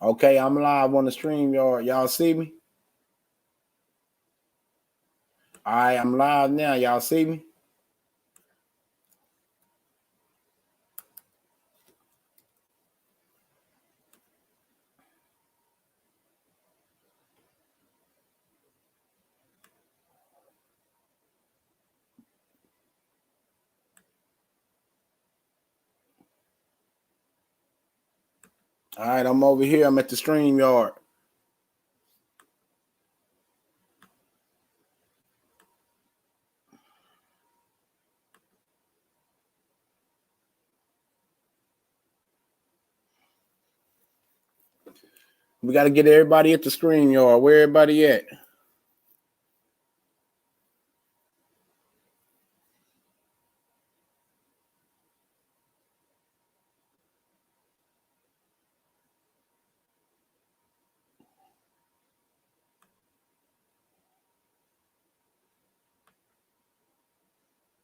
Okay, I'm live on the stream, y'all see me? All right, I'm live now. Y'all see me? All right, I'm over here. I'm at the stream yard. We got to get everybody at the stream yard. Where everybody at?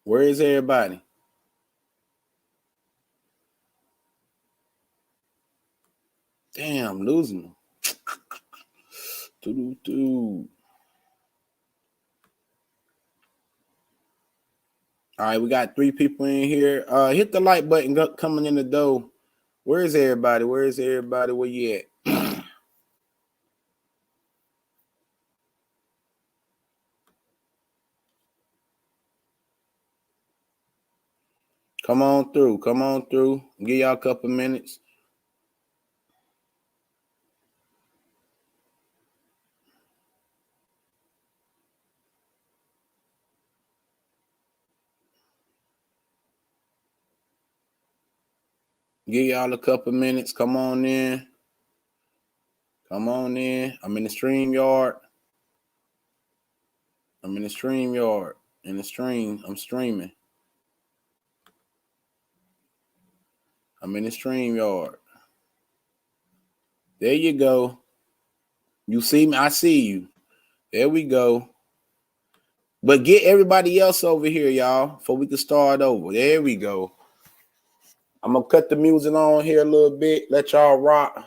Where is everybody? Damn, losing them. All right, we got 3 people in here. Hit the like button coming in the door. Where is everybody? Where is everybody? Where you at? Come on through. Come on through. Give y'all a couple minutes. Give y'all a couple minutes. Come on in. Come on in. I'm in the stream yard. I'm in the stream yard. In the stream. I'm streaming. I'm in the stream yard. There you go. You see me? I see you. There we go. But get everybody else over here, y'all, before we can start over. There we go. I'm going to cut the music on here a little bit. Let y'all rock.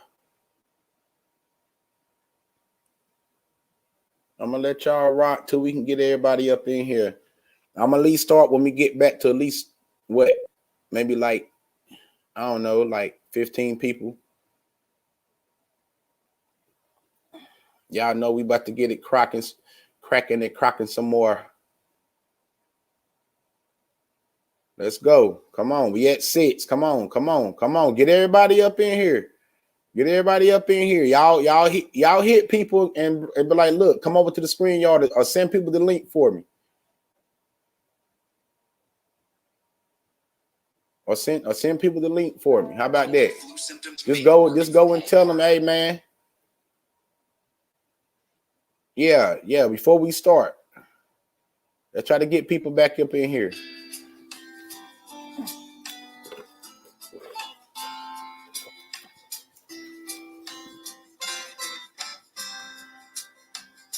I'm going to let y'all rock till we can get everybody up in here. I'm going to at least start when we get back to at least, what, maybe like, I don't know, like 15 people. Y'all know we about to get it cracking some more. Let's go. Come on. We at 6. Come on. Come on. Come on. Get everybody up in here. Get everybody up in here. Y'all hit people and be like, look, come over to the screen yard or send people the link for me. Or send people the link for me. How about that? Just go and tell them, hey man. Yeah, before we start. Let's try to get people back up in here.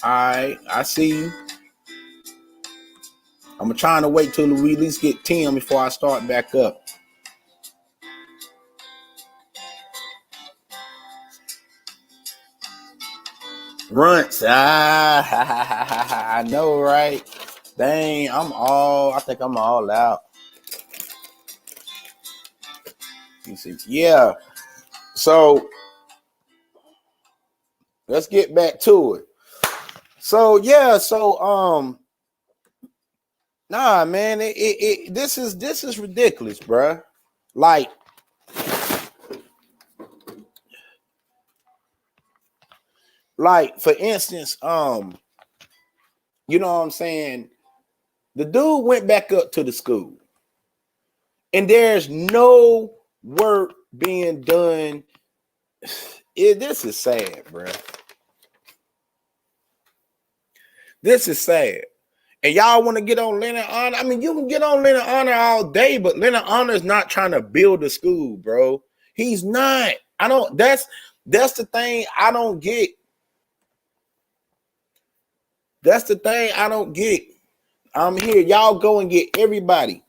All right, I see you. I'm trying to wait till we at least get 10 before I start back up. Runts. I know, right? Dang, I think I'm all out. Yeah. So let's get back to it. So yeah, nah, man, this is ridiculous, bruh. Like for instance, you know what I'm saying? The dude went back up to the school, and there's no work being done. This is sad, bruh. This is sad. And y'all want to get on Leonard Honor? I mean, you can get on Leonard Honor all day, but Leonard Honor is not trying to build a school, bro. He's not. That's the thing I don't get. That's the thing I don't get. I'm here. Y'all go and get everybody.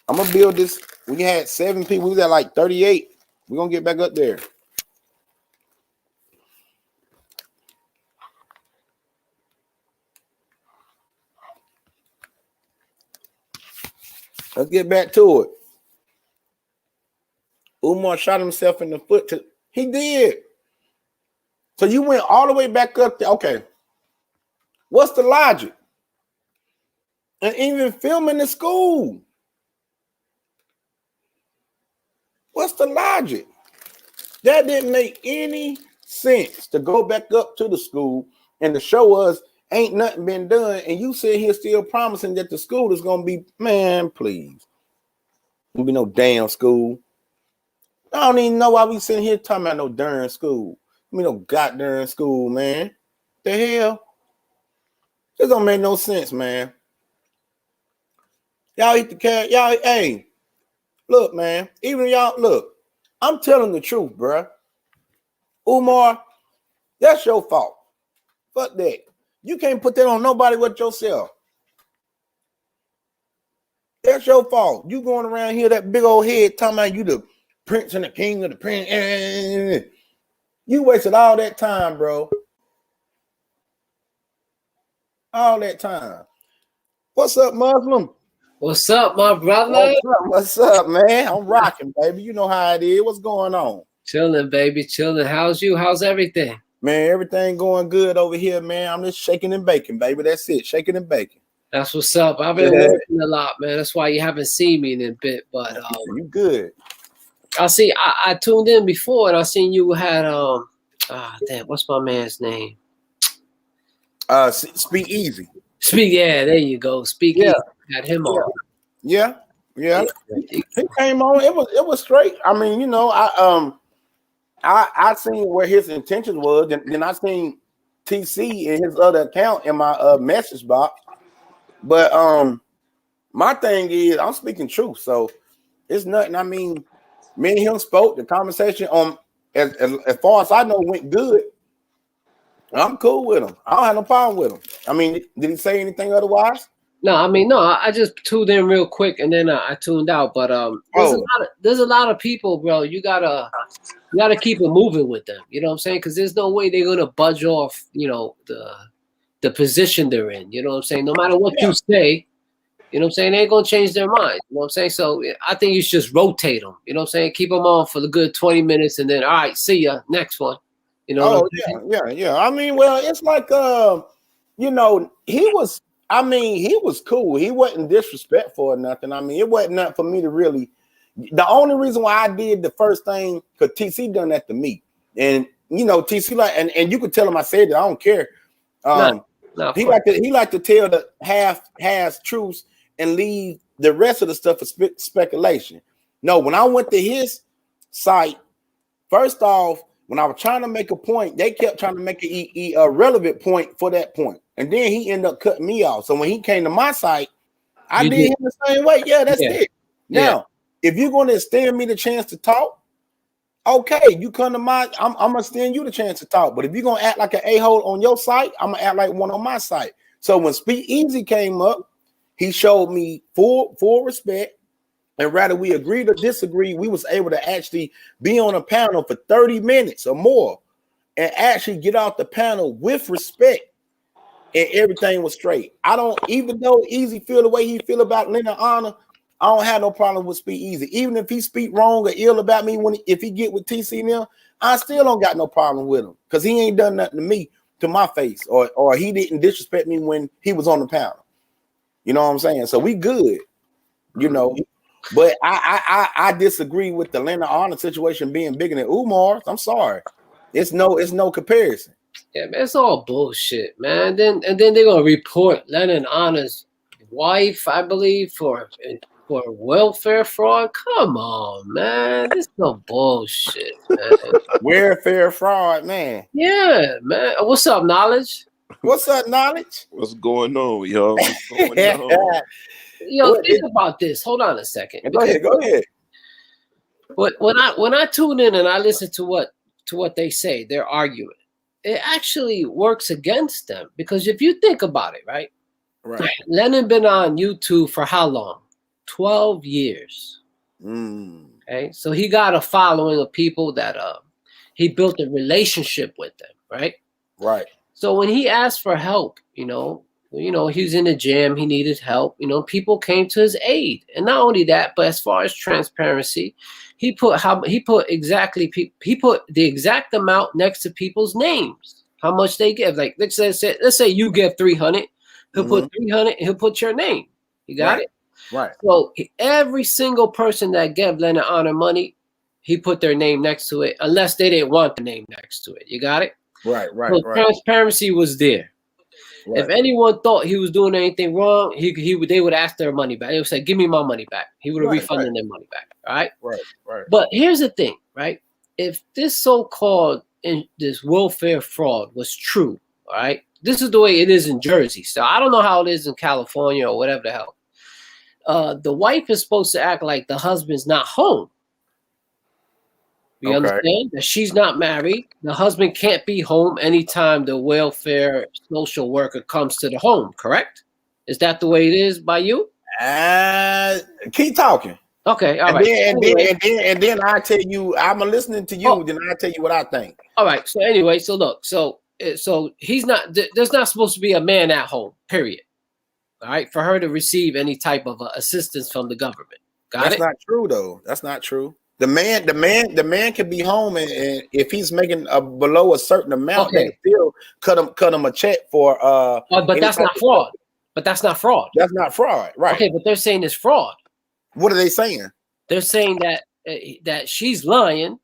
I'm going to build this. We had 7 people. We got like 38. We're going to get back up there. Let's get back to it. Umar shot himself in the foot. He did. So you went all the way back up there. Okay. What's the logic? And even filming the school. What's the logic? That didn't make any sense to go back up to the school and to show us ain't nothing been done. And you sit here still promising that the school is going to be, man, please. There'll be no damn school. I don't even know why we sitting here talking about no darn school. No goddamn school, man. The hell? This don't make no sense, man. Y'all eat the cat. Y'all, hey, look, man. Even y'all, look, I'm telling the truth, bruh. Umar, that's your fault. Fuck that. You can't put that on nobody but yourself. That's your fault. You going around here, that big old head, talking about you the prince and the king of the prince. You wasted all that time, bro. All that time. What's up, Muslim? What's up, my brother? What's up, man? I'm rocking, baby. You know how it is. What's going on? Chilling, baby. Chilling. How's you? How's everything? Man, everything going good over here, man. I'm just shaking and baking, baby. That's it. Shaking and baking. That's what's up. I've been working a lot, man. That's why you haven't seen me in a bit. But you good. I tuned in before and I seen you had damn, what's my man's name? Speak Easy. Yeah, there you go. Speak Easy. Had him on. Yeah. He came on. It was straight. I mean, you know, I seen where his intentions was, and then I seen TC in his other account in my message box. But my thing is I'm speaking truth, so it's nothing. I mean, me and him spoke. The conversation on as far as I know went good. I'm cool with him. I don't have no problem with him. I mean, did he say anything otherwise? No, I mean, no, I just tuned in real quick and then I tuned out. But there's a lot of people, bro. You gotta keep it moving with them. You know what I'm saying? Because there's no way they're gonna budge off, you know, the position they're in. You know what I'm saying? No matter what you say, you know what I'm saying? They ain't gonna change their mind. You know what I'm saying? So I think you should just rotate them. You know what I'm saying? Keep them on for the good 20 minutes and then, all right, see ya, next one. You know? Yeah. I mean, well, it's like, you know, he was cool. He wasn't disrespectful or nothing. I mean, it wasn't nothing for me to really. The only reason why I did the first thing, because TC done that to me. And, you know, TC, like, and you could tell him I said that. I don't care. He like to tell the half truths and leave the rest of the stuff for speculation. No, when I went to his site, first off, when I was trying to make a point, they kept trying to make a relevant point for that point. And then he ended up cutting me off. So when he came to my site, I did him the same way. Yeah, that's it. Now, if you're going to extend me the chance to talk, okay, you come to my, I'm going to extend you the chance to talk. But if you're going to act like an a-hole on your site, I'm going to act like one on my site. So when Speak Easy came up, he showed me full respect. And rather we agreed or disagree, we was able to actually be on a panel for 30 minutes or more and actually get off the panel with respect, and everything was straight. I don't, even though Easy feel the way he feel about Leonard Honor, I don't have no problem with Speak Easy. Even if he speak wrong or ill about me if he get with TC now, I still don't got no problem with him because he ain't done nothing to me to my face, or he didn't disrespect me when he was on the panel. You know what I'm saying? So we good, you know. But I disagree with the Leonard Honor situation being bigger than Umar. I'm sorry. It's no comparison. Yeah, man, it's all bullshit, man. And then they're gonna report Leonard Honor's wife, I believe, for welfare fraud. Come on, man. This is no bullshit, man. Welfare fraud, man. Yeah, man. What's up, Knowledge? What's up, Knowledge? What's going on, y'all? What's going on? Yo, think about this. Hold on a second. Go ahead. But when I tune in and I listen to what they say, their argument, it actually works against them. Because if you think about it, right? Lennon been on YouTube for how long? 12 years. Okay, so he got a following of people that he built a relationship with them, right? Right. So when he asked for help, you know, You know, he was in the gym. He needed help. You know, people came to his aid, and not only that, but as far as transparency, he put the exact amount next to people's names, how much they give. Like let's say you give 300, he'll put 300. He'll put your name. You got it. Right. So every single person that gave Leonard Honor money, he put their name next to it, unless they didn't want the name next to it. You got it. Right. So transparency was there. Right. If anyone thought he was doing anything wrong, they would ask their money back. They would say, "Give me my money back." He would have refunded their money back. All right. Right. But here's the thing, right? If this so-called this welfare fraud was true, all right, this is the way it is in Jersey. So I don't know how it is in California or whatever the hell. The wife is supposed to act like the husband's not home. You understand that she's not married. The husband can't be home anytime the welfare social worker comes to the home, correct? Is that the way it is by you? Keep talking. Okay, all right. And then I tell you, I'm listening to you, then I tell you what I think. All right. So anyway, so look, so he's not, there's not supposed to be a man at home, period. All right, for her to receive any type of assistance from the government. That's not true, though. That's not true. The man can be home, and if he's making below a certain amount, they still cut him a check for. But that's not fraud. But that's not fraud. That's not fraud, right? Okay, but they're saying it's fraud. What are they saying? They're saying that she's lying.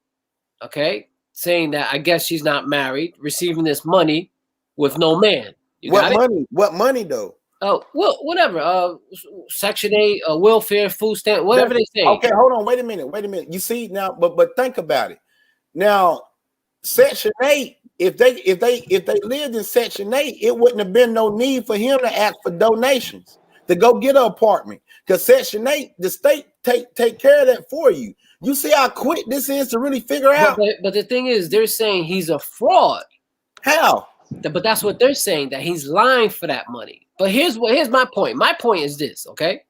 Okay, saying that I guess she's not married, receiving this money with no man. What money? What money though? Well, whatever. Section 8, welfare, food stamp, whatever they say. Okay, hold on. Wait a minute. You see now, but think about it. Now, Section 8. If they lived in Section 8, it wouldn't have been no need for him to ask for donations to go get an apartment. Because Section 8, the state take care of that for you. You see how quick this is to really figure out. But the thing is, they're saying he's a fraud. How? But that's what they're saying, that he's lying for that money. But here's my point. My point is this, okay?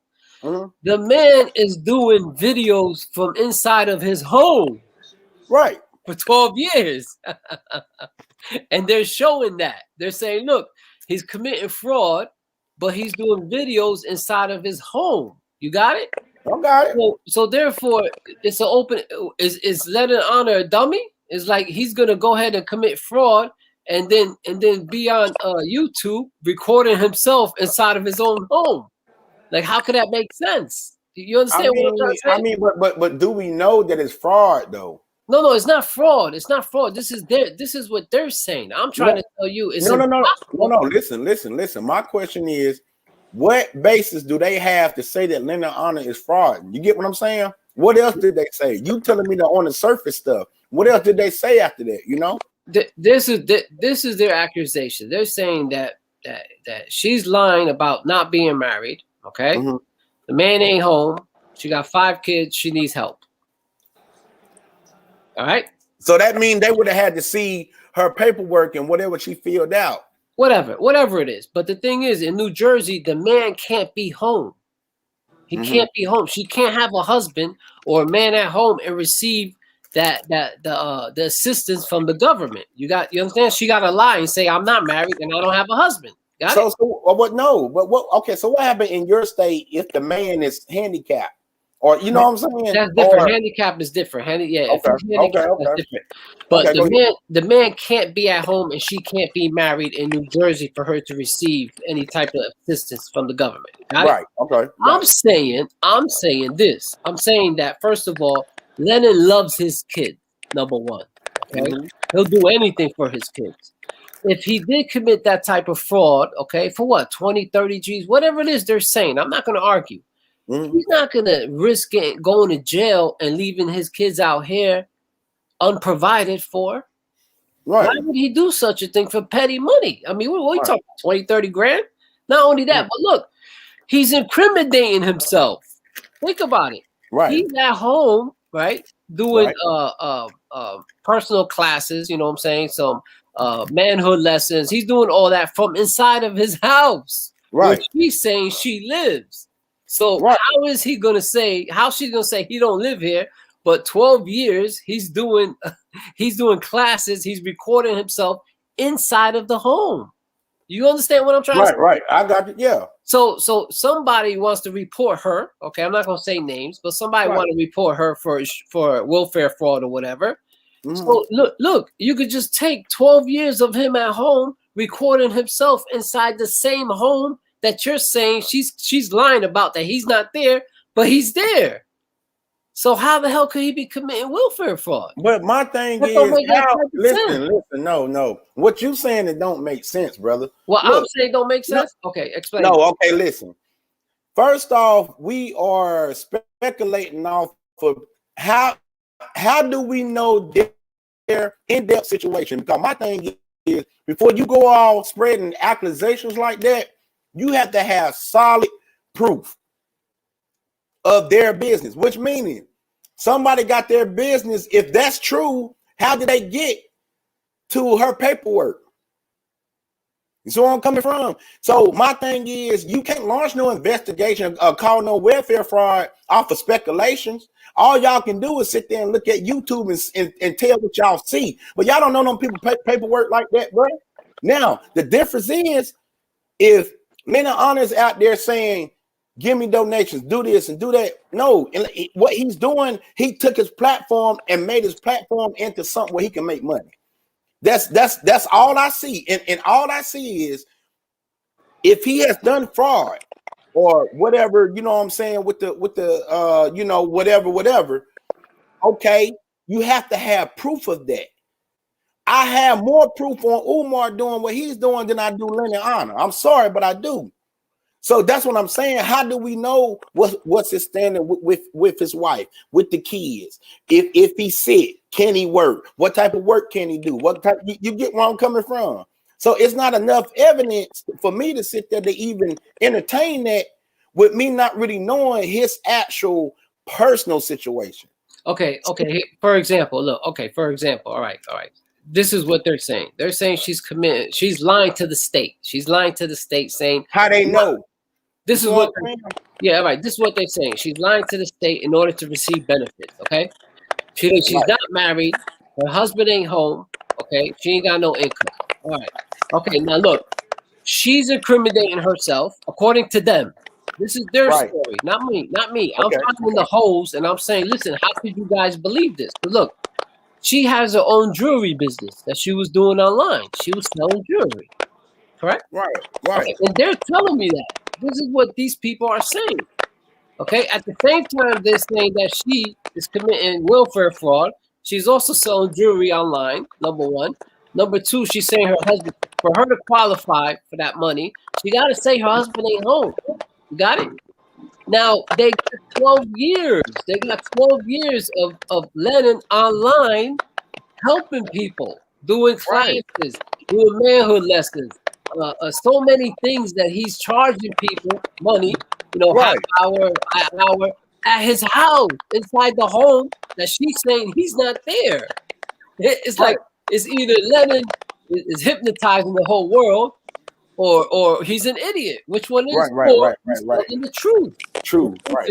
The man is doing videos from inside of his home. Right. For 12 years. And they're showing that. They're saying, look, he's committing fraud, but he's doing videos inside of his home. You got it? I got it. So therefore, it's an open, is Leonard Honor a dummy? It's like he's gonna go ahead and commit fraud and then be on YouTube recording himself inside of his own home. Like, how could that make sense? You understand what I'm trying to say? I mean, but do we know that it's fraud though? No, it's not fraud. It's not fraud. This is what they're saying. I'm trying to tell you. No. Listen. My question is, what basis do they have to say that Leonard Honor is fraud? You get what I'm saying? What else did they say? You telling me on the surface stuff. What else did they say after that? You know? This is their accusation. They're saying that she's lying about not being married. Okay, the man ain't home. She got 5 kids. She needs help. All right. So that means they would have had to see her paperwork and whatever she filled out. Whatever it is. But the thing is, in New Jersey, the man can't be home. He can't be home. She can't have a husband or a man at home and receive the assistance from the government. You understand? She got to lie and say, I'm not married and I don't have a husband. Got it? So what happened in your state if the man is handicapped? Or you know what I'm saying? That's different. Handicap is different. That's different. But the man can't be at home and she can't be married in New Jersey for her to receive any type of assistance from the government. Right. Okay. I'm saying this. I'm saying that first of all, Lennon loves his kid. Number one. Okay, he'll do anything for his kids. If he did commit that type of fraud, okay, for what, 20, 30 G's, whatever it is they're saying, I'm not going to argue. He's not going to risk going to jail and leaving his kids out here unprovided for. Right. Why would he do such a thing for petty money? I mean, what are you talking, 20, 30 grand? Not only that, but look, he's incriminating himself. Think about it. Right. He's at home, right, doing personal classes, you know what I'm saying, some manhood lessons. He's doing all that from inside of his house. Right. Which he's saying she lives. So how is he gonna say? How's she gonna say he don't live here? But 12 years he's doing classes. He's recording himself inside of the home. You understand what I'm trying to say? Right. I got it. Yeah. So somebody wants to report her. Okay, I'm not gonna say names, but somebody want to report her for welfare fraud or whatever. So look, you could just take 12 years of him at home recording himself inside the same home that you're saying she's lying about, that he's not there, but he's there. So how the hell could he be committing welfare fraud? But my thing is, listen, no. What you saying, it don't make sense, brother. What I'm saying don't make sense? No, okay, explain. No, okay, listen. First off, we are speculating off of how do we know their in-depth situation? Because my thing is, before you go all spreading accusations like that, you have to have solid proof of their business, which meaning somebody got their business. If that's true, how did they get to her paperwork? You see where I'm coming from? So my thing is, you can't launch no investigation or call no welfare fraud off of speculations. All y'all can do is sit there and look at YouTube and tell what y'all see. But y'all don't know them people paperwork like that, bro. Now, the difference is, if men are honest out there saying, give me donations, do this and do that. No, and what he's doing, he took his platform and made his platform into something where he can make money. That's all I see. And all I see is, if he has done fraud or whatever, you know what I'm saying, with the you know, whatever, okay, you have to have proof of that. I have more proof on Umar doing what he's doing than I do Lennon Honor. I'm sorry, but I do. So that's what I'm saying. How do we know what's his standard with his wife, with the kids? If he's sick, can he work? What type of work can he do? What type? You get where I'm coming from. So it's not enough evidence for me to sit there to even entertain that, with me not really knowing his actual personal situation. Okay. For example, look. Okay, for example. All right. This is what they're saying. They're saying she's committed. She's lying to the state. She's lying to the state, saying, how they know? This is what. Yeah, right. This is what they're saying. She's lying to the state in order to receive benefits. Okay. She's not married. Her husband ain't home. Okay. She ain't got no income. All right. Okay. Now look, she's incriminating herself according to them. This is their story, not me. I'm finding the holes, and I'm saying, listen, how could you guys believe this? But look, she has her own jewelry business that she was doing online. She was selling jewelry, correct? Right. Okay, and they're telling me that. This is what these people are saying. Okay, at the same time, they're saying that she is committing welfare fraud. She's also selling jewelry online, number one. Number two, she's saying her husband, for her to qualify for that money, she got to say her husband ain't home. You got it? Now, they got 12 years. They got 12 years of Lennon online helping people, doing classes, doing manhood lessons, so many things that he's charging people money, you know, half hour at his house, inside the home that she's saying he's not there. It's like, it's either Lennon is hypnotizing the whole world, or he's an idiot. Which one is? Right. Telling the truth. True. Right.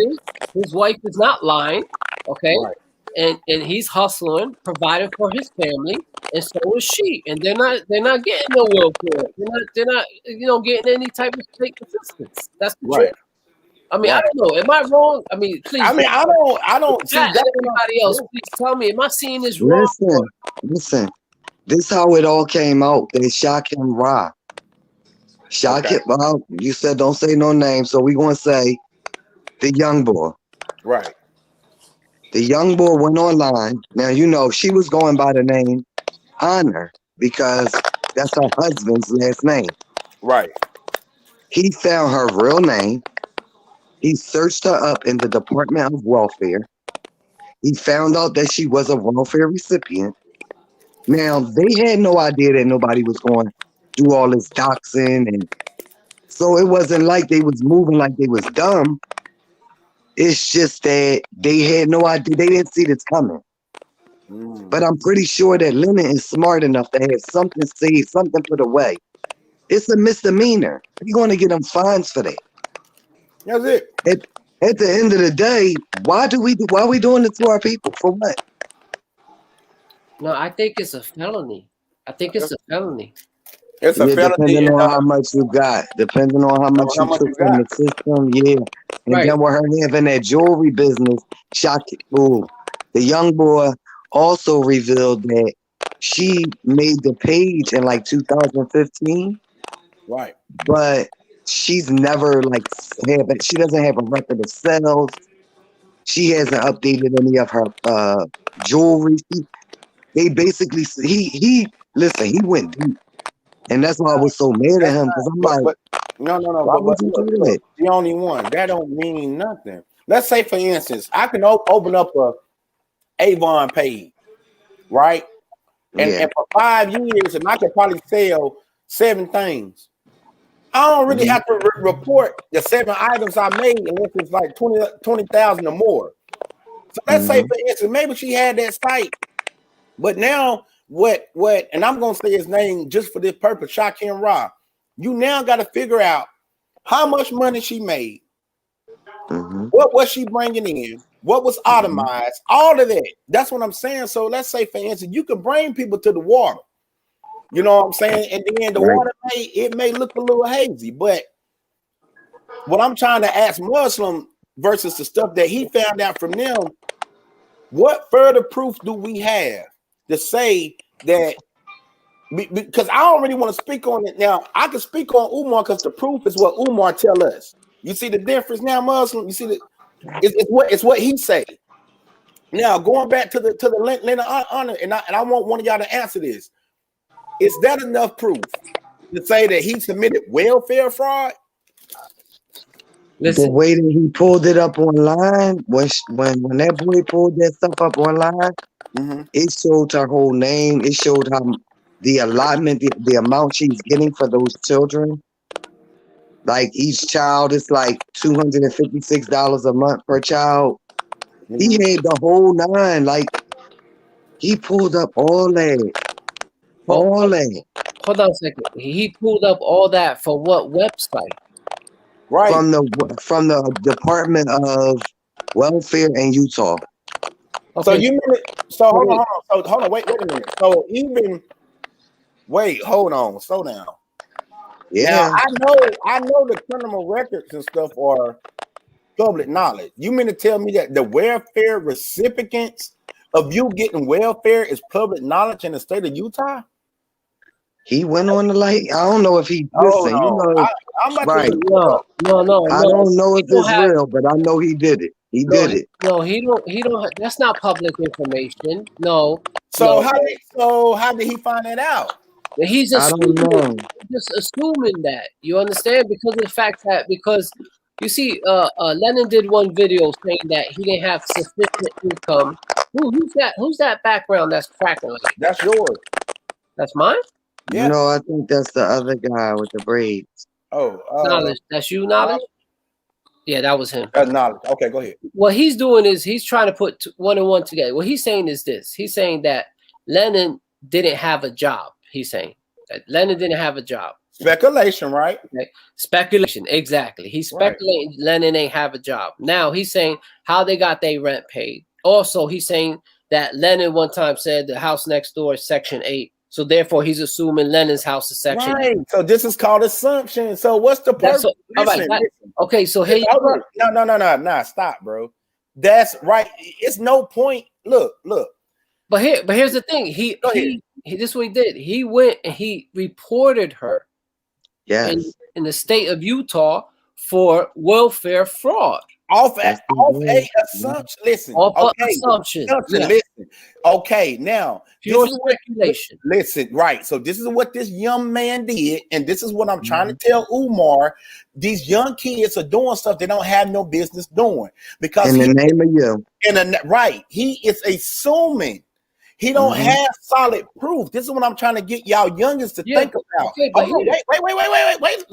His wife is not lying. Okay. Right. And he's hustling, providing for his family, and so is she. And they're not getting no welfare. They're not getting any type of state assistance. That's the truth. I mean, I don't know. Am I wrong? I mean, please. I mean, I don't see that. Everybody else, please tell me. Am I seeing this wrong? Listen. This how it all came out. They shot him raw. Shot him. Well, you said don't say no name, so we gonna say the young boy. Right. The young boy went online. Now you know she was going by the name Honor because that's her husband's last name. Right. He found her real name. He searched her up in the Department of Welfare. He found out that she was a welfare recipient. Now, they had no idea that nobody was going to do all this doxing. And so it wasn't like they was moving like they was dumb. It's just that they had no idea. They didn't see this coming. But I'm pretty sure that Lennon is smart enough to have something saved, something put away. It's a misdemeanor. You're going to get them fines for that. That's it. At the end of the day, why are we doing this to our people? For what? No, I think it's a felony. It's a Yeah, felony. depending And, on how much you got, depending on how much how you much took you from got? the system, yeah. And Right. then with her having that jewelry business, the young boy also revealed that she made the page in like 2015, Right. but she's never like she doesn't have a record of sales. She hasn't updated any of her jewelry. They basically he listen, he went deep. And that's why I was so mad at That's him, not. because I'm like, But no. why would But you look, do that? the only one that don't mean nothing. Let's say, for instance, I can open up a Avon page, right? And Yeah. for 5 years, and I could probably sell 7 things. I don't really have to report the 7 items I made unless it's like 20,000 or more. So let's say, for instance, maybe she had that site, but now what? And I'm gonna say his name just for this purpose, Shakim Ra. You now got to figure out how much money she made, what was she bringing in, what was automized, all of that. That's what I'm saying. So let's say, for instance, you can bring people to the water. You know what I'm saying? And then the Right. water may look a little hazy, but what I'm trying to ask Muslim versus the stuff that he found out from them, what further proof do we have to say that? Because I don't really want to speak on it now. I can speak on Umar because the proof is what Umar tell us. You see the difference now, Muslim. You see it's what he say. Now going back to the Leonard Honor, and I want one of y'all to answer this. Is that enough proof to say that he submitted welfare fraud? The way that he pulled it up online, when that boy pulled that stuff up online, it showed her whole name. It showed how the allotment, the amount she's getting for those children. Like each child is like $256 a month per child. He had the whole 9. Like he pulled up all that. All that. Hold on a second. He pulled up all that for what website? Right. From the Department of Welfare in Utah. Okay. So hold on. So hold on. Wait a minute. So hold on. Slow down. Yeah. Now I know the criminal records and stuff are public knowledge. You mean to tell me that the welfare recipients of you getting welfare is public knowledge in the state of Utah? He went on the I don't know if he Listen. I'm about right. No. I don't know if it's real, but I know he did it. He did it. No, he don't. That's not public information. No. So how did he find that out? He's I don't know. Just assuming that. You understand? Because of the fact that you see, Lennon did one video saying that he didn't have sufficient income. Who's that? Who's that background that's cracking? Like? That's yours. That's mine? Yeah. No, I think that's the other guy with the braids. Oh, Knowledge. That's you, Knowledge? Yeah, that was him. That's Knowledge. Okay, go ahead. What he's doing is he's trying to put 1 and 1 together. What he's saying is this. He's saying that Lennon didn't have a job. He's saying that Lennon didn't have a job. Speculation, right? Okay. Speculation, exactly. He's speculating Lennon ain't have a job. Now he's saying how they got their rent paid. Also, he's saying that Lennon one time said the house next door is Section 8. So therefore, he's assuming Lennon's house is Section 8. So this is called assumption. So what's the purpose? Listen. Okay, so here you go. No, stop, bro. That's right. It's no point. Look. But here's the thing. He this is what he did. He went and he reported her. Yes. In the state of Utah for welfare fraud. Off a assumption. Listen. Assumption. Listen. Okay, now pure speculation. Listen, right. So this is what this young man did, and this is what I'm trying to tell Umar. These young kids are doing stuff they don't have no business doing because in the name of you. He is assuming. He don't have solid proof. This is what I'm trying to get y'all youngest to think about. Okay, wait.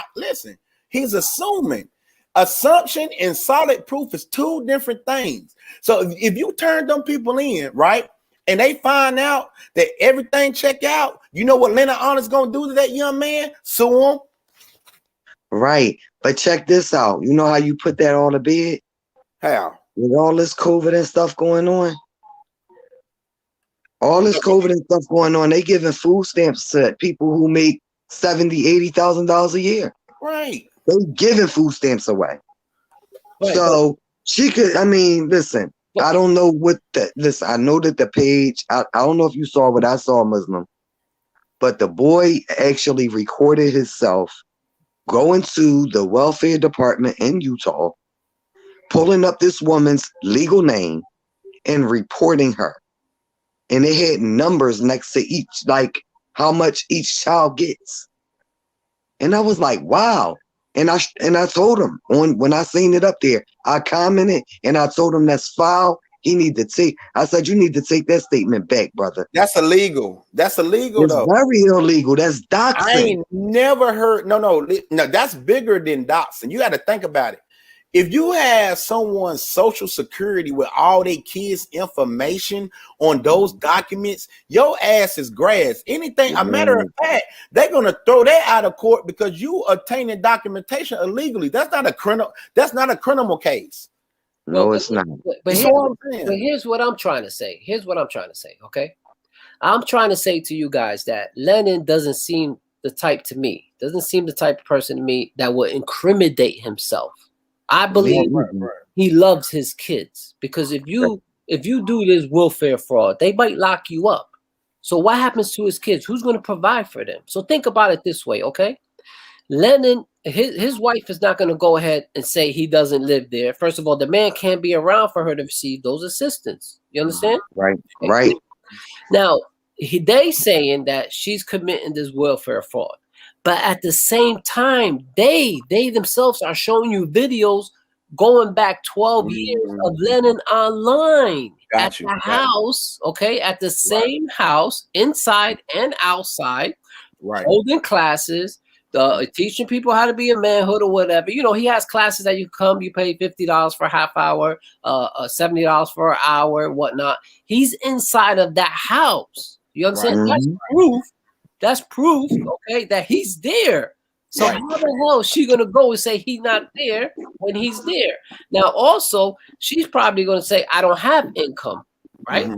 Listen. He's assuming. Assumption and solid proof is 2 different things. So if you turn them people in, right, and they find out that everything check out, you know what Leonard Honor's gonna do to that young man? Sue him. Right. But check this out. You know how you put that on the bed? How? With all this COVID and stuff going on. All this COVID and stuff going on, they giving food stamps to people who make $70,000-$80,000 a year. Right. They giving food stamps away. Right, So she could, I mean, listen, I don't know what listen, I know that the page, I don't know if you saw what I saw, Muslim, but the boy actually recorded himself going to the welfare department in Utah, pulling up this woman's legal name and reporting her. And it had numbers next to each, like how much each child gets. And I was like, wow. And I told him when I seen it up there, I commented and I told him that's foul. He need to take. I said, you need to take that statement back, brother. That's illegal. That's illegal, It's though. very illegal. That's doxing. I ain't never heard. No. That's bigger than doxing. You got to think about it. If you have someone's social security with all their kids' information on those documents, your ass is grass. Anything, a matter of fact, they're gonna throw that out of court because you obtaining documentation illegally. That's not a criminal. That's not a criminal case. No, it's not. But here's what I'm trying to say. Here's what I'm trying to say. Okay, I'm trying to say to you guys that Lennon doesn't seem the type to me. Doesn't seem the type of person to me that would incriminate himself. I believe he loves his kids, because if you do this welfare fraud, they might lock you up. So what happens to his kids? Who's going to provide for them? So think about it this way, okay? Lennon, his wife is not going to go ahead and say he doesn't live there. First of all, the man can't be around for her to receive those assistance. You understand? Right. Now, they saying that she's committing this welfare fraud. But at the same time, they themselves are showing you videos going back 12 years of Lennon online at the house, okay? At the same house, inside and outside, holding classes, teaching people how to be a manhood or whatever. You know, he has classes that you come, you pay $50 for a half hour, $70 for an hour, and whatnot. He's inside of that house. You understand? That's proof. That's proof, okay, that he's there. So how the hell is she gonna go and say he's not there when he's there? Now, also, she's probably gonna say, I don't have income, right?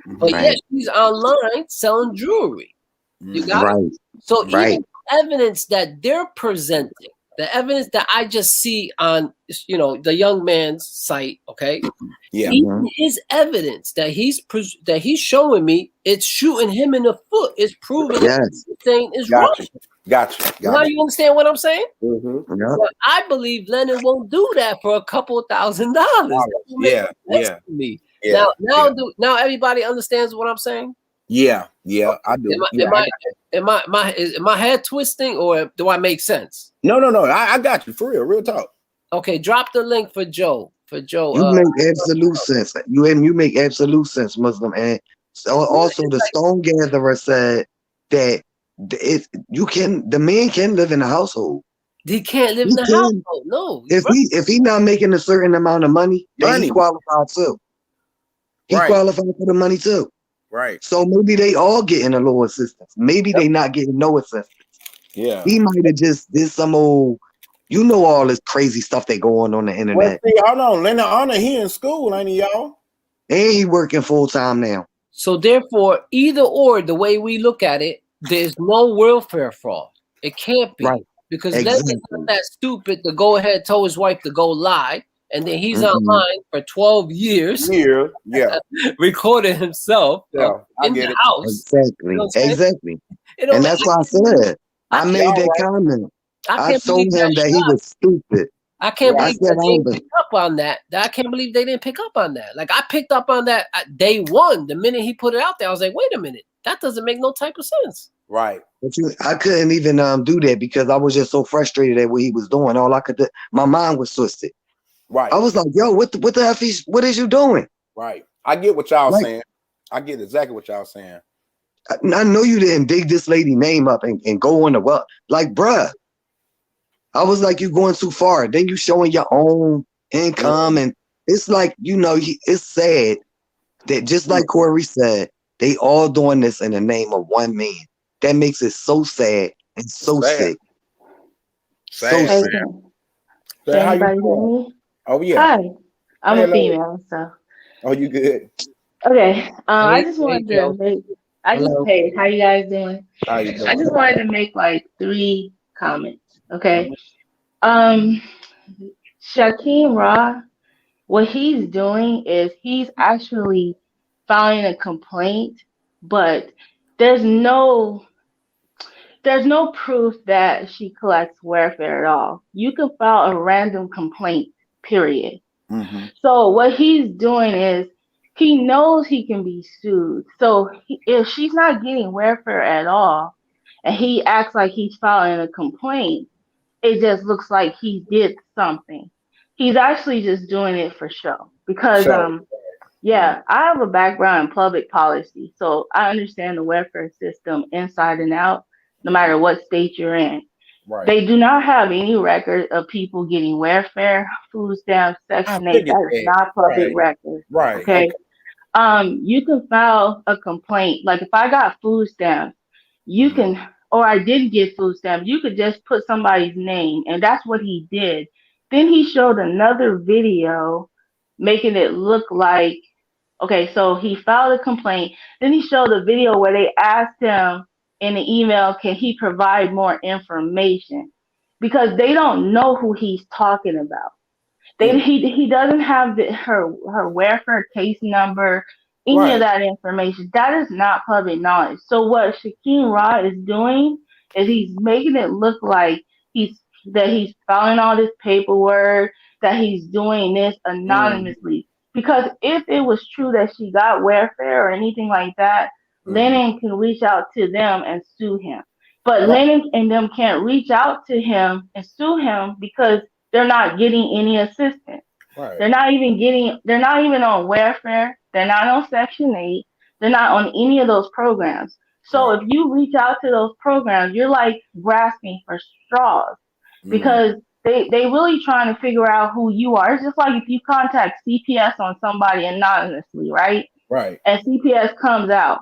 But yet she's online selling jewelry. You got it? So even evidence that they're presenting, the evidence that I just see on, you know, the young man's site, okay? Even his evidence that he's showing me, it's shooting him in the foot. It's proving everything is wrong. Gotcha. Now you understand what I'm saying? But I believe Lennon won't do that for a couple $1,000s. Now everybody understands what I'm saying? Yeah, I do. Am my head twisting, or do I make sense? No. I got you for real talk. Okay, drop the link for Joe. You make absolute sense. You make absolute sense, Muslim. And so also the Stone Gatherer said that the man can live in a household. He can't live in the household. No. If he not making a certain amount of money, then he qualified too. He qualified for the money too. Right. So maybe they all getting a little assistance. Maybe they not getting no assistance. Yeah. He might have just did some old, you know, all this crazy stuff they go on the internet. Well, see, hold on, Lennon Honor, he in school, ain't he, y'all? And he working full time now. So therefore, either or, the way we look at it, there's no welfare fraud. It can't be. Because Lennon's not that stupid to go ahead, tell his wife to go lie, and then he's online for 12 years. Recording himself in the house. Exactly. You know exactly. And that's why I said I made that comment. I told him that he was stupid. I can't believe they didn't pick up on that. I can't believe they didn't pick up on that. Like, I picked up on that at day one. The minute he put it out there, I was like, wait a minute. That doesn't make no type of sense. Right. But I couldn't even do that because I was just so frustrated at what he was doing. All I could do, my mind was twisted. Right. I was like, yo, what the F is, what is you doing? Right. I get what y'all saying. I get exactly what y'all saying. I know you didn't dig this lady name up and go on the well. Like, bruh. I was like, you going too far. Then you showing your own income. And it's like, you know, it's sad that just like Corey said, they all doing this in the name of one man. That makes it so sad and so sick. So sad. So how you doing? Oh, yeah. Hi. I'm a female, so. Oh, you good? Okay. I just wanted to I just Hello. paid. How you guys doing? How you I doing? just wanted to make like 3 comments. Okay. Mhm. Um, Shaquem Ra, what he's doing is he's actually filing a complaint, but there's no there's no proof that she collects welfare at all. You can file a random complaint, period. Mhm. So what he's doing is he knows he can be sued. So if she's not getting welfare at all, and he acts like he's filing a complaint, it just looks like he did something. He's actually just doing it for show because So. Mhm. yeah, I have a background in public policy, so I understand the welfare system inside and out, no matter what state you're in. Right. They do not have any record of people getting welfare, food stamps, I Section 8. figured That is that. not public Right. record. Right. Okay. Okay. You can file a complaint. Like if I got food stamps, you Mhm. can, or I didn't get food stamps, you could just put somebody's name, and that's what he did. Then he showed another video making it look like, okay, so he filed a complaint. Then he showed a video where they asked him in the email, can he provide more information? Because they don't know who he's talking about. Mm. He doesn't have her welfare case number, any of Right. that information. That is not public knowledge. So what Shaquem Ra is doing is he's making it look like he's filing all this paperwork, that he's doing this Mhm. anonymously. Because if it was true that she got welfare or anything like that, Mhm. Lennon can reach out to them and sue him. But Right. Lennon and them can't reach out to him and sue him because they're not getting any assistance. Right. They're not even on welfare. They're not on Section 8. They're not on any of those programs. So Right. if you reach out to those programs, you're like grasping for straws Mm. because they really trying to figure out who you are. It's just like if you contact CPS on somebody anonymously, right? Right. And CPS comes out.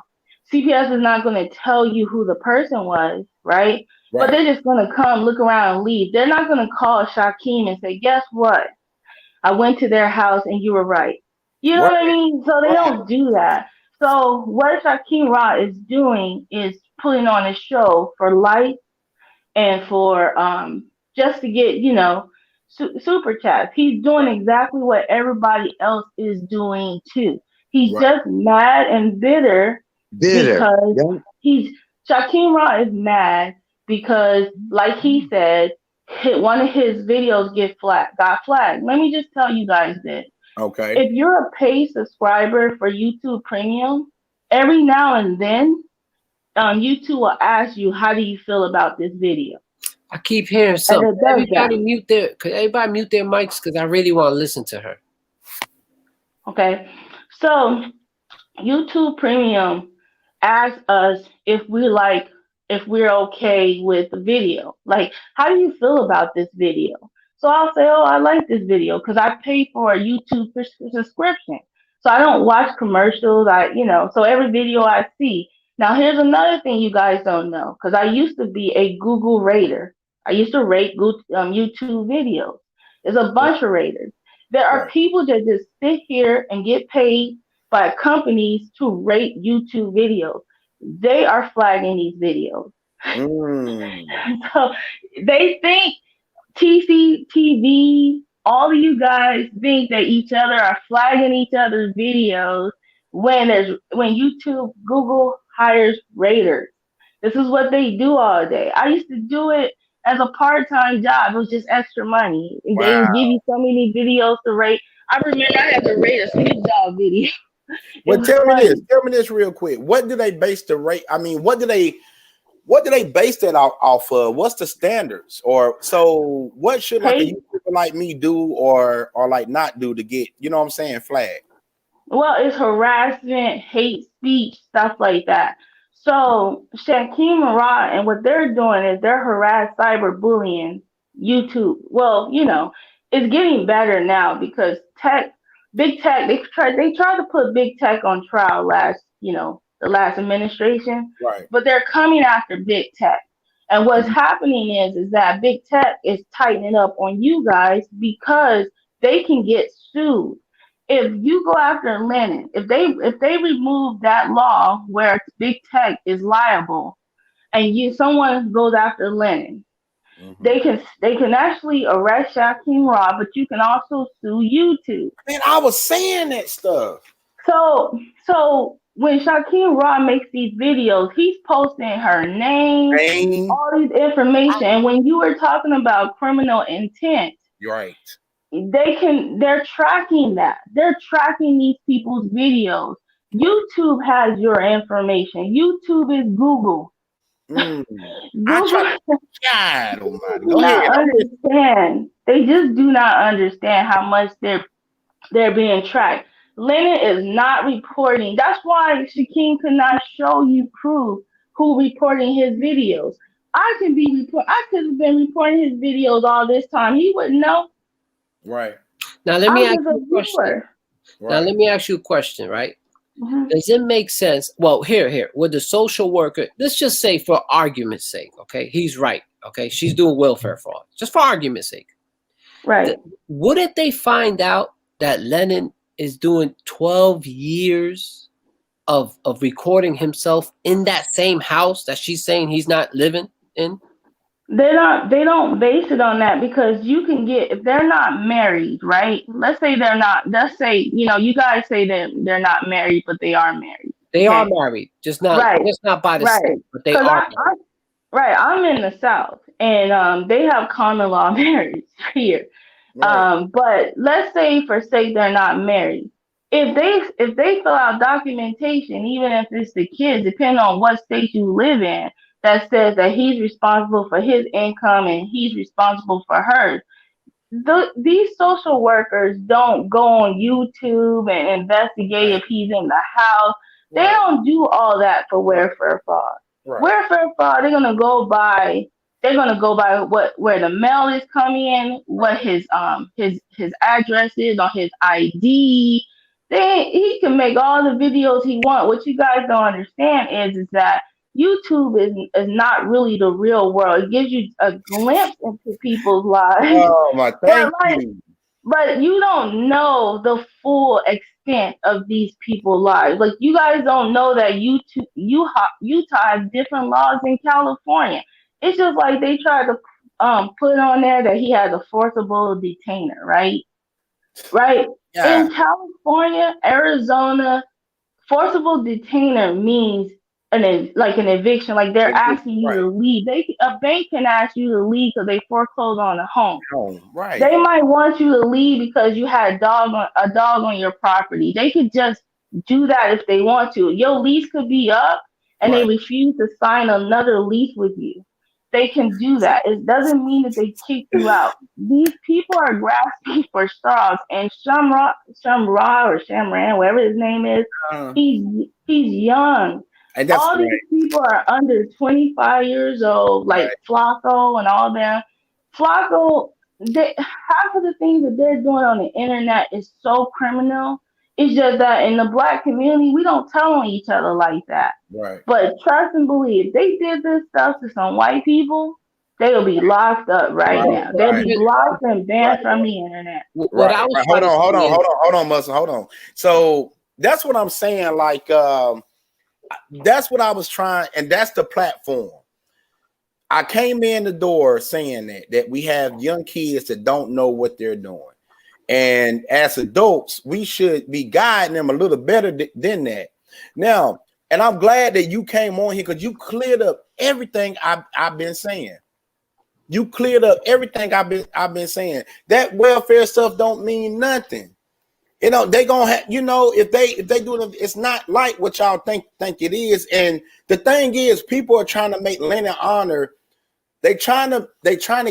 CPS is not going to tell you who the person was, right? But Right. they're just going to come, look around, and leave. They're not going to call Shaquem and say, guess what? I went to their house and you were right. You know Right. what I mean? So they Right. don't do that. So what Shaquem Ra is doing is putting on a show for likes and for just to get super chats. He's doing Right. exactly what everybody else is doing too. He's Right. just mad and bitter Bitter. because Yeah. he's Shaquem Ra is mad because, like he said, one of his videos got flagged. Let me just tell you guys this: Okay. if you're a paid subscriber for YouTube Premium, every now and then, YouTube will ask you, "How do you feel about this video?" I keep hearing And something. it does that. Could everybody mute their mics? Because I really want to listen to her. Okay, so YouTube Premium asks us if we're okay with the video. Like, how do you feel about this video? So I'll say, oh, I like this video because I pay for a YouTube subscription. So I don't watch commercials. So every video I see. Now here's another thing you guys don't know because I used to be a Google rater. I used to rate YouTube videos. There's a Right. bunch of raters. There are Right. people that just sit here and get paid by companies to rate YouTube videos. They are flagging these videos. Mm. So they think TCTV, all of you guys think that each other are flagging each other's videos when YouTube, Google hires raters. This is what they do all day. I used to do it as a part-time job. It was just extra money. They Wow. would give you so many videos to rate. I remember I had to rate a Snoop Dogg video. It Well, was tell me this. funny. Tell me this real quick. What do they base the rate? I mean, what do they base that off of? What's the standards? Or so what should like a Hate. YouTuber like me do or like not do to get, you know what I'm saying, flag? Well, it's harassment, hate speech, stuff like that. So Shaquem Ra and what they're doing is they're cyberbullying YouTube. Well, it's getting better now because big tech, they tried to put big tech on trial the last administration, Right. but they're coming after big tech. And what's Mhm. happening is that big tech is tightening up on you guys because they can get sued. if you go after Lennon, if they remove that law where big tech is liable, and someone goes after Lennon, they can actually arrest Shaquem Raw, but you can also sue YouTube. Man, I was saying that stuff. So when Shaquem Raw makes these videos, he's posting her name, all these information. And when you were talking about criminal intent, you're right. They're tracking that. They're tracking these people's videos. YouTube has your information. YouTube is Google. Google do not understand. They just do not understand how much they're being tracked. Lennon is not reporting. That's why Shaquem could not show you proof who reporting his videos. I could have been reporting his videos all this time. He wouldn't know. Right. Now let me ask you a question. Now let me ask you a question, right? Does it make sense? Well, here, with the social worker, let's just say for argument's sake, okay, he's right, okay, she's doing welfare fraud, just for argument's sake. Right. Wouldn't they find out that Lennon is doing 12 years of recording himself in that same house that she's saying he's not living in? They don't base it on that, because you can get, if they're not married, right? Let's say they're not, let's say, you guys say that they're not married, but they are married. They are married, just not by the state, but they are. I'm in the South, and they have common law marriage here. But let's say for sake they're not married. If they fill out documentation, even if it's the kids, depending on what state you live in, that says that he's responsible for his income and he's responsible for hers. These social workers don't go on YouTube and investigate if he's in the house. They don't do all that for welfare fraud. Welfare fraud, they're gonna go by where the mail is coming in, what his address is on his ID. He can make all the videos he wants. What you guys don't understand is that YouTube is not really the real world. It gives you a glimpse into people's lives. Oh my, thank you. But you don't know the full extent of these people's lives. Like, you guys don't know that Utah has different laws than California. It's just like they tried to put on there that he has a forcible detainer, right? Right? Yeah. In California, Arizona, forcible detainer means an eviction. Like, they're asking you to leave. A bank can ask you to leave because they foreclosed on a home. Right. They might want you to leave because you had a dog on your property. They could just do that if they want to. Your lease could be up and they refuse to sign another lease with you. They can do that. It doesn't mean that they kick you out. These people are grasping for straws. And Shamra or Shamran, whatever his name is, he's young. And all these people are under 25 years old, like Flacco and all them. Flacco, half of the things that they're doing on the internet is so criminal. It's just that in the Black community, we don't tell on each other like that. Right. But trust and believe, if they did this stuff to some white people, they'll be locked up now. They'll be blocked and banned from the internet. Hold on, Muscle. Hold on. So that's what I'm saying. Like, that's what I was trying, and that's the platform. I came in the door saying that we have young kids that don't know what they're doing. And as adults, we should be guiding them a little better than that. Now, and I'm glad that you came on here because you cleared up everything I've been saying. You cleared up everything I've been saying. That welfare stuff don't mean nothing. They gonna have, if they do it, it's not like what y'all think it is. And the thing is, people are trying to make Lennon Honor. They trying to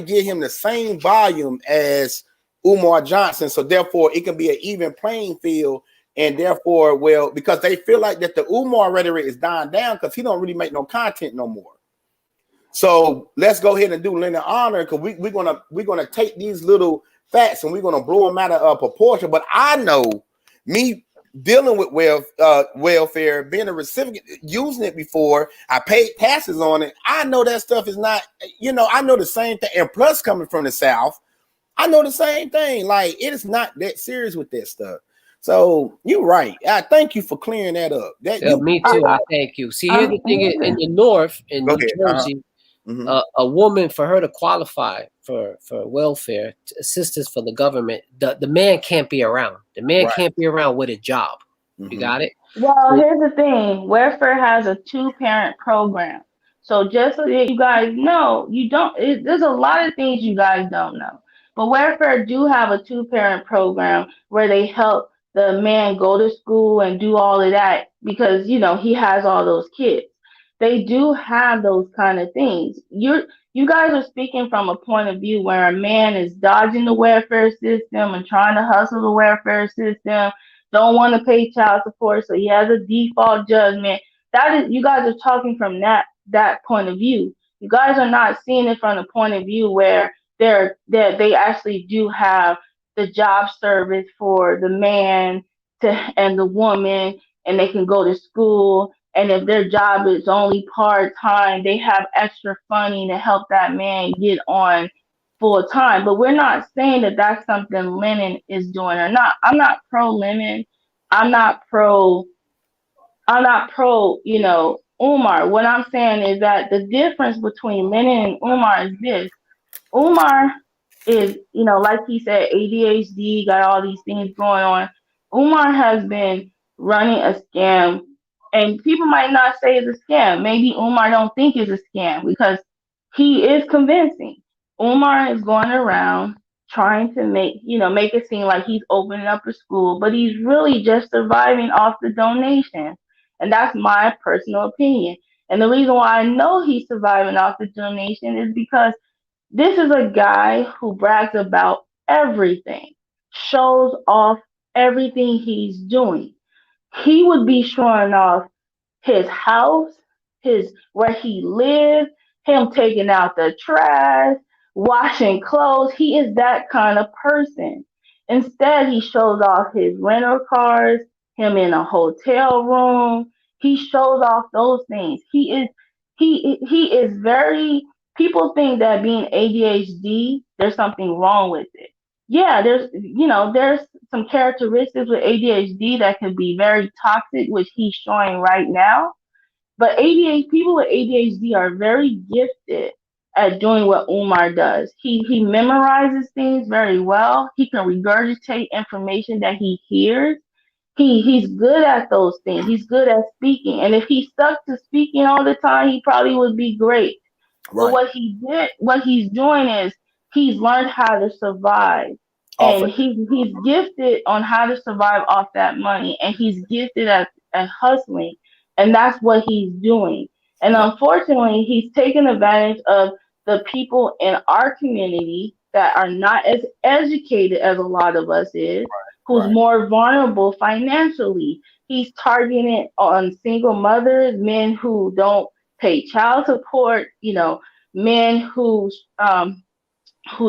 give him the same volume as Umar Johnson, so therefore it can be an even playing field, and therefore, because they feel like that the Umar rhetoric is dying down because he don't really make no content no more. So let's go ahead and do Lennon Honor, because we're gonna take these little facts and we're gonna blow them out of proportion. But I know, me dealing with welfare, being a recipient, using it before, I paid taxes on it. I know that stuff is not, I know the same thing, and plus coming from the South, I know the same thing. Like, it is not that serious with that stuff. So you're right. I thank you for clearing that up. That Yeah, you me too. I thank you. See, here's the thing: in Listen, the North, in go New ahead. Jersey, Mhm. a woman, for her to qualify for welfare assistance for the government, the man can't be around. The man Right. can't be around with a job. You Mhm. got it? well, So, here's the thing. Welfare has a two-parent program. So just so that you guys know, you don't. There's a lot of things you guys don't know. But welfare do have a two-parent program where they help the man go to school and do all of that because he has all those kids. They do have those kind of things. You guys are speaking from a point of view where a man is dodging the welfare system and trying to hustle the welfare system, don't want to pay child support, so he has a default judgment. That is, you guys are talking from that point of view. You guys are not seeing it from the point of view where they actually do have the job service for the man to and the woman, and they can go to school. And if their job is only part time, they have extra funding to help that man get on full time. But we're not saying that that's something Lennon is doing or not. I'm not pro Lennon. I'm not pro. I'm not pro. Umar. What I'm saying is that the difference between Lennon and Umar is this. Umar is, like he said, ADHD, got all these things going on. Umar has been running a scam, and people might not say it's a scam. Maybe Umar don't think it's a scam because he is convincing. Umar is going around trying to make it seem like he's opening up a school, but he's really just surviving off the donations. And that's my personal opinion. And the reason why I know he's surviving off the donation is because this is a guy who brags about everything, shows off everything he's doing. He would be showing off his house, his where he lives, him taking out the trash, washing clothes. He is that kind of person. Instead, he shows off his rental cars, him in a hotel room. He shows off those things. He is very. People think that being ADHD, there's something wrong with it. Yeah, there's some characteristics with ADHD that can be very toxic, which he's showing right now. But ADHD people with ADHD are very gifted at doing what Umar does. He memorizes things very well. He can regurgitate information that he hears. He's good at those things. He's good at speaking. And if he stuck to speaking all the time, he probably would be great. But Right. what he's doing is he's learned how to survive, Off and of he's gifted on how to survive off that money, and he's gifted at hustling, and that's what he's doing. And right. unfortunately, he's taken advantage of the people in our community that are not as educated as a lot of us is, who's Right. more vulnerable financially. He's targeting it on single mothers, men who don't pay child support, men who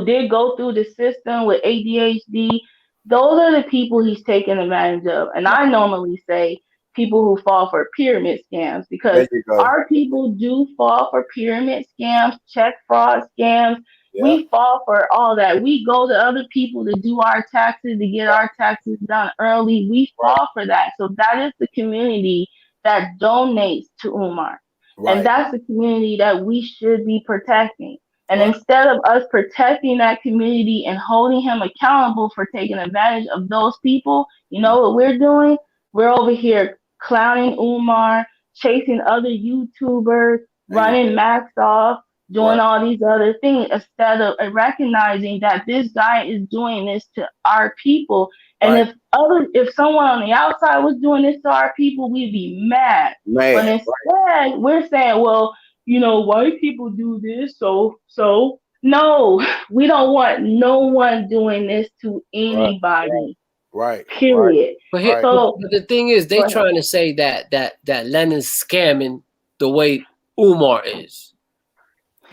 did go through the system with ADHD. Those are the people he's taking advantage of. And Right. I normally say people who fall for pyramid scams because There you go. our people do fall for pyramid scams, check fraud scams. Yeah. We fall for all that. We go to other people to do our taxes, to get our taxes done early. We Right. fall for that. So that is the community that donates to Umar. And Right. that's the community that we should be protecting. And Right. instead of us protecting that community and holding him accountable for taking advantage of those people, you know what we're doing? We're over here clowning Umar, chasing other YouTubers, There you running Max off, doing Right. all these other things instead of recognizing that this guy is doing this to our people. And Right. if someone on the outside was doing this to our people, we'd be mad. But Mad. Right. instead, we're saying, well, white people do this, so no, we don't want no one doing this to Right. anybody. Right. Right. Period. but here, Right. but So the thing is, go they ahead. trying to say that Lennon's scamming the way Umar is.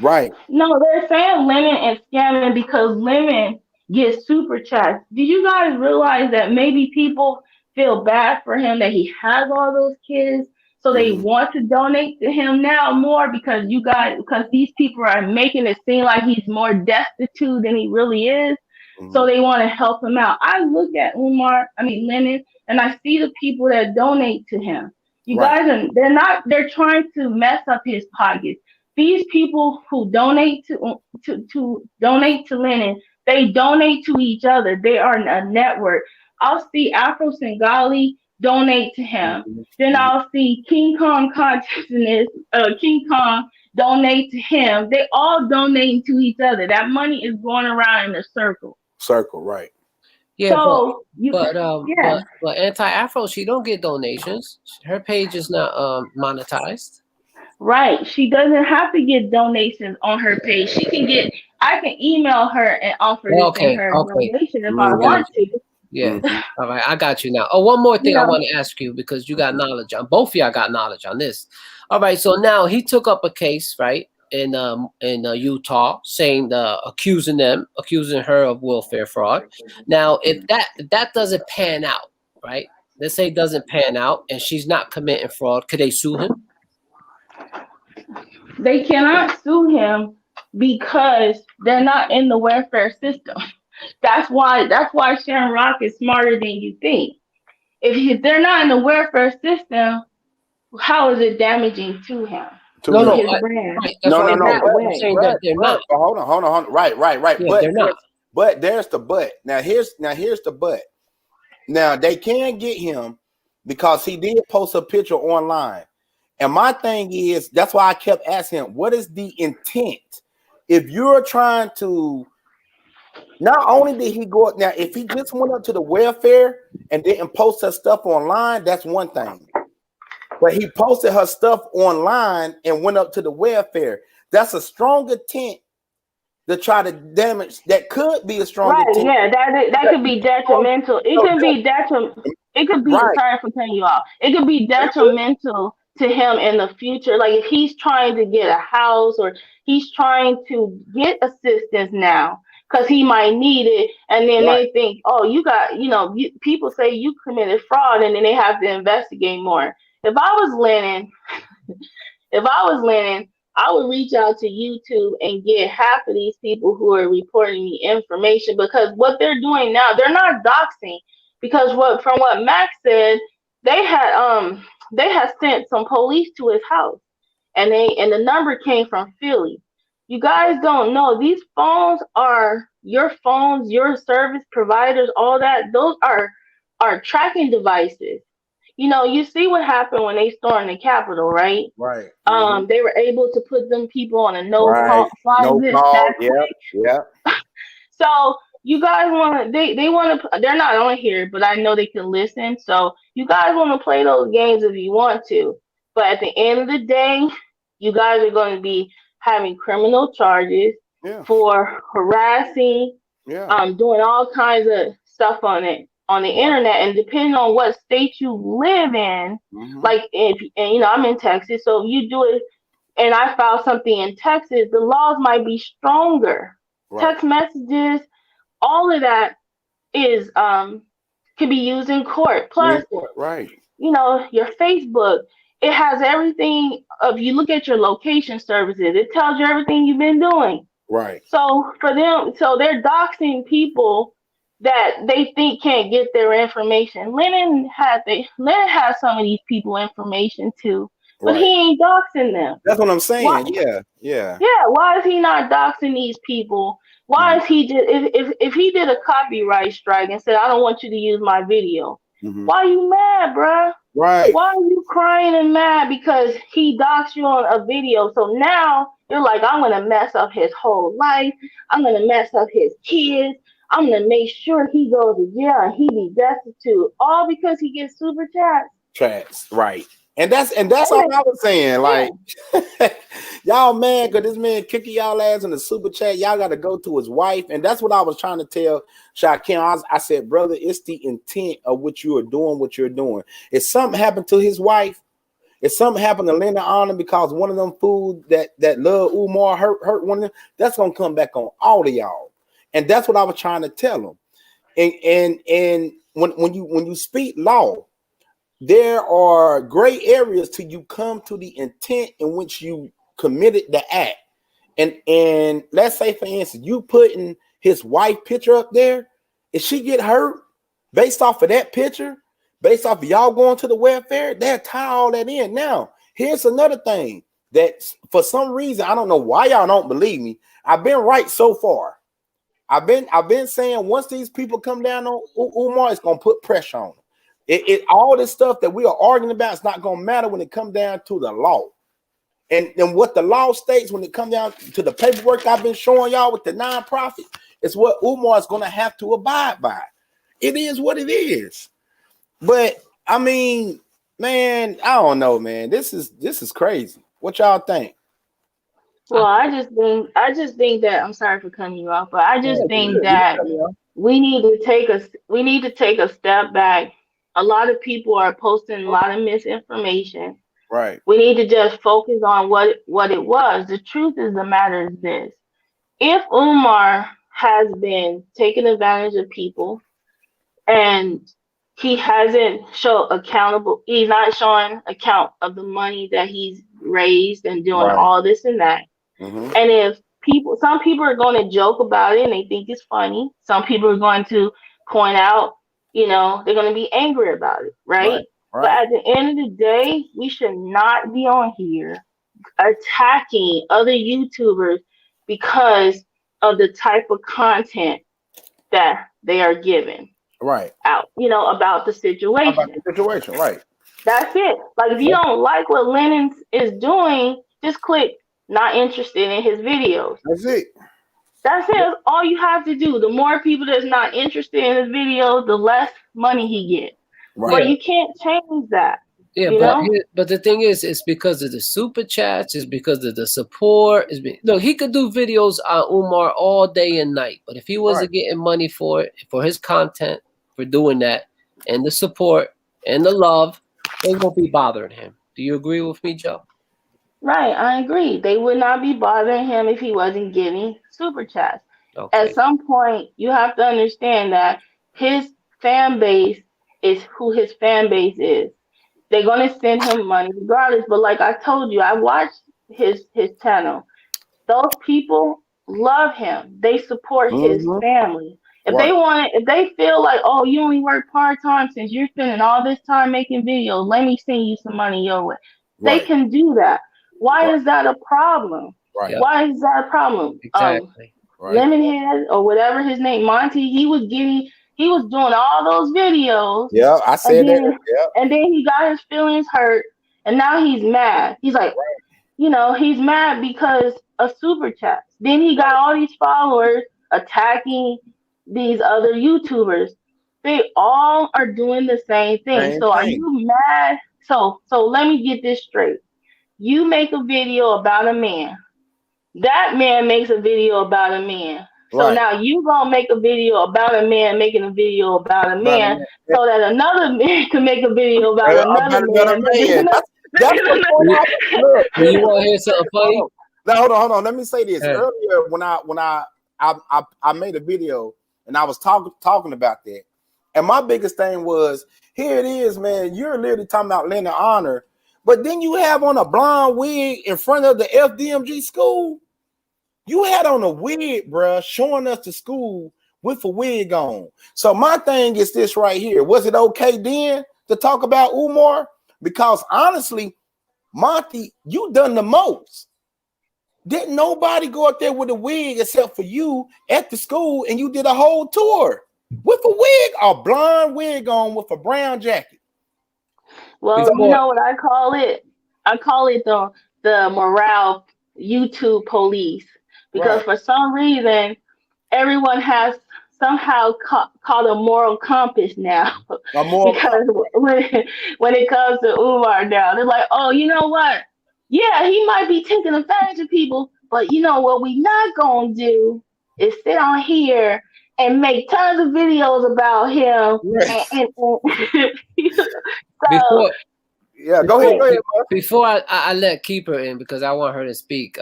Right. No, they're saying Lemon is scamming because Lemon gets super chats. Do you guys realize that maybe people feel bad for him that he has all those kids, so they Mhm. want to donate to him now more because these people are making it seem like he's more destitute than he really is. So they want to help him out. I look at Lennon, and I see the people that donate to him. You guys are, they're trying to mess up his pockets. These people who donate to donate to Lennon, they donate to each other. They are a network. I'll see Afro Singali donate to him. Then I'll see King Kong consciousness, King Kong donate to him. They all donating to each other. That money is going around in a circle. Right. Yeah, So but Anti-Afro, she don't get donations. Her page is not monetized. Right. She doesn't have to get donations on her page. She can get. I can email her and offer to send her a donation if I want to. Yeah. All right, I got you now. Oh, one more thing I want to ask you, because you got knowledge on both of y'all got knowledge on this. All right, so now he took up a case, right, in Utah, saying accusing her of welfare fraud. Now, if that doesn't pan out, right? Let's say it doesn't pan out and she's not committing fraud, could they sue him? They cannot sue him because they're not in the welfare system. That's why Sharon Rock is smarter than you think. If they're not in the welfare system, how is it damaging to him? No, his brand. Right. That's why I'm saying that they're not. Hold on. Right. Yeah, But they're not. But there's the but. Now here's the but. Now they can get him because he did post a picture online. And my thing is, that's why I kept asking him, what is the intent? If you're trying to, not only did he go up, now if he just went up to the welfare and didn't post her stuff online, that's one thing. But he posted her stuff online and went up to the welfare. That's a strong intent to try to damage. That could be a strong intent. Yeah, that could be detrimental. It could be detrimental. It could be, sorry for cutting you off. It could be detrimental to him in the future. Like if he's trying to get a house or he's trying to get assistance now because he might need it. And then they think, oh, you got, people say you committed fraud and then they have to investigate more. If I was Lennon, I would reach out to YouTube and get half of these people who are reporting me information, because what they're doing now, they're not doxing. Because from what Max said, they had sent some police to his house, and the number came from Philly. You guys don't know, these phones are your phones, your service providers, all that. Those are tracking devices. You see what happened when they stormed the Capitol, right? Right. They were able to put them people on a no-call fly list. Yeah. So you guys want to, they want to, they're not on here, but I know they can listen. So you guys want to play those games if you want to. But at the end of the day, you guys are going to be having criminal charges for harassing, doing all kinds of stuff on the internet. And depending on what state you live in, like I'm in Texas, so if you do it and I file something in Texas, the laws might be stronger. Text messages, all of that is can be used in court. Plus, your Facebook, it has everything. If you look at your location services, it tells you everything you've been doing. Right. So for them, they're doxing people that they think can't get their information. Lennon has some of these people information too, but he ain't doxing them. That's what I'm saying. Why? Yeah. Why is he not doxing these people? Why is he just if he did a copyright strike and said, I don't want you to use my video? Why are you mad, bruh? Right. Why are you crying and mad because he doxed you on a video? So now you're like, I'm gonna mess up his whole life. I'm gonna mess up his kids. I'm gonna make sure he goes to jail and he be destitute, all because he gets super chats. Right. And that's all I was saying. Like, y'all mad because this man kicking y'all ass in the super chat. Y'all got to go to his wife. And that's what I was trying to tell Shaquem. I said, brother, it's the intent of what you are doing, what you're doing. If something happened to his wife, if something happened to Linda Arnold because one of them fools that love Umar hurt one of them, that's going to come back on all of y'all. And that's what I was trying to tell him. And when you speak law, there are gray areas till you come to the intent in which you committed the act. And let's say, for instance, you putting his wife picture up there, if she get hurt based off of that picture, based off of y'all going to the welfare, they'll tie all that in. Now, here's another thing that for some reason, I don't know why y'all don't believe me. I've been right so far. I've been saying once these people come down on Umar, it's gonna put pressure on them. All this stuff that we are arguing about is not gonna matter when it comes down to the law. And what the law states when it comes down to the paperwork I've been showing y'all with the nonprofit, is what Umar is gonna have to abide by. It is what it is. But I mean, man, I don't know, man. This is crazy. What y'all think? Well, I just think that, I'm sorry for cutting you off, but I just think that we need to take a step back. A lot of people are posting a lot of misinformation. Right. We need to just focus on what it was. The truth is the matter is this. If Umar has been taking advantage of people and he hasn't he's not showing account of the money that he's raised and doing all this and that. Mm-hmm. And if some people are going to joke about it and they think it's funny. Some people are going to point out, they're going to be angry about it, right? But at the end of the day, we should not be on here attacking other YouTubers because of the type of content that they are giving out, about the situation. Right. That's it. Like, if you don't like what Lennon is doing, just click not interested in his videos. That's it. That's it. All you have to do. The more people that's not interested in his videos, the less money he gets. Right. But you can't change that. Yeah, but the thing is, it's because of the super chats. It's because of the support. Look, he could do videos on Umar all day and night, but if he wasn't getting money for it, for his content, for doing that, and the support and the love, they won't be bothering him. Do you agree with me, Joe? Right, I agree. They would not be bothering him if he wasn't getting super chats. Okay. At some point, you have to understand that his fan base is who his fan base is. They're going to send him money regardless. But like I told you, I watched his channel. Those people love him. They support his family. If they feel like, oh, you only work part-time since you're spending all this time making videos, let me send you some money your way. They can do that. Why is that a problem? Right. Why is that a problem? Exactly. Lemonhead or whatever his name, Monty, he was doing all those videos. Yeah, I said that. Yeah. And then he got his feelings hurt, and now he's mad. He's like, he's mad because of super chats. Then he got all these followers attacking these other YouTubers. They all are doing the same thing. Are you mad? So let me get this straight. You make a video about a man. That man makes a video about a man. So now you gonna make a video about a man making a video about a man, so that another man can make a video about another man. That's look, you want to hear something funny? Now, hold on. Let me say this. Earlier, when I made a video and I was talking about that, and my biggest thing was, here it is, man. You're literally talking about lending honor, but then you have on a blonde wig in front of the FDMG school. You had on a wig, bruh, showing us the school with a wig on. So my thing is this right here. Was it okay then to talk about Umar? Because honestly, Monty, you done the most. Didn't nobody go up there with a wig except for you at the school, and you did a whole tour with a wig, a blonde wig on with a brown jacket. Well, you know what I call it? I call it the morale YouTube police. Because for some reason, everyone has somehow caught a moral compass now. Because when it comes to Umar now, they're like, oh, you know what? Yeah, he might be taking advantage of people, but you know what we not going to do is sit on here and make tons of videos about him. Go ahead. Before I let Keeper in, because I want her to speak,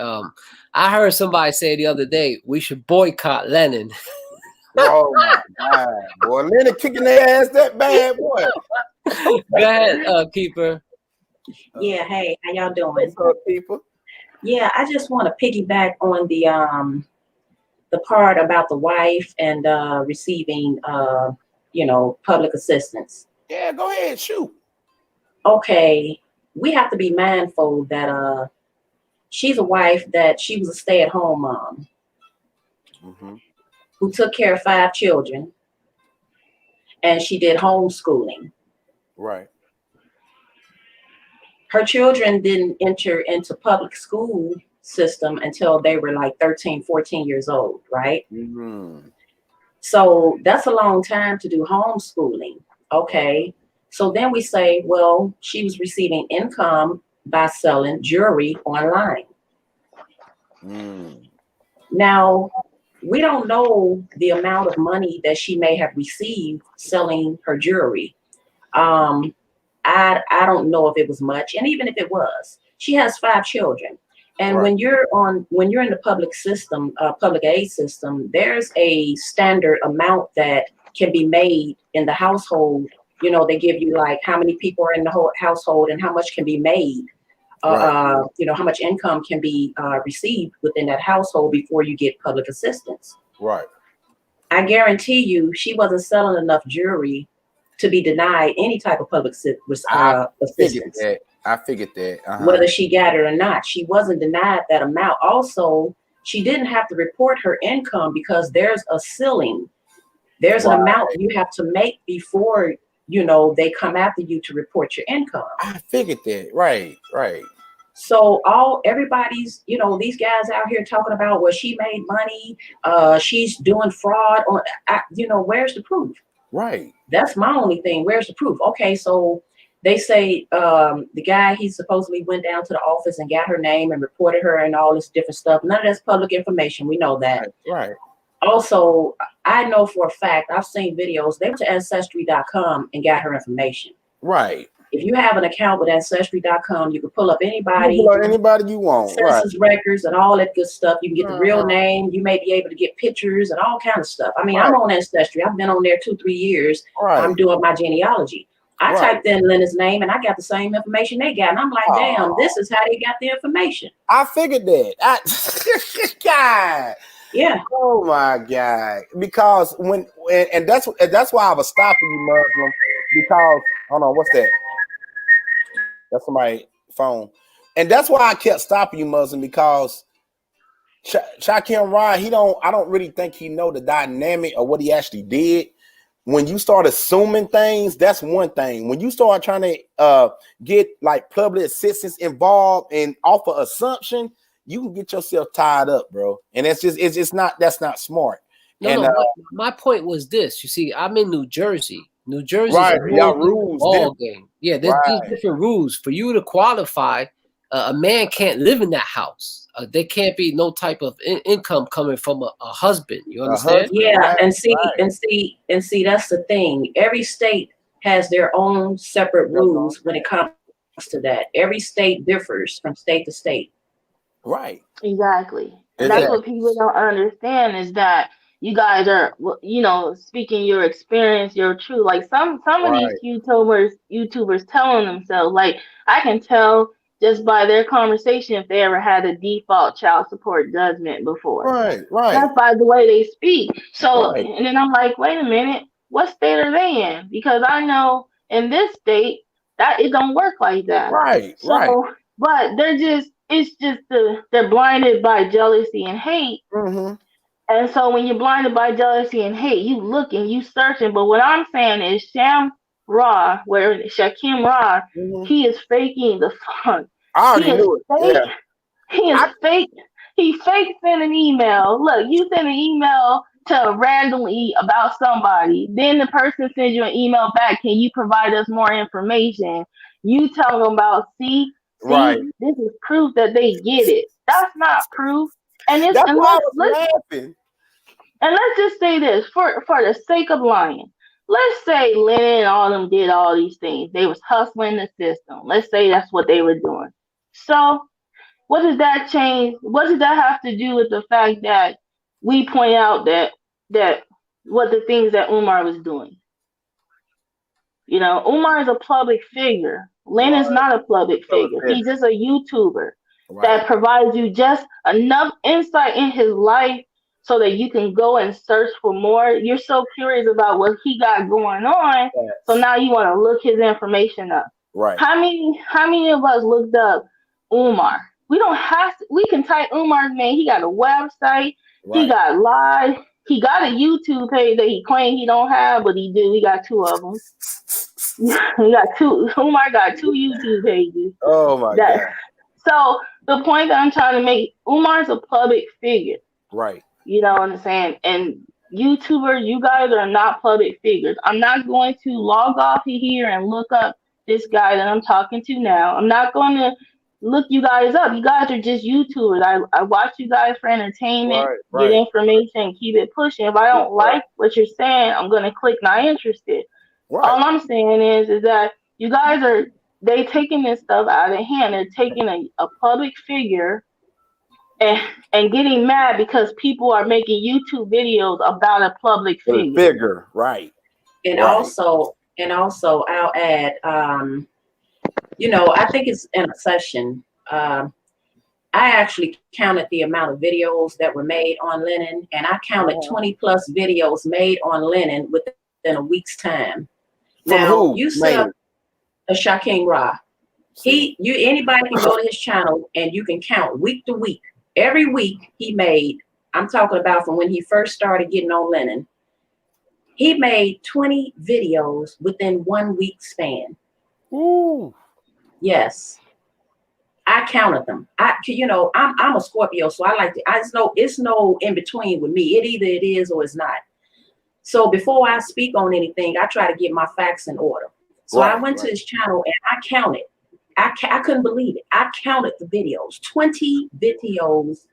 I heard somebody say the other day, we should boycott Lennon. Oh my God, boy. Lennon kicking their ass that bad, boy. Go ahead, Keeper. Yeah, hey, how y'all doing? What's up, people? Yeah, I just want to piggyback on the part about the wife and receiving, public assistance. Yeah, go ahead, shoot. Okay, we have to be mindful that she's a wife, that she was a stay-at-home mom who took care of 5 children, and she did homeschooling. Right. Her children didn't enter into public school system until they were like 13, 14 years old, right? So that's a long time to do homeschooling. Okay. So then we say, well, she was receiving income by selling jewelry online. Now, we don't know the amount of money that she may have received selling her jewelry. I don't know if it was much, and even if it was, she has 5 children. And when you're in the public system, public aid system, there's a standard amount that can be made in the household. They give you like how many people are in the whole household and how much can be made. How much income can be received within that household before you get public assistance. Right. I guarantee you, she wasn't selling enough jewelry to be denied any type of public assistance. I figured that. Whether she got it or not, she wasn't denied that amount. Also, she didn't have to report her income because there's a ceiling. There's an amount you have to make before, they come after you to report your income. I figured that. Right. So everybody's, these guys out here talking about, well, she made money, she's doing fraud on, where's the proof? Right. That's my only thing. Where's the proof? Okay, so they say the guy, he supposedly went down to the office and got her name and reported her and all this different stuff. None of that's public information. We know that. Right. Also, I know for a fact, I've seen videos, they went to ancestry.com and got her information. Right. If you have an account with ancestry.com, you can pull up anybody. You want. Census records and all that good stuff. You can get the real name. You may be able to get pictures and all kind of stuff. I mean, I'm on Ancestry. I've been on there 2-3 years. I'm doing my genealogy. I typed in Lena's name and I got the same information they got. And I'm like, damn, this is how they got the information. I figured that. God. Yeah. Oh my God. Because that's why I was stopping you, Muslim. Because hold on, what's that? That's somebody's phone. And that's why I kept stopping you, Muslim, because Shakim Rod, I don't really think he know the dynamic of what he actually did. When you start assuming things, that's one thing. When you start trying to get like public assistance involved and offer assumption, you can get yourself tied up, bro. And that's not smart. My point was this. You see, I'm in New Jersey. New Jersey, right? Y'all rules ball game. Yeah, there's different rules for you to qualify. A man can't live in that house. There can't be no type of income coming from a husband. You understand? Yeah, right, and see, that's the thing. Every state has their own separate rules when it comes to that. Every state differs from state to state. Right. Exactly. And that's what people don't understand is that you guys are, speaking your experience, your truth. Like some of these YouTubers telling themselves, like I can tell just by their conversation if they ever had a default child support judgment before. Right. That's by the way they speak. So, and then I'm like, wait a minute, what state are they in? Because I know in this state that it don't work like that. Right. But they're blinded by jealousy and hate. Mm-hmm. And so when you're blinded by jealousy and hate, you looking, you searching. But what I'm saying is Shakim Ra, he is faking the fun. I already knew it. Yeah. He is fake. He fake sent an email. Look, you send an email to randomly about somebody. Then the person sends you an email back. Can you provide us more information? You tell them about, see, this is proof that they get it. That's not proof. And it's laughing. And let's just say this for the sake of lying. Let's say Lynn and all of them did all these things. They was hustling the system. Let's say that's what they were doing. So what does that change? What does that have to do with the fact that we point out that what the things that Umar was doing? Umar is a public figure. Lynn is not a public figure. He's just a YouTuber that provides you just enough insight in his life so that you can go and search for more. You're so curious about what he got going on, so now you want to look his information up. Right. How many of us looked up Umar? We don't have to. We can type Umar's name. He got a website. Right. He got live. He got a YouTube page that he claimed he don't have, but he do. He got 2 of them. He got 2. Umar got 2 YouTube pages. Oh my God. So the point that I'm trying to make, Umar's a public figure. Right. You know what I'm saying? And YouTubers, you guys are not public figures. I'm not going to log off of here and look up this guy that I'm talking to now. I'm not going to look you guys up. You guys are just YouTubers. I watch you guys for entertainment, right. get information, keep it pushing. If I don't like what you're saying, I'm going to click not interested. Right. All I'm saying is that you guys they taking this stuff out of hand. They're taking a public figure and getting mad because people are making YouTube videos about a public figure. Right. And also I'll add, I think it's in a session. I actually counted the amount of videos that were made on Lennon, and I counted 20 plus videos made on Lennon within a week's time. Now you said a Shakim Ra. Anybody can go to his channel and you can count week to week. Every week he made, I'm talking about from when he first started getting on Lennon, he made 20 videos within 1 week span. Ooh. Yes. I counted them. I'm a Scorpio, so it's no in between with me. Either it is or it's not. So before I speak on anything, I try to get my facts in order. So I went to his channel and I counted. I couldn't believe it. I counted the videos, 20 videos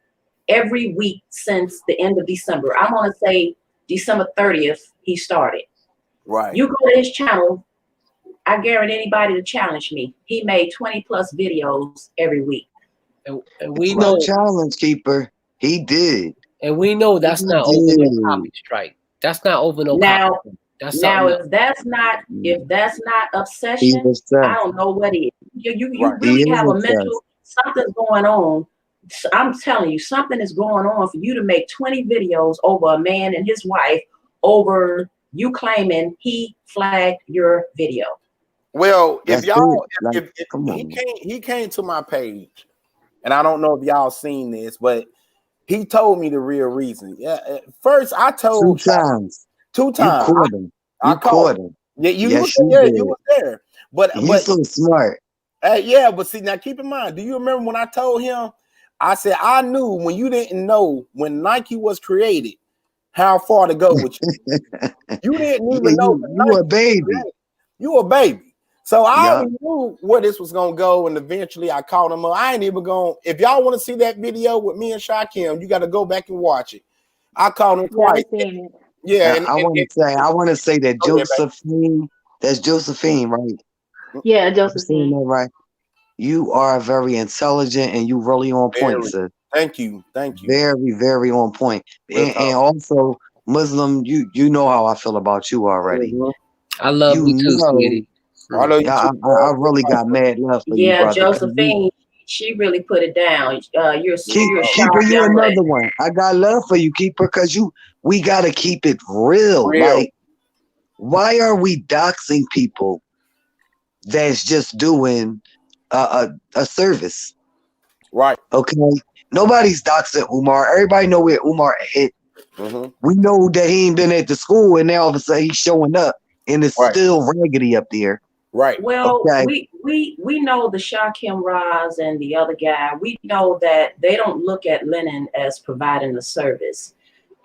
every week since the end of December. I want to say December 30th, he started. Right. You go to his channel, I guarantee anybody to challenge me. He made 20 plus videos every week. And we know challenge keeper. He did. And we know that's not over no copy strike. That's not over no copy. If that's not obsession, I don't know what is. You really have a mental, something's going on. I'm telling you, something is going on for you to make 20 videos over a man and his wife over you claiming he flagged your video. Well, if he came to my page, and I don't know if y'all seen this, but he told me the real reason. Yeah, first I told 2 times. You caught him. Yeah, you was there. But he's so smart. But see, now keep in mind, do you remember when I told him? I said I knew when you didn't know when Nike was created how far to go with you. You didn't even know. You a baby. You a baby. So I already knew where this was gonna go, and eventually I called him up. I ain't even going. If y'all want to see that video with me and Shakim, you got to go back and watch it. I called him twice. Yeah, I want to say that Josephine. That's Josephine, right? Yeah, Josephine. Right. You are very intelligent, and you really on point, sis. Thank you. Very, very on point. And also, Muslim, you know how I feel about you already. I love you too, sweetie. I really got mad love for you, brother. Josephine, she really put it down. You're Keeper, you another one. I got love for you, Keeper, because we gotta keep it real. Like, why are we doxing people that's just doing a service? Right. Okay. Nobody's doxing Umar. Everybody know where Umar hit. Mm-hmm. We know that he ain't been at the school, and now all of a sudden he's showing up, and it's still raggedy up there. Right. Well, we know the Shakim Raz and the other guy. We know that they don't look at Lennon as providing a service.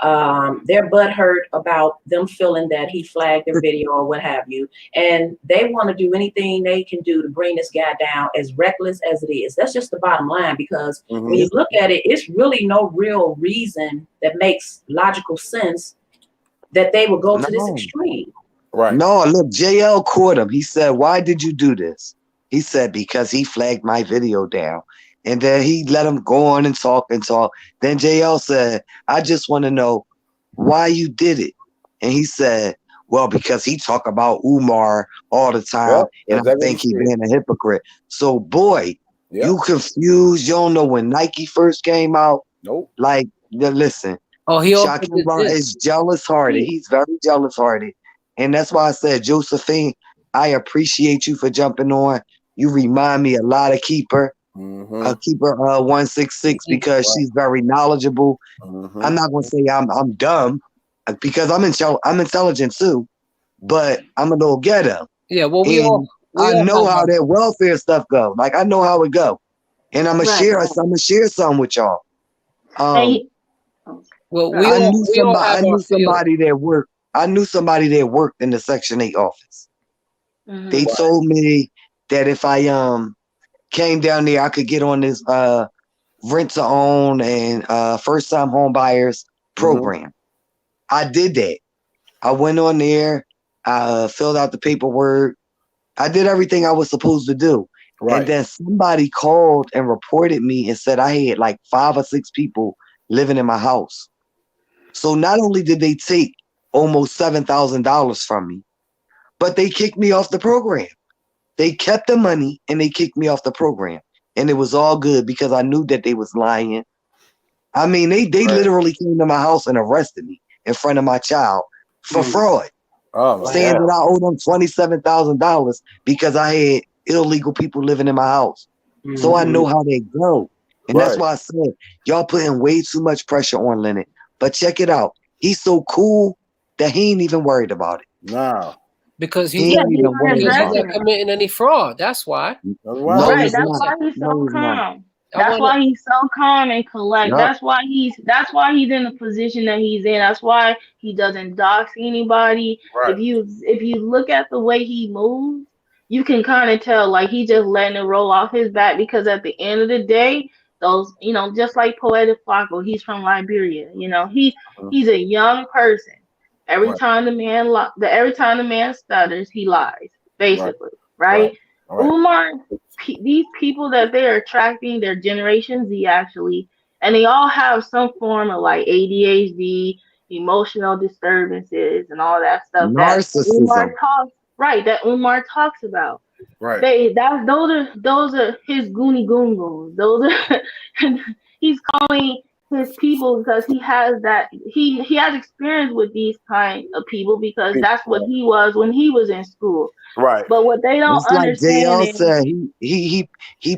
They're butthurt about them feeling that he flagged their video or what have you, and they want to do anything they can do to bring this guy down, as reckless as it is. That's just the bottom line, because when you look at it, it's really no real reason that makes logical sense that they would go to this extreme. Right. No, look, JL caught him. He said, "Why did you do this?" He said, "Because he flagged my video down." And then he let him go on and talk and talk. Then JL said, "I just want to know why you did it." And he said, "Well, because he talk about Umar all the time, and I think he being a hypocrite." So, boy, you confused. You don't know when Nike first came out. Nope. Like, listen, Oh, he also Shaquille did Ron this. is jealous hearted. He's very jealous hearted. And that's why I said, Josephine, I appreciate you for jumping on. You remind me a lot of Keeper. Keeper 166 because she's very knowledgeable. I'm not gonna say I'm dumb because I'm intelligent too, but I'm a little ghetto. Yeah, well, And I know how that welfare stuff go. Like I know how it go, and I'm gonna share some with y'all. Well, I knew somebody that worked. I knew somebody that worked in the Section 8 office. They told me that if I came down there, I could get on this rent to own and first time home buyers program. I did that. I went on there, filled out the paperwork. I did everything I was supposed to do. Right. And then somebody called and reported me and said I had like 5 or 6 people living in my house. So not only did they take almost $7,000 from me, but they kicked me off the program. They kept the money and they kicked me off the program. And it was all good because I knew that they was lying. I mean, they literally came to my house and arrested me in front of my child for fraud. Saying that I owed them $27,000 because I had illegal people living in my house. So I know how they go. And that's why I said, y'all putting way too much pressure on Leonard. But check it out. He's so cool that he ain't even worried about it. No. Because he's not committing any fraud. That's why. Right. That's why he's so calm. That's why he's so calm and collect. Yep. That's why he's in the position that he's in. That's why he doesn't dox anybody. Right. If you look at the way he moves, you can kind of tell like he just letting it roll off his back because at the end of the day, those, you know, just like Poetic Flacco, he's from Liberia. You know, he's a young person. Every time the man stutters, he lies, basically, right? Umar, these people that they're attracting, they're Generation Z actually, and they all have some form of like ADHD, emotional disturbances, and all that stuff. Narcissism. That Umar talks about. Right. Those are his goony goon. Those are he's calling his people because he has that he has experience with these kind of people because that's what he was when he was in school. Right. But what they don't understand is said, he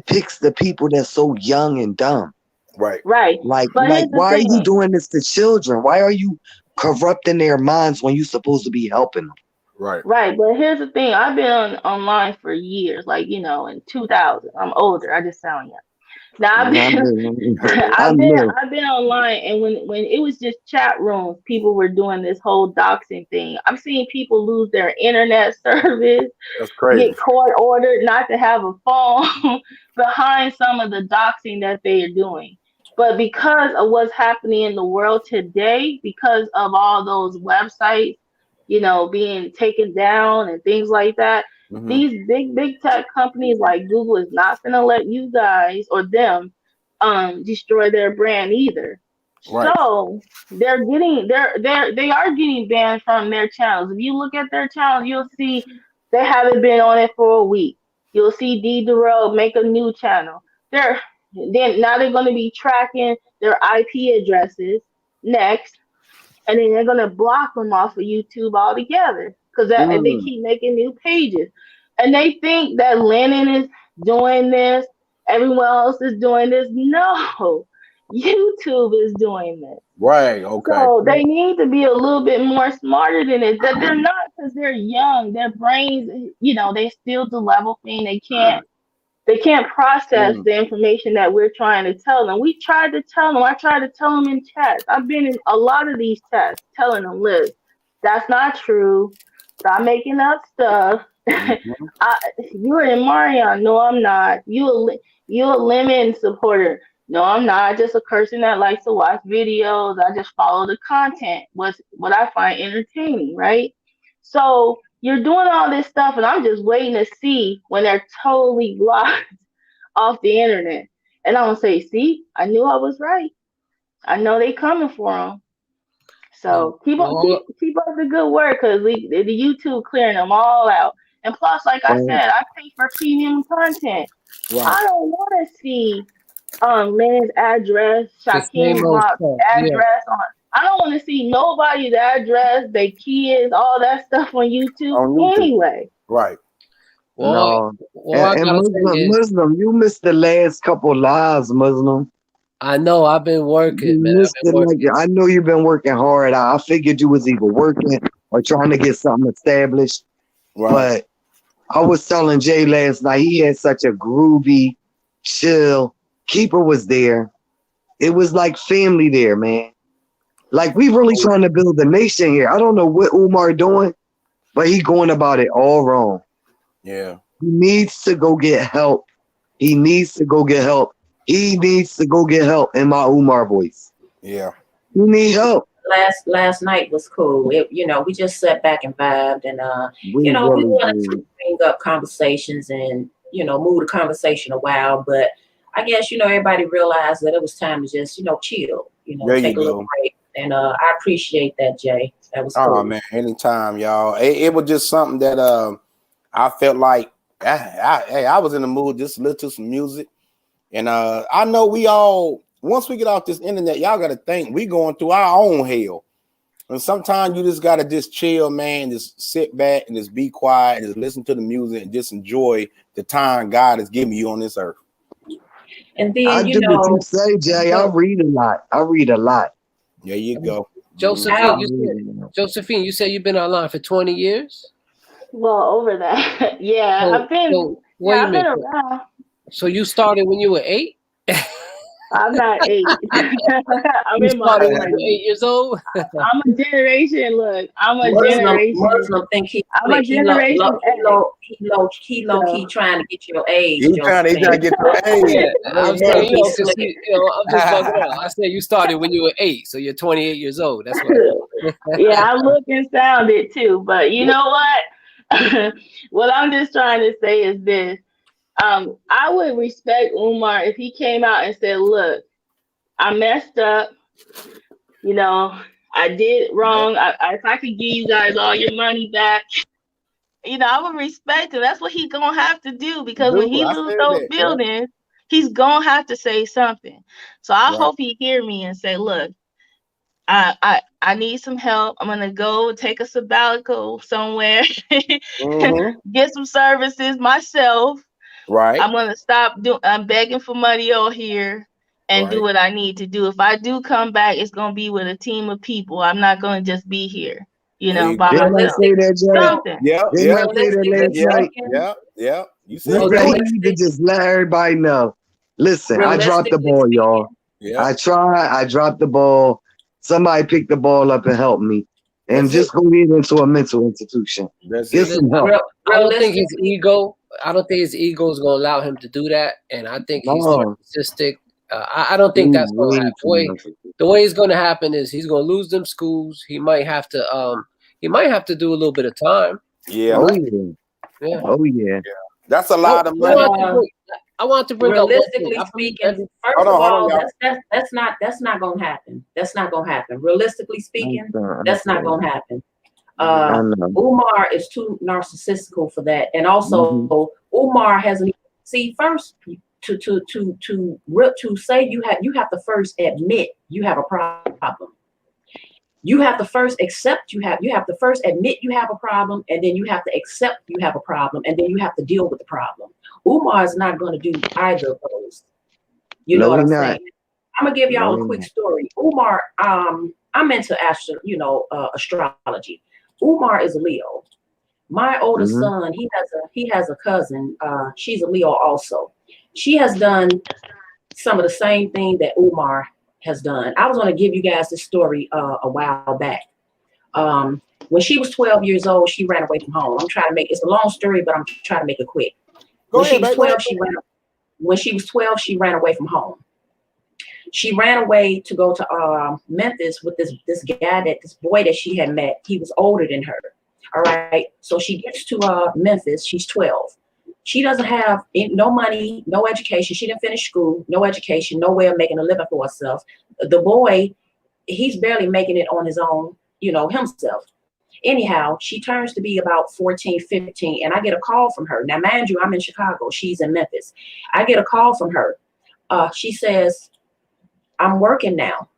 picks the people that's so young and dumb. Right. Right. Like why are you doing this to children? Why are you corrupting their minds when you're supposed to be helping them? Right. Right. But here's the thing. I've been online for years, like, you know, in 2000. I'm older. I just sound young. Now I've been online, and when it was just chat rooms, people were doing this whole doxing thing. I've seen people lose their internet service. That's crazy. Get court ordered not to have a phone behind some of the doxing that they are doing. But because of what's happening in the world today, because of all those websites, you know, being taken down and things like that. These big tech companies like Google is not going to let you guys or them destroy their brand either. Right. So they are getting banned from their channels. If you look at their channels, you'll see they haven't been on it for a week. You'll see D Darrell make a new channel. Now they're going to be tracking their IP addresses next. And then they're gonna block them off of YouTube altogether because they keep making new pages, and they think that Lennon is doing this, everyone else is doing this. No, YouTube is doing this. Right. Okay. So they need to be a little bit more smarter than it. That they're not because they're young. Their brains, you know, they still developing. They can't process the information that we're trying to tell them. We tried to tell them. I tried to tell them in chats. I've been in a lot of these chats telling them, Liz, that's not true. Stop making up stuff. You're in Marion. No, I'm not. You a Lemon supporter. No, I'm not. Just a person that likes to watch videos. I just follow the content. What I find entertaining, right? So you're doing all this stuff, and I'm just waiting to see when they're totally blocked off the internet. And I'm gonna say, see, I knew I was right. I know they coming for them. So keep up the good work, because the YouTube clearing them all out. And plus, like I said, I pay for premium content. Right. I don't want to see Lynn's address, Shaquem Rock's address on. I don't want to see nobody's address, their kids, all that stuff on YouTube. On YouTube. Anyway. Right. Well, no. I And gotta say is, Muslim, you missed the last couple lives, Muslim. I know I've been working, You man. missed I've been working. I know you've been working hard. I figured you was either working or trying to get something established. Right. But I was telling Jay last night, he had such a groovy, chill. Keeper was there. It was like family there, man. Like we really trying to build a nation here. I don't know what Umar doing, but he going about it all wrong. Yeah. He needs to go get help. He needs to go get help. He needs to go get help in my Umar voice. Yeah. You need help. Last night was cool. We just sat back and vibed, and We we really wanted do. to bring up conversations and move the conversation a while, but I guess everybody realized that it was time to just chill, There take you a little go. break, and I appreciate that, Jay. That was cool. Oh man, anytime, y'all. It was just something that I felt like I was in the mood just to listen to some music, and I know we all, once we get off this internet, y'all got to think we going through our own hell. And sometimes you just got to just chill, man, just sit back and just be quiet and just listen to the music and just enjoy the time God has given you on this earth. And then, I do what you say, Jay. I read a lot. There you go. Josephine, you said you've been online for 20 years? Well, over that. Yeah, I've been around. So you started when you were 8? I'm not 8. I'm in my started when you were 8 years old? I'm a generation. Look, I'm a Muslim generation. think I'm a generation. He low key trying to get your age. He trying to get your age. Yeah, I'm saying, I'm just bugging out. I said you started when you were 8, so you're 28 years old. That's what. Yeah, I look and sound it too. But you know what? What I'm just trying to say is this. I would respect Umar if he came out and said, look, I messed up. I did wrong. If I could give you guys all your money back, I would respect him. That's what he's going to have to do, because when he lose those buildings, he's going to have to say something. So I hope he hear me and say, look, I need some help. I'm going to go take a sabbatical somewhere, get some services myself. Right. I'm gonna I'm begging for money out here and do what I need to do. If I do come back, it's gonna be with a team of people. I'm not gonna just be here, by myself. Say that, Jay? Yeah. You said you need to just let everybody know. Listen, I dropped the ball, y'all. Yeah. I dropped the ball. Somebody picked the ball up and helped me. And just go get into a mental institution. Get some help. I don't think his ego is going to allow him to do that. And I think he's narcissistic. I don't think that's going to happen. The way it's going to happen is he's going to lose them schools. He might have to do a little bit of time. Yeah. Oh yeah. That's a lot of money. I want to bring realistically speaking. First of all, that's not gonna happen. That's not gonna happen. Realistically speaking, that's not gonna happen. Umar is too narcissistical for that, and also Umar hasn't first to say you have to first admit you have a problem. You have to first accept you have to first admit you have a problem, and then you have to accept you have a problem, and then you have to deal with the problem. Umar is not going to do either of those. You know what I'm saying? I'm gonna give y'all a quick story. Umar, I'm into astrology. Umar is a Leo. My oldest son, he has a cousin. She's a Leo also. She has done some of the same thing that Umar has done. I was going to give you guys this story a while back. When she was 12 years old, she ran away from home. It's a long story, but I'm trying to make it quick. When she was 12, she ran away from home. She ran away to go to Memphis with this boy that she had met. He was older than her. All right. So she gets to Memphis. She's 12. She doesn't have no money, no education. She didn't finish school, no education, no way of making a living for herself. The boy, he's barely making it on his own, himself. Anyhow, she turns to be about 14, 15, and I get a call from her. Now, mind you, I'm in Chicago. She's in Memphis. I get a call from her. She says, I'm working now.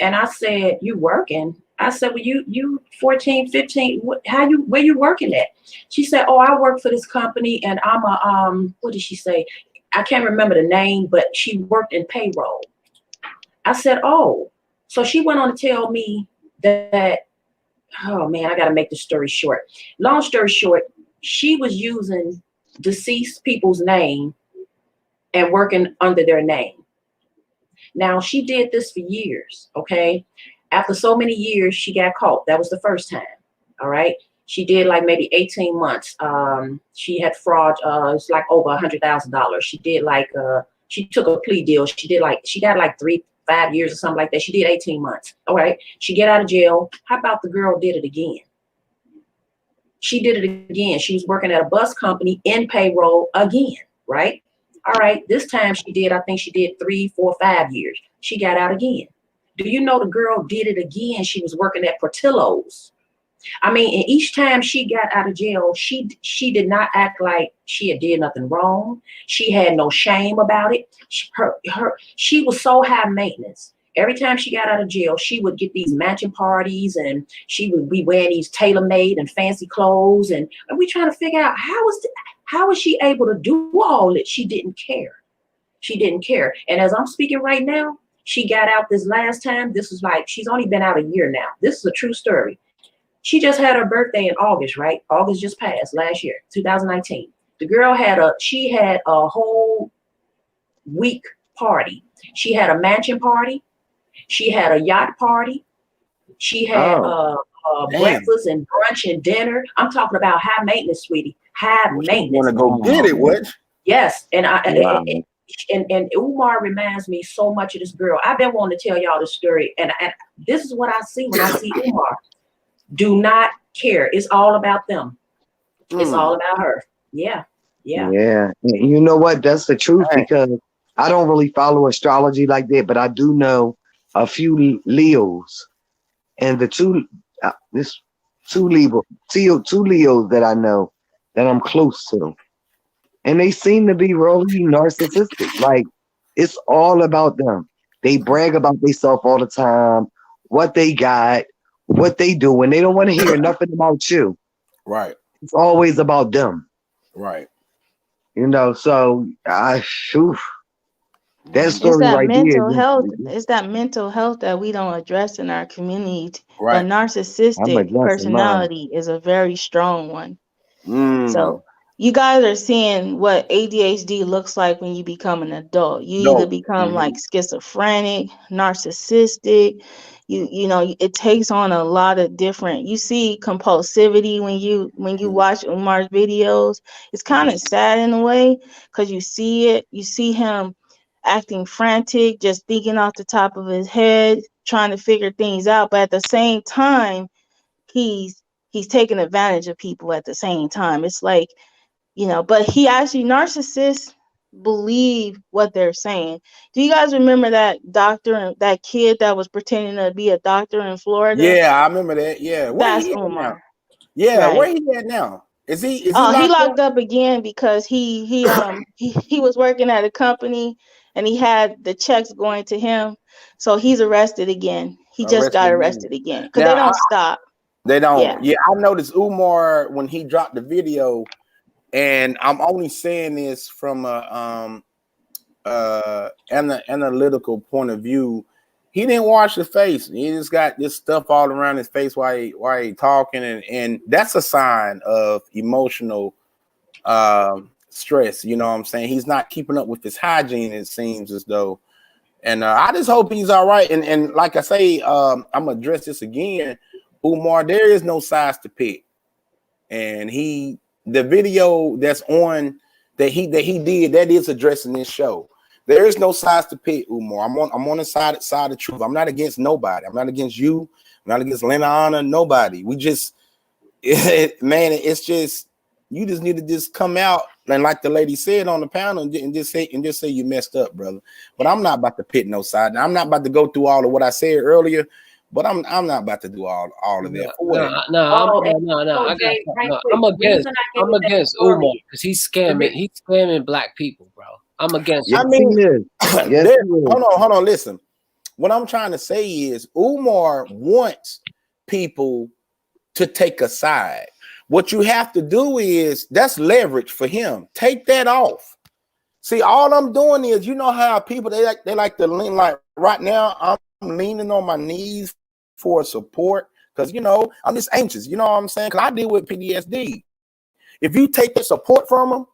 And I said, you working? I said, well, you 14, 15, where you working at? She said, oh, I work for this company and I'm a, what did she say? I can't remember the name, but she worked in payroll. I said, oh. So she went on to tell me that, oh man, I got to make the story short. Long story short, she was using deceased people's name and working under their name. Now, she did this for years, okay? After so many years, she got caught. That was the first time, all right? She did like maybe 18 months. She had fraud. It's like over $100,000. She did like, she took a plea deal. She got like 3-5 years or something like that. She did 18 months, all right? She get out of jail. How about the girl did it again? She did it again. She was working at a bus company in payroll again, right? All right, this time I think she did 3, 4, 5 years. She got out again. Do you know the girl did it again? She was working at Portillo's. I mean, and each time she got out of jail, she did not act like she had did nothing wrong. She had no shame about it. She was so high maintenance. Every time she got out of jail, she would get these matching parties and she would be wearing these tailor-made and fancy clothes. And we trying to figure out how was she able to do all that? She didn't care. She didn't care. And as I'm speaking right now, she got out this last time. This was like, she's only been out a year now. This is a true story. She just had her birthday in August, right? August just passed last year, 2019. The girl had a whole week party. She had a mansion party. She had a yacht party. She had breakfast and brunch and dinner. I'm talking about high maintenance, sweetie. High maintenance. Want to go get it, what? Yes, and and Umar reminds me so much of this girl. I've been wanting to tell y'all this story, and this is what I see when I see Umar. Do not care. It's all about them. It's all about her. Yeah. You know what? That's the truth, because I don't really follow astrology like that, but I do know a few Leos, and the two Leos that I know that I'm close to, and they seem to be really narcissistic. Like, it's all about them. They brag about themselves all the time, what they got, what they do, and they don't want to hear nothing about you. Right. It's always about them. Right. You know, so that story It's that right mental there. health. It's that mental health that we don't address in our community. Right. The narcissistic personality is a very strong one. So you guys are seeing what ADHD looks like when you become an adult. You either become like schizophrenic, narcissistic. You know, it takes on a lot of different. You see compulsivity when you watch Umar's videos. It's kind of sad in a way, because you see it. You see him acting frantic, just thinking off the top of his head, trying to figure things out. But at the same time, he's taking advantage of people at the same time. It's like, you know, but he actually, narcissists believe what they're saying. Do you guys remember that doctor, that kid that was pretending to be a doctor in Florida? Yeah, I remember that. Yeah. That's Umar. Yeah, right. Where he at now? Is he locked up again because he was working at a company and he had the checks going to him. So he's arrested again. He just got arrested again because they don't stop. They don't. Yeah, I noticed Umar when he dropped the video, and I'm only saying this from a analytical point of view. He didn't wash his face. He just got this stuff all around his face while he talking, and that's a sign of emotional stress. You know what I'm saying? He's not keeping up with his hygiene, it seems as though. And I just hope he's all right. And like I say, I'm gonna address this again. Umar, there is no size to pick. And the video that's on that he did, that is addressing this show. There is no size to pick, Umar. I'm on the side of truth. I'm not against nobody. I'm not against you. I'm not against Lena Anna, nobody. We just man, it's just, you just need to just come out and, like the lady said on the panel, and just say you messed up, brother. But I'm not about to pit no side. I'm not about to go through all of what I said earlier. But I'm not about to do all of that. I'm against Umar because he's scamming. He's scamming black people, bro. I'm against. I mean, hold on. Listen, what I'm trying to say is Umar wants people to take a side. What you have to do is, that's leverage for him. Take that off. See, all I'm doing is, you know how people they like to lean, like right now I'm leaning on my knees for support because I'm just anxious. You know what I'm saying? Because I deal with PTSD. If you take the support from him,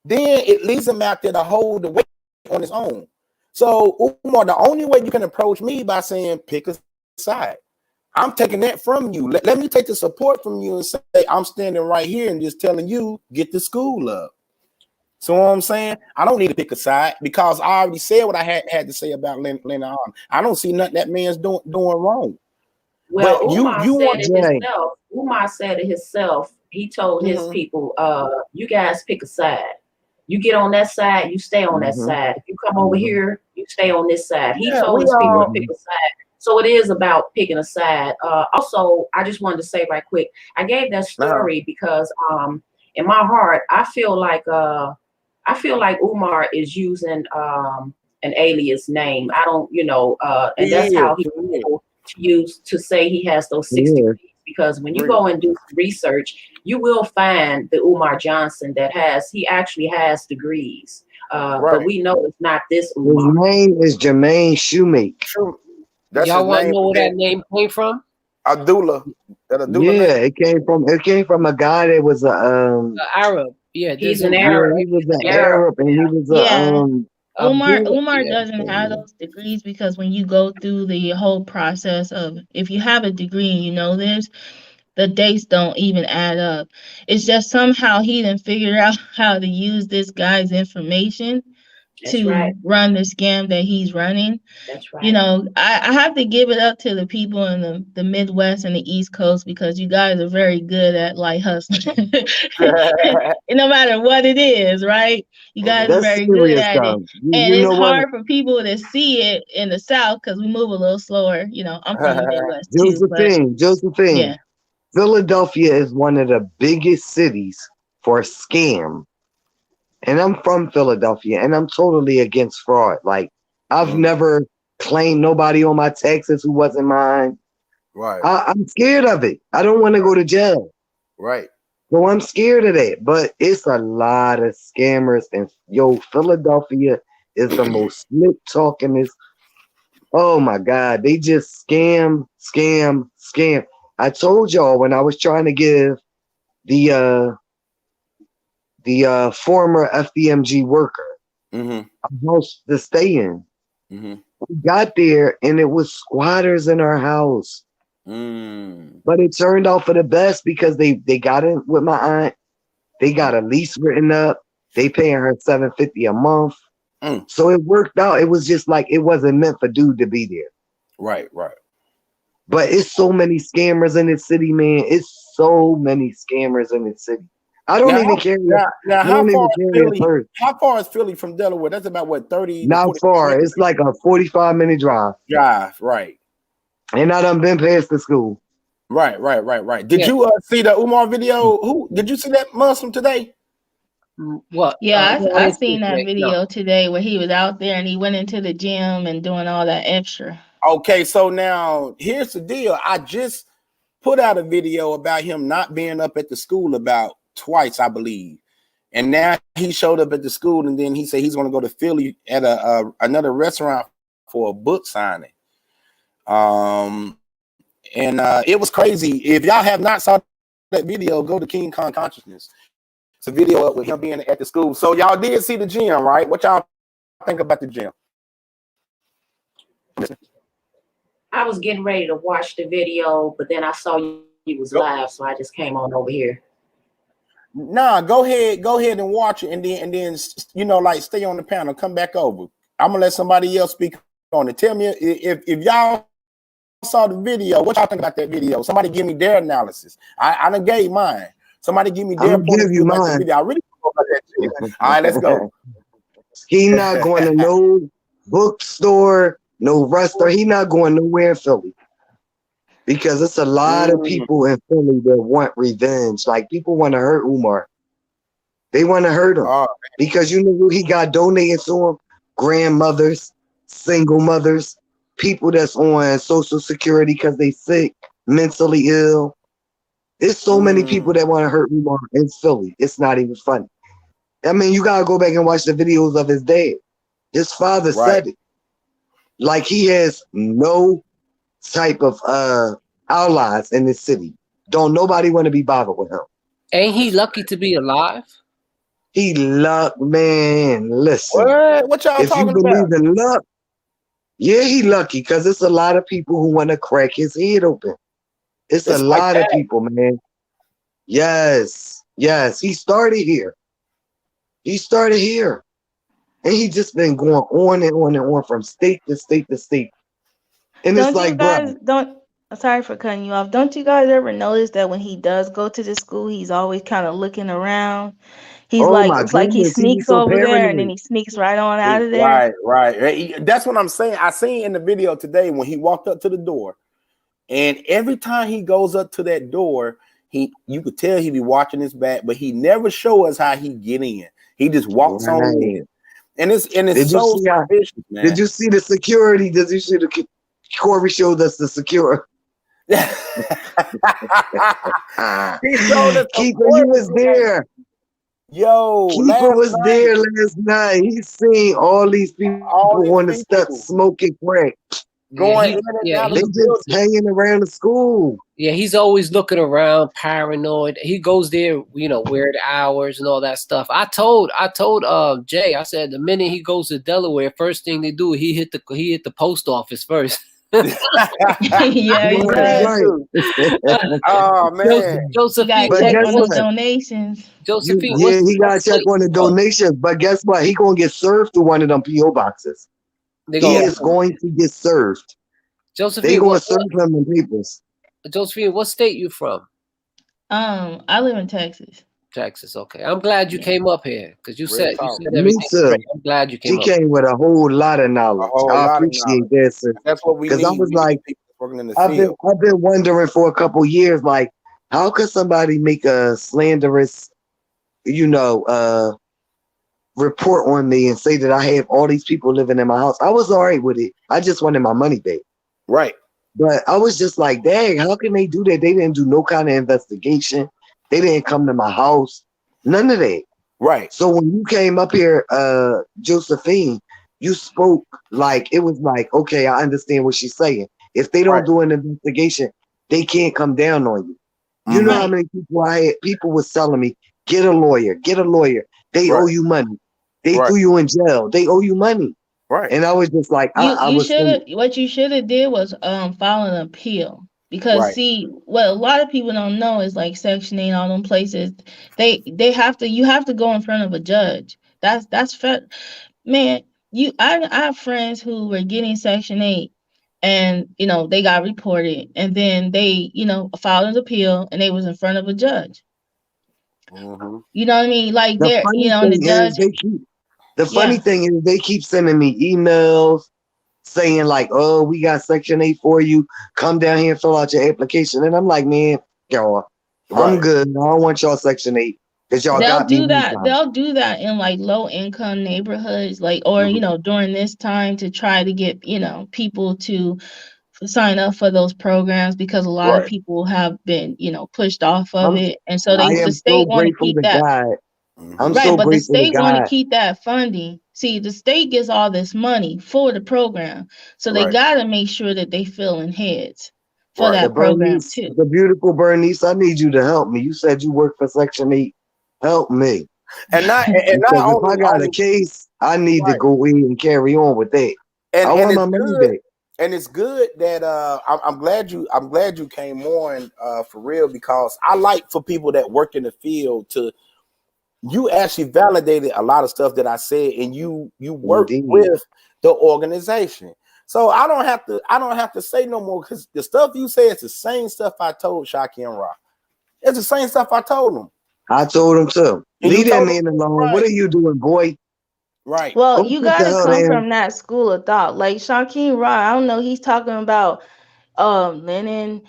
then it leaves him out there to hold the weight on his own. So Umar, the only way you can approach me by saying pick a side. I'm taking that from you. Let me take the support from you and say I'm standing right here and just telling you get the school up. So what I'm saying, I don't need to pick a side because I already said what I had to say about Leonard Arm. I don't see nothing that man's doing wrong. Well, but Umar said it himself. He told his people, you guys pick a side. You get on that side, you stay on that side. If you come over here, you stay on this side. He told his people to pick a side. So it is about picking a side. Also, I just wanted to say right quick, I gave that story because in my heart, I feel like Umar is using an alias name. I don't, and that's how he's able to use to say he has those 6 degrees. Because when you go and do some research, you will find the Umar Johnson he actually has degrees. But we know it's not this Umar. His name is Jermaine Shoemaker. Y'all want to know where that name came from? Abdullah. Yeah, it came from a guy that was a Arab. Yeah, he's an Arab. He was an Arab, and he was Umar doesn't have those degrees because when you go through the whole process of, if you have a degree and you know this, the dates don't even add up. It's just somehow he didn't figure out how to use this guy's information to run the scam that he's running. That's right. I have to give it up to the people in the Midwest and the East Coast because you guys are very good at like hustling. No matter what it is, right? You guys are very good at it. And it's hard for people to see it in the South because we move a little slower. I'm from the Midwest too. Josephine. Yeah. Philadelphia is one of the biggest cities for scam. And I'm from Philadelphia, and I'm totally against fraud. Like, I've never claimed nobody on my taxes who wasn't mine. Right. I'm scared of it. I don't want to go to jail. Right. So I'm scared of that. But it's a lot of scammers. And, Philadelphia is the most slick talkingest. Oh, my God. They just scam. I told y'all when I was trying to give the former FDMG worker a house to stay in. We got there and it was squatters in our house. But it turned out for the best because they got in with my aunt. They got a lease written up. They paying her $750 a month. So it worked out. It was just like it wasn't meant for dude to be there. Right. But it's so many scammers in this city, man. It's so many scammers in this city. I don't even care. Now, how far is Philly from Delaware? That's about what, 30? Not far. Minutes? It's like a 45-minute drive. Right. And I done been past the school. Right. Did you see the Umar video? Did you see that Muslim today? What? Yeah, I seen that video today where he was out there and he went into the gym and doing all that extra. Okay, so now here's the deal. I just put out a video about him not being up at the school about twice, I believe. And now he showed up at the school and then he said he's going to go to Philly at another restaurant for a book signing. It was crazy. If y'all have not saw that video, go to King Kong Consciousness. It's a video with him being at the school. So y'all did see the gym, right? What y'all think about the gym? I was getting ready to watch the video, but then I saw you was live, so I just came on over here. Nah, go ahead and watch it, and then like stay on the panel, come back over. I'm gonna let somebody else speak on it. Tell me if y'all saw the video, what y'all think about that video? Somebody give me their analysis. I done gave mine. Somebody give me their point of view about the video. I really don't know about that shit. All right, let's go. He not going to no bookstore, no restaurant. He not going nowhere in Philly. Because it's a lot of people in Philly that want revenge. Like, people want to hurt Umar. They want to hurt him. Because you know who he got donating to him? Grandmothers, single mothers. people that's on Social Security because they sick, mentally ill. There's so many people that want to hurt Umar in Philly. It's not even funny. I mean, you gotta go back and watch the videos of his dad. His father said it. Like he has no type of allies in this city. Don't nobody want to be bothered with him. Ain't he lucky to be alive? He luck, man. Listen, what y'all if you talking believe about? in luck, yeah, he lucky because it's a lot of people who want to crack his head open. It's a like lot of people, man. Yes, yes. He started here. He started here. And he just been going on and on and on from state to state to state. And Don't it's like, you guys bro. don't sorry for cutting you off. Don't you guys ever notice that when he does go to the school, he's always kind of looking around? He's Oh like, my it's like he goodness, he be sneaks so over there and then paranoid. he sneaks right on out of there. Right. That's what I'm saying. I seen in the video today when he walked up to the door, and every time he goes up to that door, you could tell he be watching his back, but he never show us how he get in. He just walks on in. And it's so suspicious, man. Did you see the security? Did you see the Corey showed us the security? He showed us Keeper, he was there. Yo, Keeper was there last night. He seen all these people on the steps smoking crack. Going in and out of the building. Just hanging around the school. Yeah, he's always looking around, paranoid. He goes there, weird hours and all that stuff. I told Jay, I said the minute he goes to Delaware, first thing they do, he hit the post office first. Yeah, he does. Oh man, Josephine, but check guess on what? the donations. Josephine, he got to check on the donations. But guess what? He gonna get served through one of them PO boxes. He is going to get served. Josephine, they gonna serve him in papers. Josephine, what state you from? I live in Texas. Texas, okay. I'm glad you came up here because you said Me too. I'm glad you came up. She came with a whole lot of knowledge. I appreciate that, sir. That's what we need. Because I was like, working in the I've field. been wondering for a couple years, like, how could somebody make a slanderous, report on me and say that I have all these people living in my house? I was all right with it. I just wanted my money back. Right. But I was just like, dang, how can they do that? They didn't do no kind of investigation. They didn't come to my house. None of that. Right. So when you came up here, Josephine, you spoke like, it was like, okay, I understand what she's saying. If they don't do an investigation, they can't come down on you. You know how many people was telling me, get a lawyer. They owe you money. They threw you in jail. They owe you money. Right. And I was just like, what you should have did was file an appeal. Because see, what a lot of people don't know is like Section 8, all them places, you have to go in front of a judge. That's fair. Man, I have friends who were getting Section 8 and they got reported and then they, filed an appeal and they was in front of a judge. Mm-hmm. You know what I mean? Like the funny thing is they keep sending me emails saying like, oh, we got Section 8 for you. Come down here and fill out your application. And I'm like, man, y'all, I'm good. I don't want y'all Section 8. Because y'all They'll do that. They'll do that in like low income neighborhoods, like, or during this time to try to get, people to sign up for those programs because a lot of people have been, pushed off of it. And so the state want to keep that. But the state want to keep that funding. See, the state gets all this money for the program. So they got to make sure that they fill in heads for that program too. The beautiful Bernice, I need you to help me. You said you work for Section 8. Help me. And not if I got a case, I need to go in and carry on with that. I want my money back. And it's good that I'm glad you came on for real, because I like for people that work in the field to, you actually validated a lot of stuff that I said, and you work with the organization. So I don't have to say no more, because the stuff you say is the same stuff I told Shocky and Rock. It's the same stuff I told them. I told him too. Leave that man alone. What are you doing, boy? Right. Well, you gotta come from that school of thought. Like Shaquem Rod, I don't know, he's talking about Lennon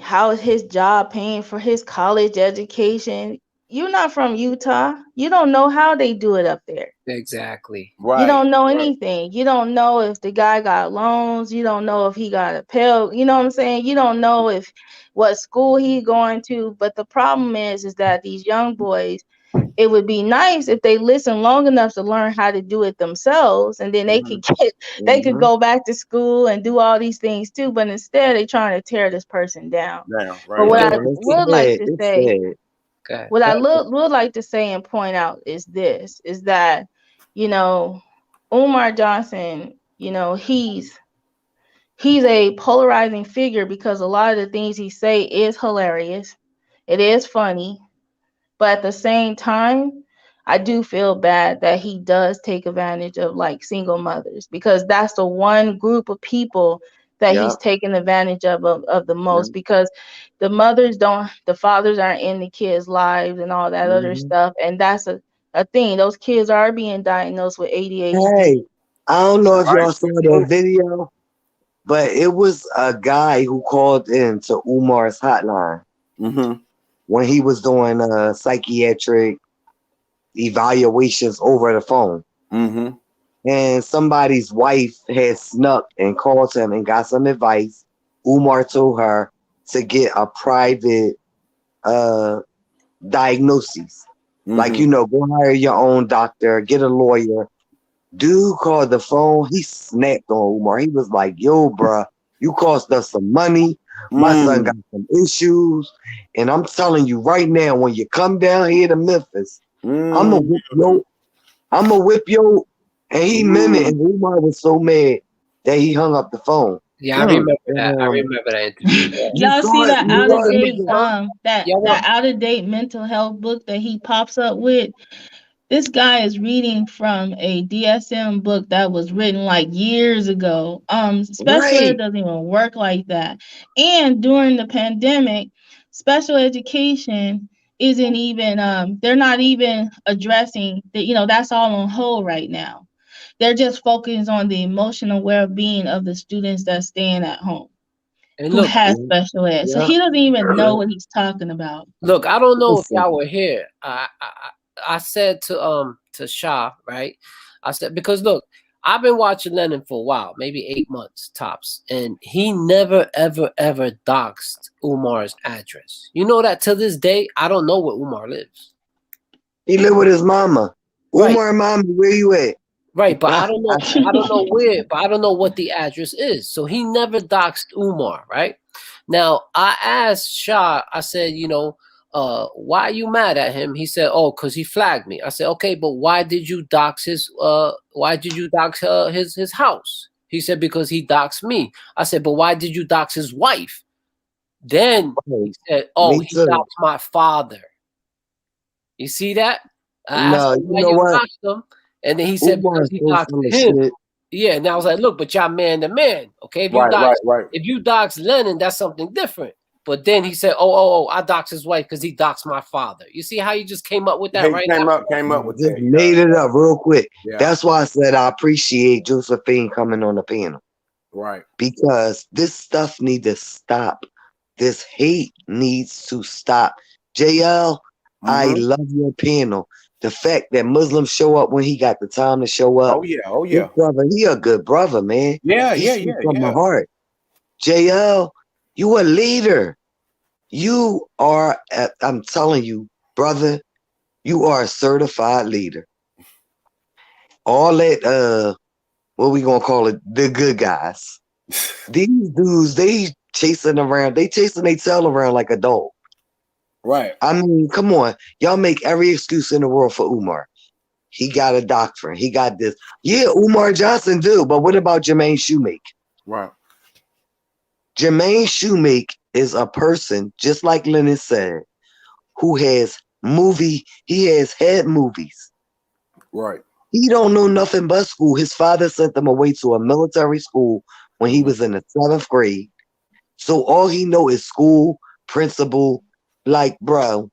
how is his job paying for his college education? you're not from Utah. You don't know how they do it up there. Exactly. Right. You don't know anything. You don't know if the guy got loans. You don't know if he got a Pell. You know what I'm saying? You don't know if what school he going to. But the problem is that these young boys, it would be nice if they listen long enough to learn how to do it themselves, and then they could could go back to school and do all these things too. But instead, they're trying to tear this person down. But what I would like to say, what I would like to say and point out is this: is that, you know, Umar Johnson, you know, he's a polarizing figure because a lot of the things he say is hilarious. It is funny. But at the same time, I do feel bad that he does take advantage of like single mothers, because that's the one group of people that he's taking advantage of the most, because the fathers aren't in the kids' lives and all that other stuff. And that's a thing. Those kids are being diagnosed with ADHD. Hey, I don't know if y'all saw that video, but it was a guy who called in to Umar's hotline. When he was doing psychiatric evaluations over the phone. And somebody's wife had snuck and called him and got some advice. Umar told her to get a private diagnosis. Like, you know, go hire your own doctor, get a lawyer. Dude called the phone. He snapped on Umar. He was like, yo, bruh, you cost us some money. My son got some issues, and I'm telling you right now, when you come down here to Memphis, I'm gonna whip yo. And he meant it, and Umar was so mad that he hung up the phone. Yeah, I remember that. I remember that interview. Y'all see that out of date mental health book that he pops up with? This guy is reading from a DSM book that was written like years ago. Special ed doesn't even work like that. And during the pandemic, special education isn't even they're not even addressing that, you know, that's all on hold right now. They're just focusing on the emotional well-being of the students that's staying at home and who has special ed. So he doesn't even know what he's talking about. Look, I don't know if y'all were here. I said to Shah, right? I said, because look, I've been watching Lennon for a while, maybe 8 months tops, and he never, ever, ever doxed Umar's address. You know that to this day, I don't know where Umar lives. He live with his mama. Right. Umar, mama, where you at? Right, but I don't know where, but I don't know what the address is. So he never doxed Umar, right? Now, I asked Shah, I said, you know, why are you mad at him? He said, oh, because he flagged me. I said, okay, but why did you dox his house? He said, because he doxed me. I said, but why did you dox his wife? Then he said, oh, he doxed my father. You see that? I asked him, why you doxed him? And then he said, because he doxed him. Yeah, and I was like, look, but y'all man to man, okay? If you dox Lennon, that's something different. But then he said, oh, I doxed his wife because he doxed my father. You see how you just came up with that, right? Came up with that. Made it up real quick. Yeah. That's why I said I appreciate Josephine coming on the panel. Right. Because this stuff needs to stop. This hate needs to stop. JL, I love your panel. The fact that Muslims show up when he got the time to show up. Oh yeah. His brother, he a good brother, man. Yeah. From the heart. JL, you a leader. You are, I'm telling you, brother, you are a certified leader. All that, what we gonna call it, the good guys. These dudes, they chasing their tail around like a dog. Right. I mean, come on. Y'all make every excuse in the world for Umar. He got a doctrine. He got this. Yeah, Umar Johnson do, but what about Jermaine Shoemake? Right. Jermaine Shoemake is a person, just like Lennon said, who has he has had movies. Right. He don't know nothing but school. His father sent him away to a military school when he was in the 7th grade. So all he know is school, principal. Like, bro,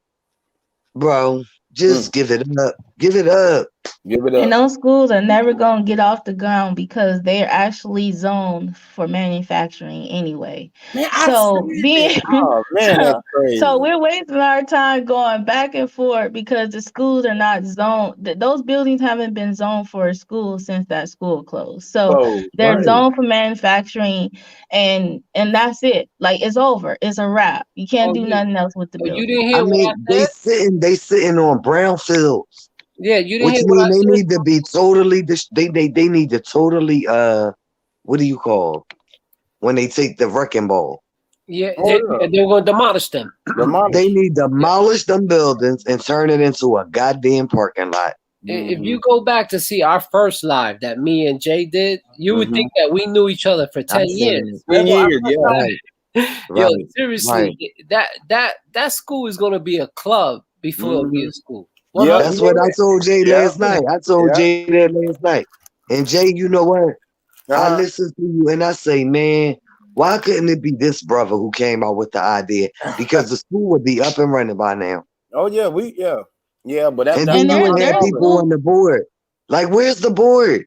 just give it up. Give it up. Give it And up. those schools are never going to get off the ground because they're actually zoned for manufacturing anyway. Man, I So said being that. Oh man, that's so crazy. we're wasting our time going back and forth because the schools are not zoned. Those buildings haven't been zoned for a school since that school closed. So Close, they're right. zoned for manufacturing, and that's it. Like, it's over. It's a wrap. You can't do nothing else with the You building. didn't I hear what I mean, they said? sitting on brownfields, Yeah, you didn't which hear what mean I they said? need to be totally. They need to totally. What do you call when they take the wrecking ball? Yeah, Oh yeah. they're going to demolish them. Demolish. They need to demolish them buildings and turn it into a goddamn parking lot. If you go back to see our first live that me and Jay did, you would think that we knew each other for 10 I've years. seen it. 10 years, yeah. Right, Yo, right, seriously, that school is gonna be a club before it'll be a school. Yeah, That's what I told Jay last night. I told Jay that last night. And Jay, you know what? I listen to you and I say, man, why couldn't it be this brother who came out with the idea? Because the school would be up and running by now. Oh yeah, yeah, but And then you would have people on the board. Like, where's the board?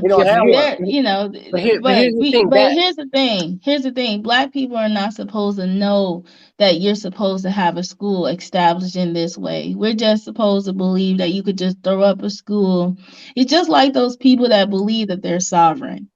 We don't have one. You know, but here's the thing. Here's the thing. Black people are not supposed to know that you're supposed to have a school established in this way. We're just supposed to believe that you could just throw up a school. It's just like those people that believe that they're sovereign.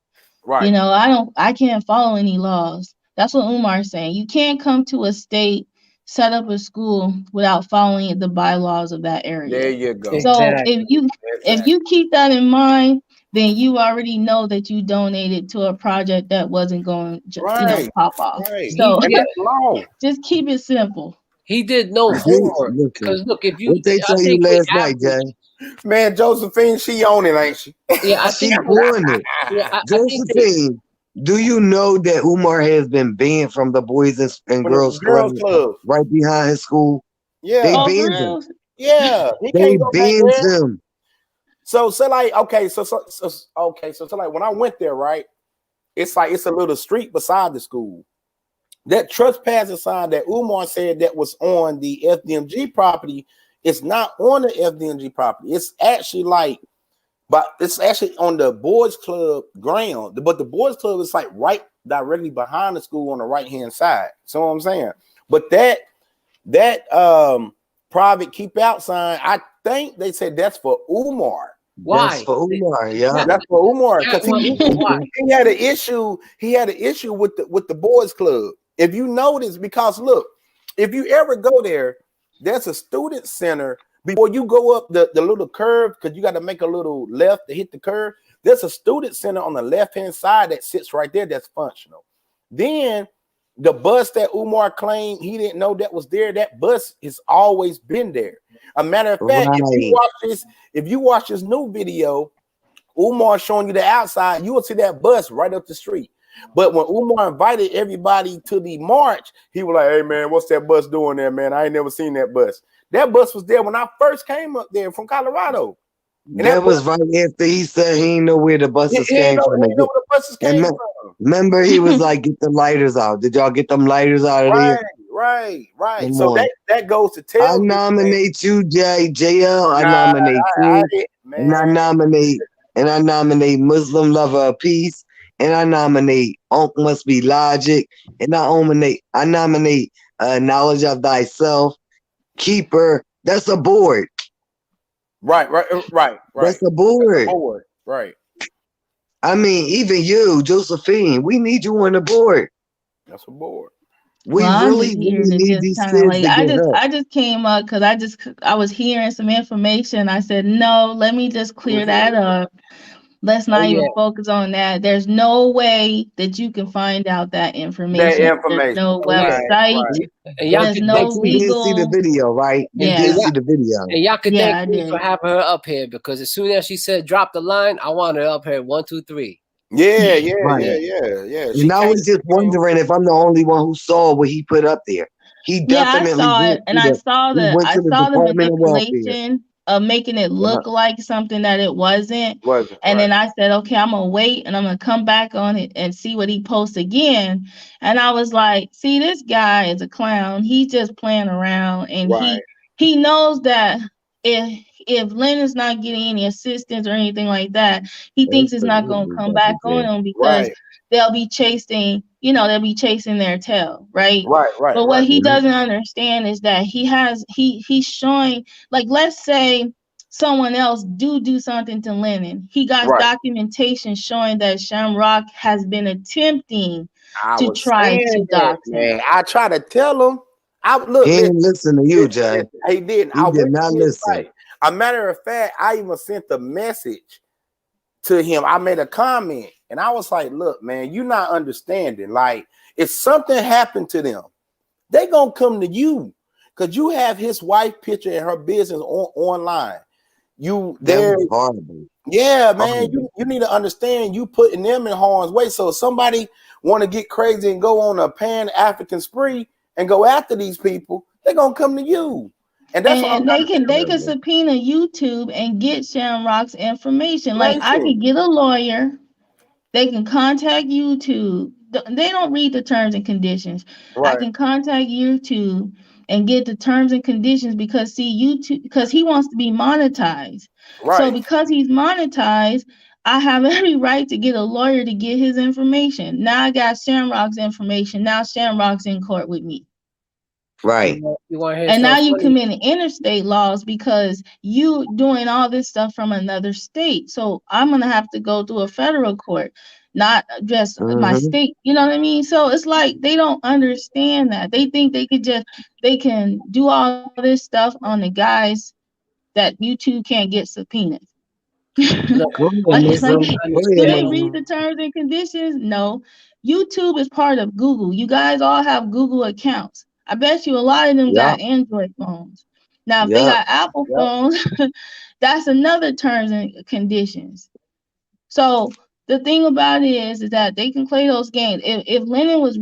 Right. You know, I can't follow any laws. That's what Umar's saying. You can't come to a state, set up a school without following the bylaws of that area. There you go. So if you keep that in mind, then you already know that you donated to a project that wasn't going to pop off. Right. So And that's law. just keep it simple. He did no homework. Because look, if you what they tell you last night, Jay? Man, Josephine, she on it, ain't she? Yeah, I She think on it. Yeah, Josephine, do you know that Umar has been banned from the Boys and Girls Club right behind his school? Yeah. They banned him. Yeah. He They can't go back banned there. him. So like, okay, so like when I went there, right? It's like it's a little street beside the school. That trespassing sign that Umar said that was on the FDMG property, it's not on the FDMG property. It's actually like, but it's actually on the Boys Club ground. But the Boys Club is like right directly behind the school on the right hand side. So what I'm saying, but that private keep out sign, I think they said that's for Umar. Why? That's for Umar, yeah. That's for Umar because he had an issue. He had an issue with the Boys Club. If you notice, because look, if you ever go there, there's a student center before you go up the little curve, because you got to make a little left to hit the curve. There's a student center on the left-hand side that sits right there that's functional. Then the bus that Umar claimed he didn't know that was there, that bus has always been there. A matter of fact, if you watch this new video, Umar showing you the outside, you will see that bus right up the street. But when Umar invited everybody to the march, he was like, hey, man, what's that bus doing there, man? I ain't never seen that bus. That bus was there when I first came up there from Colorado. And that was right after he said he didn't know where the buses came from. Remember, he was like, get the lighters out. Did y'all get them lighters out of there? Right. Come So on. that goes to tell I nominate you, JL. I nominate you. And I nominate Muslim Lover of Peace. And I nominate Unc Must Be Logic. And I nominate Knowledge of Thyself. Keeper. That's a board. Right. That's a board. Right. I mean, even you, Josephine, we need you on the board. That's a board. We really need these kids to get help. I just came up because I was hearing some information. I said, no, let me just clear that up. Let's not even focus on that. There's no way that you can find out that information. There's no website. There's no legal. You did see the video, right? You did see the video. And y'all can thank me for having her up here, because as soon as she said drop the line, I want her up here. 1, 2, 3. Yeah. And I was just wondering if I'm the only one who saw what he put up there. He definitely I saw it, and I saw the manipulation of making it look like something that it wasn't. And then I said, okay, I'm gonna wait and I'm gonna come back on it and see what he posts again. And I was like, see, this guy is a clown. He's just playing around, and he knows that if Lennon's not getting any assistance or anything like that, he thinks it's not going to come back on him because they'll be chasing, they'll be chasing their tail, right? But what he doesn't understand is that he's showing, like, let's say someone else do something to Lennon. He got documentation showing that Shamrock has been attempting to try to dox him. I try to tell him. He didn't listen to you, Jay. He didn't. He did not listen. A matter of fact, I even sent the message to him. I made a comment, and I was like, "Look, man, you're not understanding. Like, if something happened to them, they gonna come to you because you have his wife picture and her business online. You there, yeah, man. You need to understand. You putting them in harm's way. So if somebody want to get crazy and go on a Pan-African spree and go after these people, they're gonna come to you. And that's they can subpoena YouTube and get Shamrock's information. Like, I could get a lawyer. They can contact YouTube. They don't read the terms and conditions. I can contact YouTube and get the terms and conditions because YouTube, because he wants to be monetized. So because he's monetized, I have every right to get a lawyer to get his information. Now I got Shamrock's information. Now Shamrock's in court with me. Right. And now you committing interstate laws because you doing all this stuff from another state. So I'm gonna have to go to a federal court, not just my state. You know what I mean? So it's like they don't understand that. They think they can do all this stuff on the guys that YouTube can't get subpoenas. Like, do they read the terms and conditions? No. YouTube is part of Google. You guys all have Google accounts. I bet you a lot of them got Android phones. Now, if they got Apple phones, that's another terms and conditions. So the thing about it is that they can play those games. If Lennon was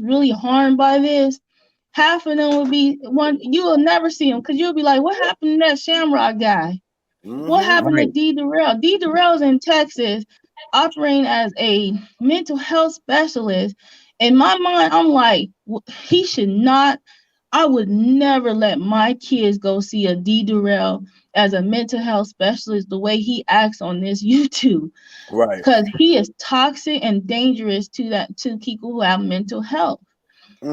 really harmed by this, half of them would be one. You will never see them because you'll be like, "What happened to that Shamrock guy? What happened to D. Durrell? D. Durrell's in Texas, operating as a mental health specialist." In my mind, I'm like, he should not. I would never let my kids go see a D. Durrell as a mental health specialist the way he acts on this YouTube. Right. Because he is toxic and dangerous to people who have mental health.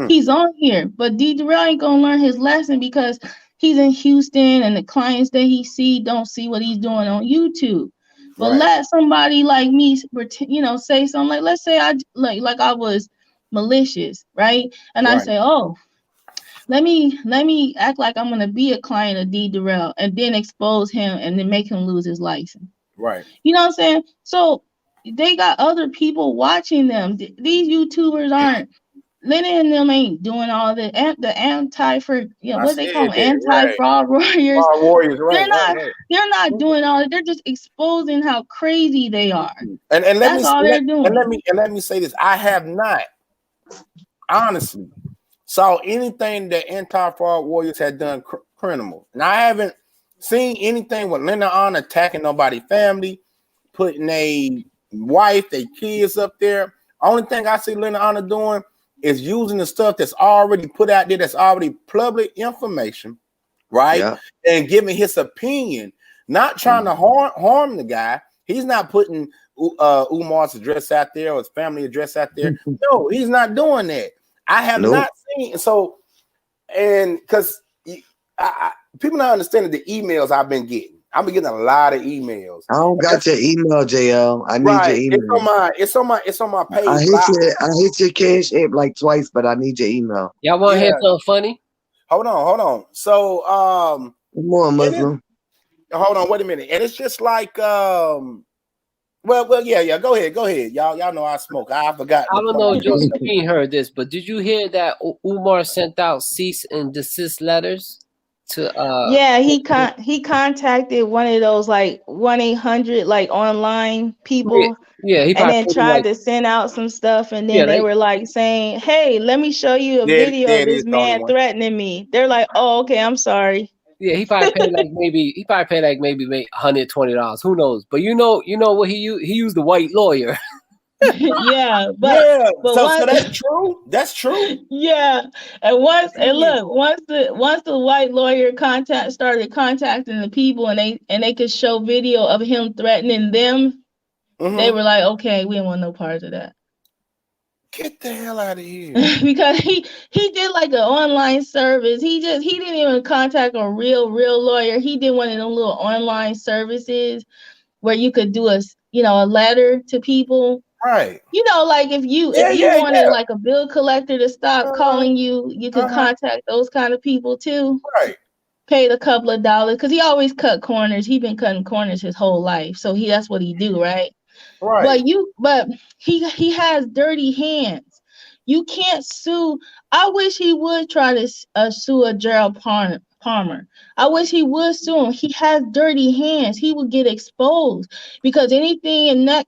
He's on here, but D. Durrell ain't gonna learn his lesson because he's in Houston and the clients that he see don't see what he's doing on YouTube. But let somebody like me, say something like, let's say I was malicious, right? And I say, oh, let me act like I'm gonna be a client of D. Durrell and then expose him and then make him lose his license. Right. You know what I'm saying? So they got other people watching them. These YouTubers aren't. Lennon and them ain't doing all the anti-fraud, what they call them, anti-fraud warriors. They're not doing all that. They're just exposing how crazy they are. And that's all they're doing. And let me say this: I have not honestly saw anything that anti-fraud warriors had done criminal, and I haven't seen anything with Lennon on attacking nobody's family, putting a wife, their kids up there. Only thing I see Lennon on doing is using the stuff that's already put out there, that's already public information, right? Yeah. And giving his opinion, not trying to harm the guy. He's not putting Umar's address out there or his family address out there. No, he's not doing that. I have not seen. So, and because people don't understand the emails I've been getting. I've been getting a lot of emails. I don't got your email, JL. I need your email. It's on my page. I hit your cash app like twice, but I need your email. Y'all want to hear something funny? Hold on. So come on, Muslim. Hold on, wait a minute. And it's just like well, yeah. Go ahead. Y'all know I smoke. I forgot. I don't know if Josephine heard this, but did you hear that Umar sent out cease and desist letters? He contacted one of those like 1-800 like online people. He and then tried to send out some stuff, and then they were like saying, "Hey, let me show you a video of this man threatening me." They're like, "Oh, okay, I'm sorry." Yeah, he probably paid like maybe $120. Who knows? But you know what he used? He used a white lawyer. Yeah, Yeah. but So once, that's true. That's true. yeah, and Yeah. look, once the white lawyer started contacting the people, and they could show video of him threatening them, they were like, okay, we don't want no part of that. Get the hell out of here. Because he did like an online service. He didn't even contact a real lawyer. He did one of them little online services where you could do a letter to people. Right. Like if you wanted like a bill collector to stop calling you, you could contact those kind of people too. Right. Paid a couple of dollars because he always cut corners. He been cutting corners his whole life, so that's what he do, right? Right. But he has dirty hands. You can't sue. I wish he would try to sue a Gerald Palmer. I wish he would sue him. He has dirty hands. He would get exposed because anything in that,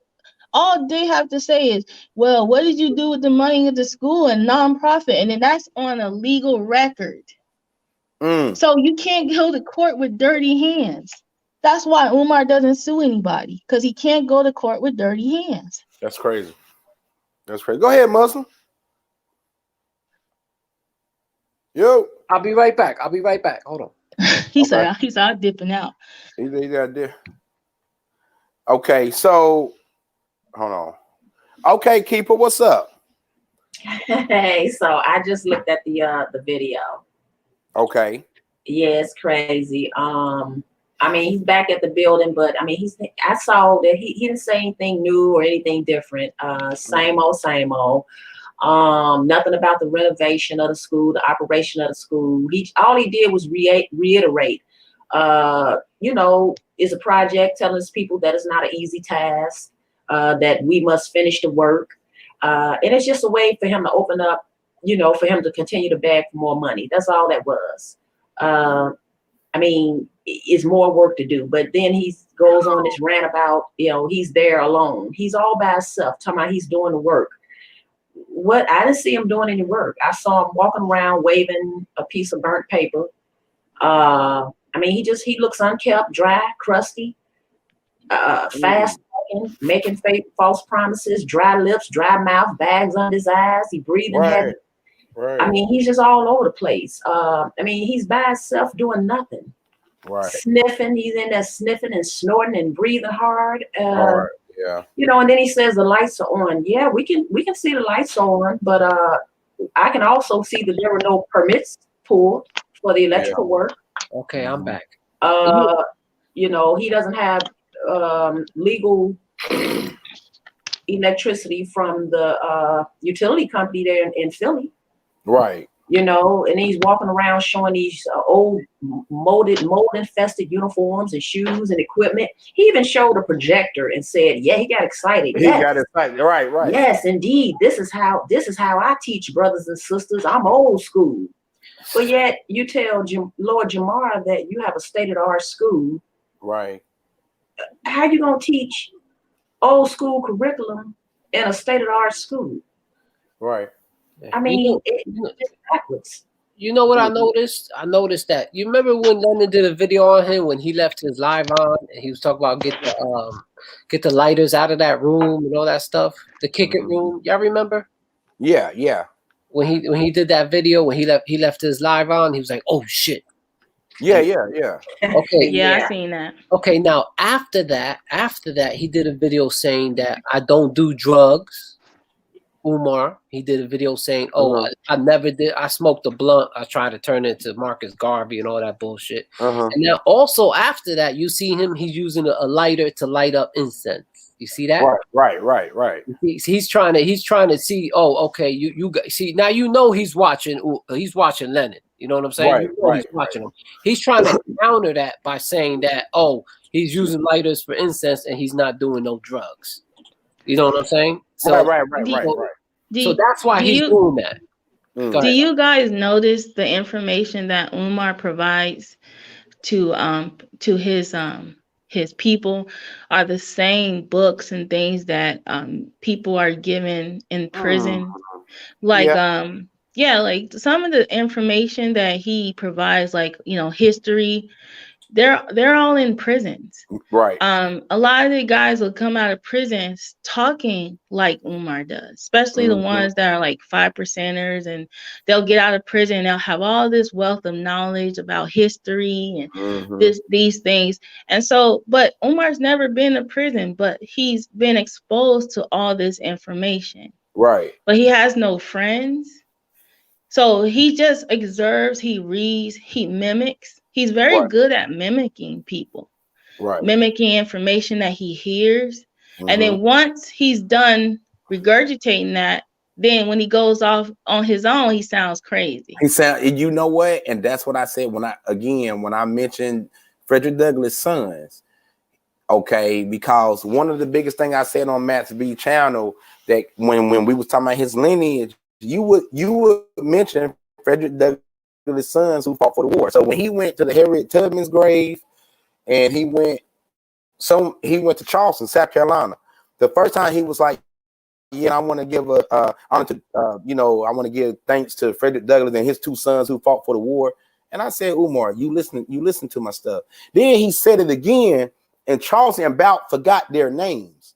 all they have to say is, well, what did you do with the money at the school and nonprofit? And then that's on a legal record. So you can't go to court with dirty hands. That's why Umar doesn't sue anybody, because he can't go to court with dirty hands. That's crazy. That's crazy. Go ahead, Muslim. Yo. I'll be right back. Hold on. He said I'm dipping out. He got there. Okay, so hold on. Okay, Keeper, what's up? Hey, so I just looked at the video. Okay. Yeah, it's crazy. I mean, he's back at the building, but I mean, I saw that he didn't say anything new or anything different. Same old, same old. Nothing about the renovation of the school, the operation of the school. All he did was reiterate, is a project telling his people that it's not an easy task, that we must finish the work. And it's just a way for him to open up, for him to continue to beg for more money. That's all that was. I mean, it's more work to do. But then he goes on this rant about, he's there alone. He's all by himself, talking about he's doing the work. What? I didn't see him doing any work. I saw him walking around waving a piece of burnt paper. I mean, he looks unkempt, dry, crusty, fast talking, making fake false promises, dry lips, dry mouth, bags under his eyes. He breathing heavy. Right. I mean, he's just all over the place. I mean, he's by himself doing nothing. Right. Sniffing. He's in there sniffing and snorting and breathing hard. Hard. Yeah. And then he says the lights are on. Yeah, we can see the lights on, but I can also see that there were no permits pulled for the electrical work. Okay, I'm back. He doesn't have legal electricity from the utility company there in Philly. Right. And he's walking around showing these old mold infested uniforms and shoes and equipment. He even showed a projector and said, yeah, he got excited. He got excited. Right. Yes, indeed. This is how I teach brothers and sisters. I'm old school. But yet you tell Lord Jamar that you have a state-of-the-art school. Right. How you going to teach old school curriculum in a state-of-the-art school? Right. I mean, it's backwards. You know what I noticed? I noticed that. You remember when London did a video on him when he left his live on and he was talking about get the lighters out of that room and all that stuff, the kick it room. Y'all remember? Yeah. When he did that video, when he left his live on, he was like, "Oh shit." Yeah. Okay. Yeah, I seen that. Okay, now after that, he did a video saying that I don't do drugs. Umar, he did a video saying, I never did. I smoked a blunt. I tried to turn it into Marcus Garvey and all that bullshit. And now also after that, you see him, he's using a lighter to light up incense. You see that? Right. He's trying to see, okay, you see, now he's watching Lenin. You know what I'm saying? He's watching him. He's trying to counter that by saying that, he's using lighters for incense and he's not doing no drugs. You know what I'm saying? So, right. So that's why he's doing that. Do you guys notice the information that Umar provides to his people are the same books and things that people are given in prison? Like like some of the information that he provides, like history, they're all in prisons. Right. A lot of the guys will come out of prisons talking like Umar does, especially the ones that are like 5%ers, and they'll get out of prison and they'll have all this wealth of knowledge about history and these things. And so, but Umar's never been to prison, but he's been exposed to all this information. Right. But he has no friends. So he just observes, he reads, he mimics. He's very good at mimicking people, mimicking information that he hears. And then once he's done regurgitating that, then when he goes off on his own, he sounds crazy. He sound, you know what? And that's what I said when I mentioned Frederick Douglass' sons. Okay, because one of the biggest thing I said on Matt's B channel, that when we was talking about his lineage, you would mention Frederick Douglass' sons who fought for the war. So when he went to the Harriet Tubman's grave, and he went to Charleston, South Carolina, the first time he was like, yeah, I want to give honor to I want to give thanks to Frederick Douglass and his two sons who fought for the war. And I said, Umar, you listen to my stuff. Then he said it again, and Charleston about forgot their names.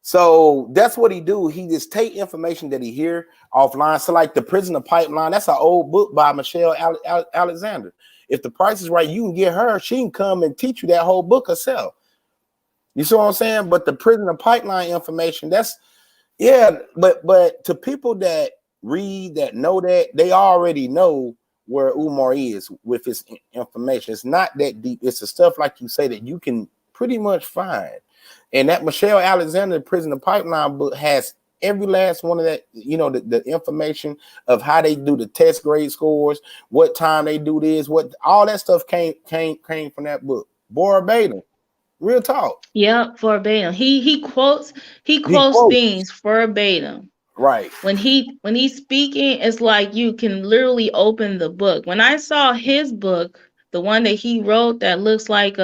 So that's what he do. He just take information that he hear offline. So like the Prisoner Pipeline, that's an old book by Michelle Alexander. If the price is right, you can get her. She can come and teach you that whole book herself. You see what I'm saying? But the Prisoner Pipeline information, that's but to people that read, that know that, they already know where Umar is with his information. It's not that deep. It's the stuff like you say that you can pretty much find. And that Michelle Alexander Prisoner Pipeline book has every last one of that, the information of how they do the test grade scores, what time they do this, what all that stuff came from that book. Verbatim. Real talk. Yeah, verbatim. He quotes things verbatim. Right. When he's speaking, it's like you can literally open the book. When I saw his book, the one that he wrote that looks like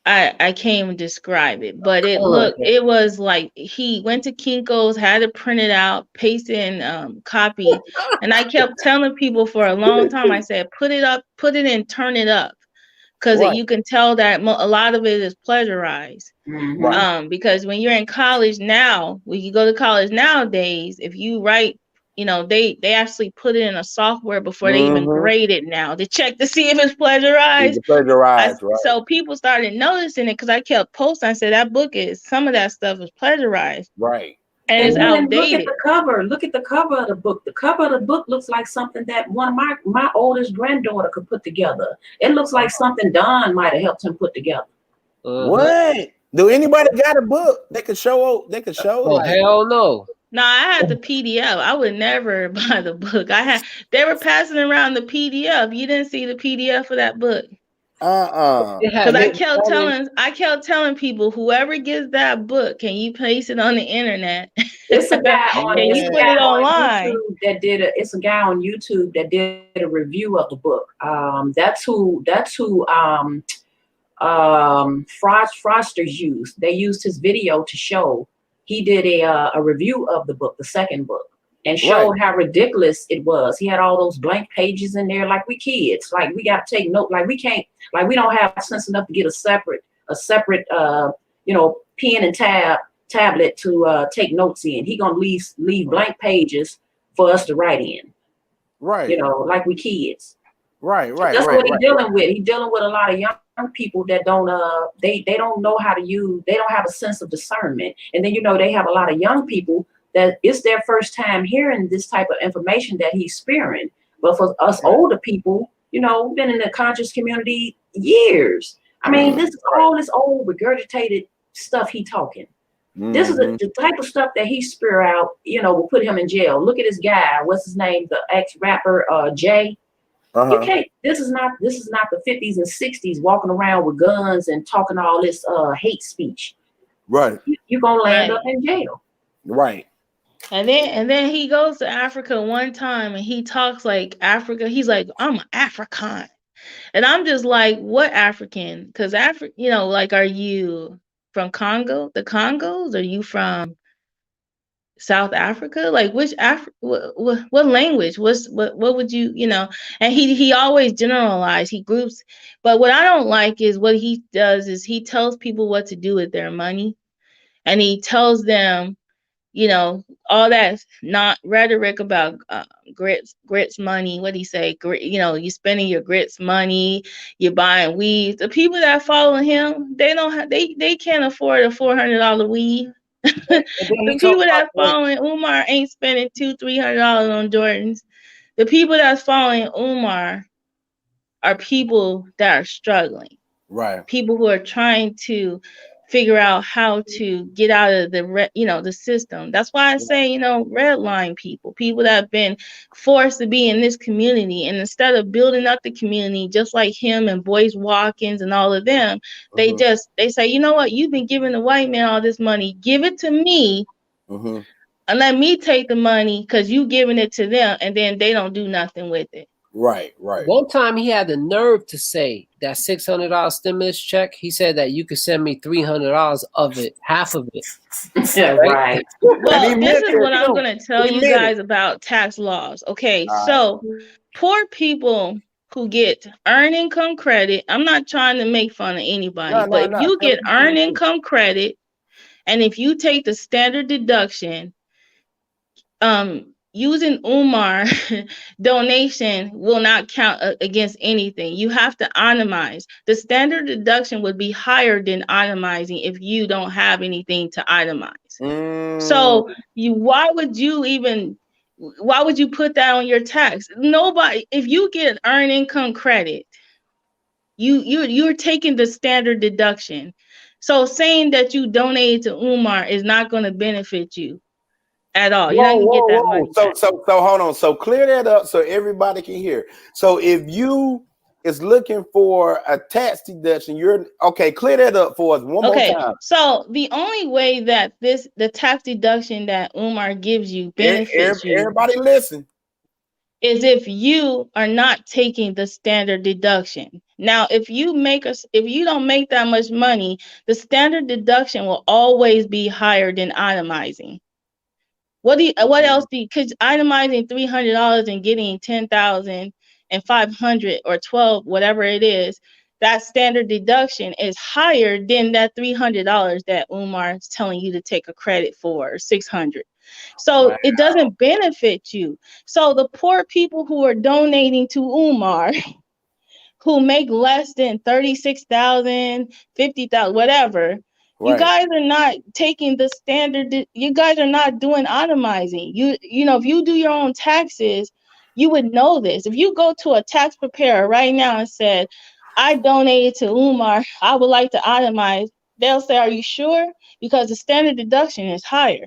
I can't even describe it, but it was like he went to Kinko's, had it printed out, pasted and copied. And I kept telling people for a long time, I said, put it and turn it up. Because you can tell that a lot of it is plagiarized. Because when you're in college now, when you go to college nowadays, if you write, they actually put it in a software before they even grade it now to check to see if it's plagiarized. Right. So people started noticing it because I kept posting. I said that book some of that stuff is plagiarized. Right. And it's outdated. Look at the cover. Look at the cover of the book. The cover of the book looks like something that one of my oldest granddaughter could put together. It looks like something Don might have helped him put together. What? Do anybody got a book they could show? They could show? Oh, hell no. No, I had the PDF. I would never buy the book. They were passing around the PDF. You didn't see the PDF of that book. Because I kept telling people, whoever gets that book, can you place it on the internet? It's a guy on Can you put it online? It's a guy on YouTube that did a review of the book. That's who Frosters used. They used his video to show. He did a review of the book, the second book, and showed how ridiculous it was. He had all those blank pages in there, like we kids. Like we got to take note. Like we can't. Like we don't have sense enough to get a separate pen and tablet to take notes in. He gonna leave blank pages for us to write in. Right. Like we kids. Right. That's what he's dealing with. He's dealing with a lot of young people that don't they don't know how to use. They don't have a sense of discernment. And then they have a lot of young people that it's their first time hearing this type of information that he's spearing. But for us older people, been in the conscious community years. I mean, this is all this old regurgitated stuff he talking. This is the type of stuff that he spear out, will put him in jail. Look at this guy. What's his name? The ex-rapper Jay. You can't. This is not the 50s and 60s walking around with guns and talking all this hate speech. Right. You're gonna land up in jail. Right. And then he goes to Africa one time and he talks like Africa. He's like, I'm an African. And I'm just like, what African? Because like, are you from Congo? The Congos? Are you from South Africa? Like which what language? What would you, you know? And he always generalized, he groups. But what I don't like is what he does is he tells people what to do with their money, and he tells them, you know, all that not rhetoric about grits money. What do you say? You know, you spending your grits money, you're buying weed. The people that follow him, they don't have, they can't afford a $400 weed. The people that following Umar ain't spending $200-300 on Jordans. The people that's following Umar are people that are struggling. Right. People who are trying to figure out how to get out of the system. That's why I say, redline people that have been forced to be in this community, and instead of building up the community, just like him and Boyce Watkins and all of them, they say, you know what, you've been giving the white man all this money, give it to me, and let me take the money because you giving it to them, and then they don't do nothing with it. Right. One time he had the nerve to say that $600 stimulus check, he said that you could send me $300 of it, half of it. Right. Well, this is what I'm going to tell you guys about tax laws. Okay, so poor people who get earned income credit, I'm not trying to make fun of anybody, but if you get earned income credit, and if you take the standard deduction, using Umar donation will not count against anything. You have to itemize. The standard deduction would be higher than itemizing if you don't have anything to itemize. So why would you put that on your tax? Nobody, if you get earned income credit, you're taking the standard deduction. So saying that you donated to Umar is not going to benefit you at all. You're not gonna get that money. So hold on. So clear that up so everybody can hear. So if you is looking for a tax deduction, you're okay. Clear that up for us one more time. So the only way that the tax deduction that Umar gives you benefits you. Everybody listen. Is if you are not taking the standard deduction. Now, if you don't make that much money, the standard deduction will always be higher than itemizing. What else because itemizing $300 and getting 10,500 or 12, whatever it is, that standard deduction is higher than that $300 that Umar is telling you to take a credit for, or $600. So it doesn't benefit you. So the poor people who are donating to Umar, who make less than 36,000, 50,000, whatever. You guys are not taking the standard. You guys are not doing itemizing. You know, if you do your own taxes, you would know this. If you go to a tax preparer right now and said, I donated to Umar, I would like to itemize, they'll say, are you sure? Because the standard deduction is higher.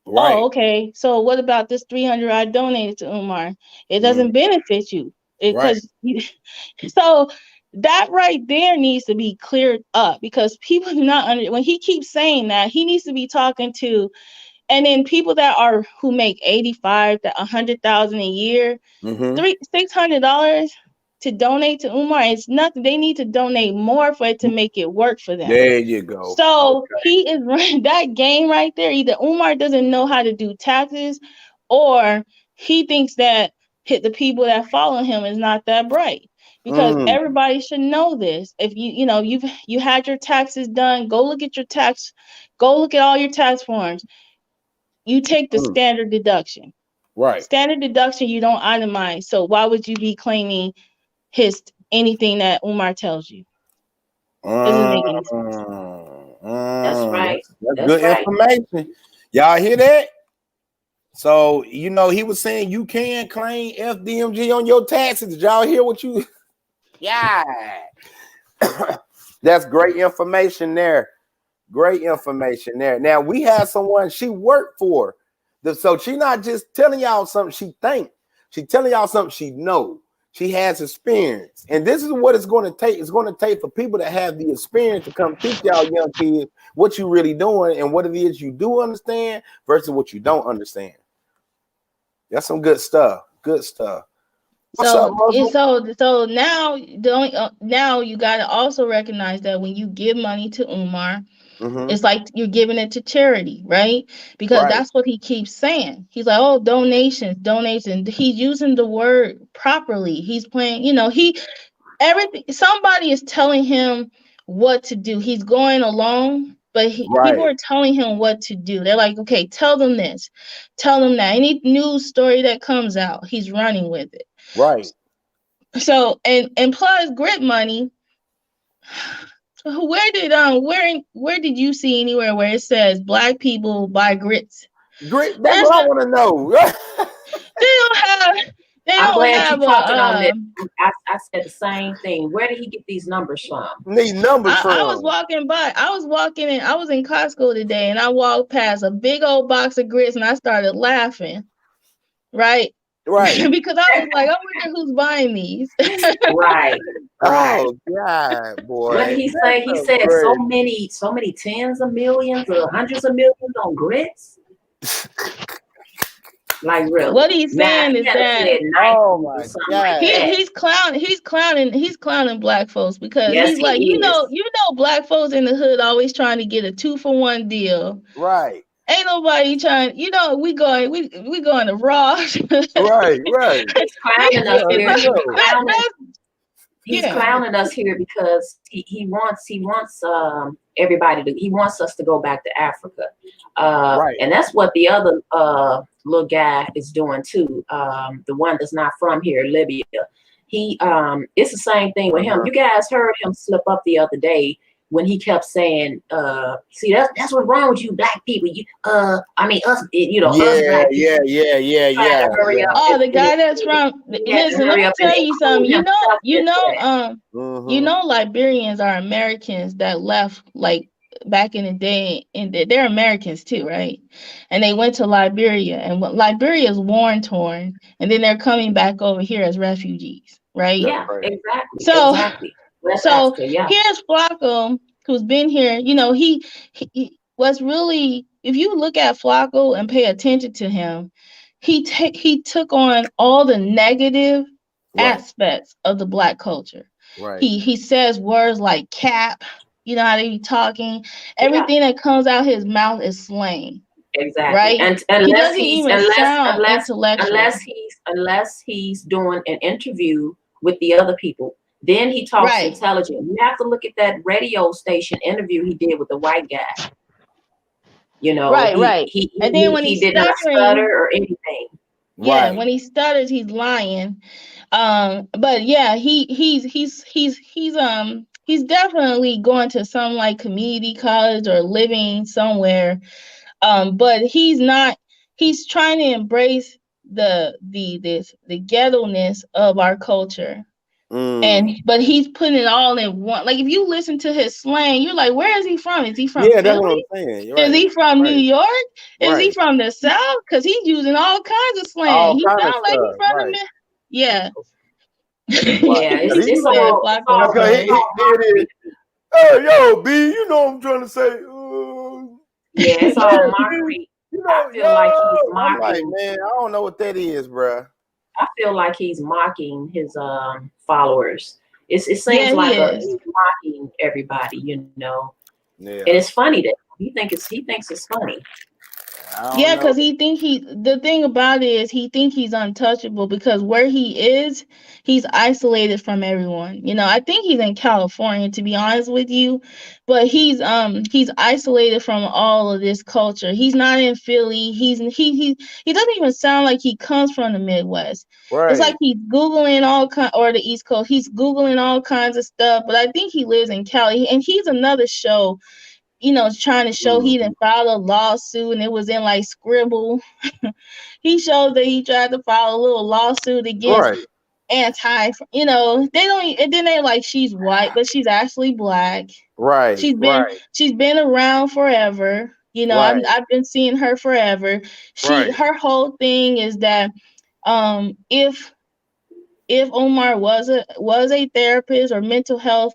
Right. Oh, okay. So what about this $300 I donated to Umar? It doesn't benefit you. So that right there needs to be cleared up, because people do not when he keeps saying that, he needs to be talking to, and then people who make 85 to 100,000 a year, $600 to donate to Umar, it's nothing. They need to donate more for it to make it work for them. There you go. So he is running that game right there. Either Umar doesn't know how to do taxes, or he thinks that the people that follow him is not that bright. Because everybody should know this. If you had your taxes done, go look at all your tax forms. You take the standard deduction. Right. Standard deduction, you don't itemize. So why would you be claiming anything that Umar tells you? Doesn't make any sense. That's right. That's good information. Y'all hear that? So he was saying you can claim FDMG on your taxes. Did y'all hear what you? Yeah. That's great information there. Great information there. Now we have someone she worked for. So she not just telling y'all something she think. She telling y'all something she know. She has experience. And this is what it's going to take. It's going to take for people to have the experience to come teach y'all young kids what you really doing and what it is you do understand versus what you don't understand. That's some good stuff. Good stuff. So now you got to also recognize that when you give money to Umar, It's like you're giving it to charity, right? Because that's what he keeps saying. He's like, oh, donations. He's using the word properly. He's playing, everything. Somebody is telling him what to do. He's going along, but people are telling him what to do. They're like, okay, tell them this, tell them that. Any news story that comes out, he's running with it. Right. So, and plus grit money. Where did you see anywhere where it says black people buy grits? Grit. That's what I want to know. I'm glad you talking on this. I said the same thing. Where did he get these numbers from? I was walking by. I was in Costco today, and I walked past a big old box of grits, and I started laughing. Right. Because I was like, I wonder who's buying these. Right. Oh God, boy. What did he say? He said so many tens of millions or hundreds of millions on grits. Like really. What he's saying is that oh my God. He's clowning black folks because he's like, you know, black folks in the hood always trying to get a 2-for-1 deal. Right. Ain't nobody trying, we going to Ross. Right. He's clowning us here. He's clowning us here because he wants everybody he wants us to go back to Africa. And that's what the other little guy is doing too. The one that's not from here, Libya. It's the same thing with him. You guys heard him slip up the other day when he kept saying, see, that's what's wrong with you black people. You us, us black people. Yeah. Oh, the guy that's from listen, let me tell you something. Liberians are Americans that left like back in the day, and they're Americans too, right? And they went to Liberia, and Liberia is war torn, and then they're coming back over here as refugees, right? Yeah, exactly. So Africa, here's Flacco, who's been here. He was really, if you look at Flacco and pay attention to him, he took on all the negative aspects of the black culture. Right. He says words like cap. You know how they be talking. Everything that comes out his mouth is slang. Exactly. Right. And he doesn't even sound intellectual. Unless he's doing an interview with the other people. Then he talks intelligent. You have to look at that radio station interview he did with the white guy. He and then when he did not stutter or anything. Yeah, when he stutters, he's lying. But yeah, he's definitely going to some like community college or living somewhere. But he's trying to embrace the ghetto-ness of our culture. But he's putting it all in one. Like if you listen to his slang, you're like, where is he from? Is he from Philly? That's what I'm saying. Is he from New York? Is he from the South? Because he's using all kinds of slang. He sounds like he's from the it's all hey, yo, B, you know what I'm trying to say. It's all mockery. I feel like he's mocking. I'm like, man, I don't know what that is, bruh. I feel like he's mocking his followers. It seems like he's mocking everybody, Yeah. And it's funny that he thinks it's funny. Yeah, because the thing about it is he thinks he's untouchable because where he is, he's isolated from everyone. I think he's in California, to be honest with you, but he's isolated from all of this culture. He's not in Philly. He doesn't even sound like he comes from the Midwest. Right. It's like he's Googling or the East Coast. He's Googling all kinds of stuff, but I think he lives in Cali, and he's another show. Trying to show he didn't file a lawsuit and it was in like Scribble. He showed that he tried to file a little lawsuit against they don't, and then they're like, she's white, but she's actually black. Right. She's been around forever. I've been seeing her forever. Her whole thing is that if Umar was a therapist or mental health,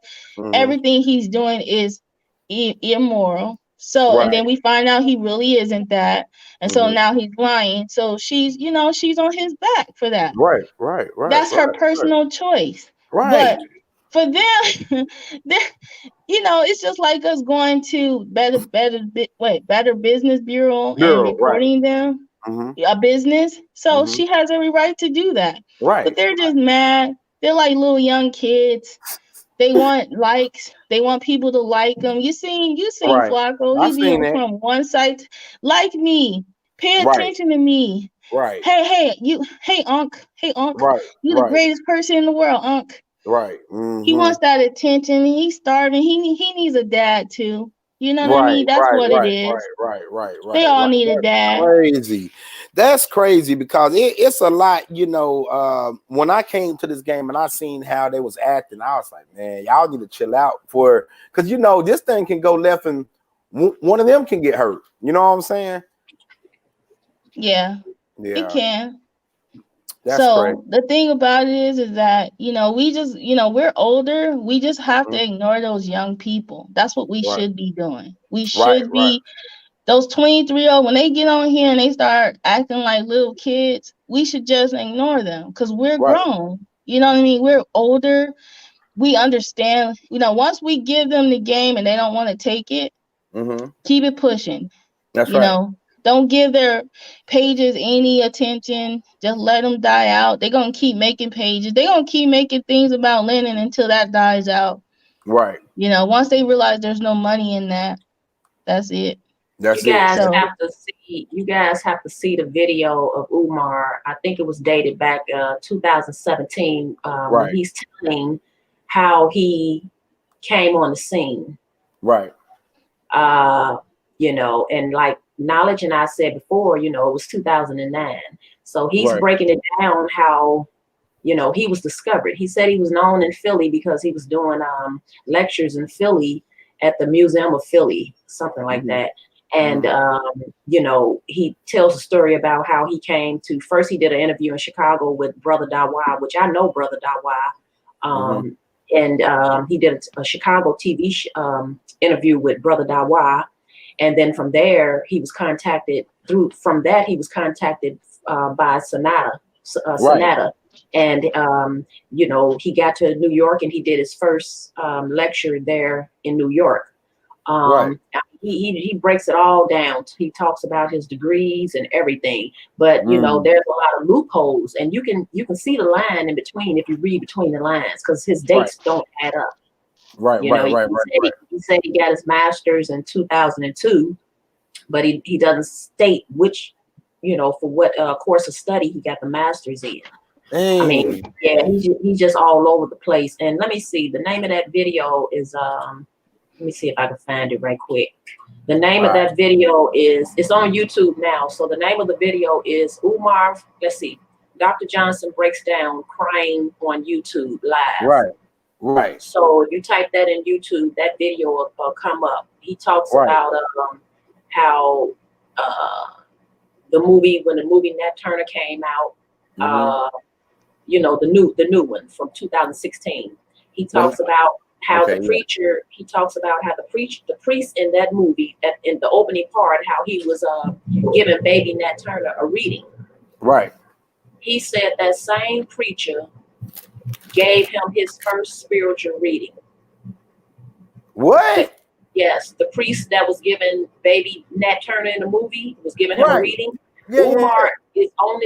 everything he's doing is immoral. So and then we find out he really isn't that, and so now he's lying. So she's on his back for that. Right. That's her personal choice. Right. But for them, you know, it's just like us going to Better Business Bureau and reporting them a business. So she has every right to do that. Right. But they're just mad. They're like little young kids. They want likes. They want people to like them. You seen Flacco. He be from one site. Like me. Pay attention to me. Right. Hey, Unc. Hey, Unc. Right. You the greatest person in the world, Unc. Right. He wants that attention. He's starving. He needs a dad too. You know what I mean? That's what it is. Right. They all need a dad. Crazy. That's crazy because it's a lot, you know. When I came to this game and I seen how they was acting, I was like, man, y'all need to chill out because you know this thing can go left and one of them can get hurt. You know what I'm saying? Yeah. It can. That's so crazy. The thing about it is that, you know, we just, you know, we're older. We just have to ignore those young people. That's what we should be doing. We should be those 23-year-olds, when they get on here and they start acting like little kids, we should just ignore them because we're grown. You know what I mean? We're older. We understand. You know, once we give them the game and they don't want to take it, keep it pushing. That's you know, don't give their pages any attention. Just let them die out. They're going to keep making pages. They're going to keep making things about Lennon until that dies out. Right. You know, once they realize there's no money in that, that's it. You guys have to see the video of Umar. I think it was dated back 2017. When he's telling how he came on the scene. Right. You know, and like Knowledge and I said before, you know, it was 2009. So he's breaking it down how, you know, he was discovered. He said he was known in Philly because he was doing lectures in Philly at the Museum of Philly, something like that. And, you know, he tells a story about how he came to, first he did an interview in Chicago with Brother Dawa, which I know Brother Dawa. And he did a Chicago TV interview with Brother Dawa. And then from there, he was contacted by Sonata. And, you know, he got to New York and he did his first lecture there in New York. He breaks it all down. He talks about his degrees and everything, but you know, there's a lot of loopholes, and you can see the line in between if you read between the lines because his dates don't add up. He said he got his master's in 2002, but he doesn't state which, you know, for what course of study he got the master's in. I mean, yeah, he's just all over the place. And let me see, the name of that video is let me see if I can find it right quick. The name of that video it's on YouTube now. So the name of the video is Umar. Let's see. Dr. Johnson breaks down crying on YouTube live. Right. So if you type that in YouTube, that video will come up. He talks about how when the movie Nat Turner came out, you know, the new one from 2016. He talks about how the priest in that movie, in the opening part, how he was giving baby Nat Turner a reading. Right. He said that same preacher gave him his first spiritual reading. What? Yes, the priest that was giving baby Nat Turner in the movie was giving him a reading. Umar is on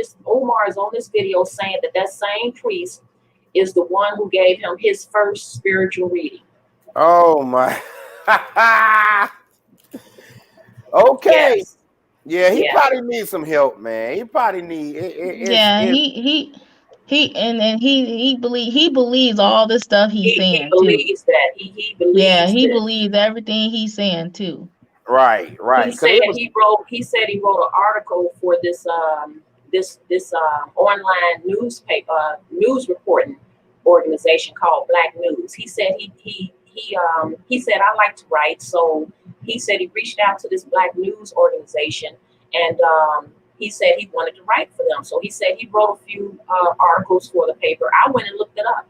this video saying that same priest is the one who gave him his first spiritual reading. Oh my. Okay. Yes. Yeah, he probably needs some help, man. He probably he believes all the stuff he's saying. He believes too. That. He believes he believes everything he's saying too. Right. He said he wrote an article for this online news reporting organization called Black News. He said he said, I like to write, so he said he reached out to this Black News organization, and he said he wanted to write for them. So he said he wrote a few articles for the paper. I went and looked it up.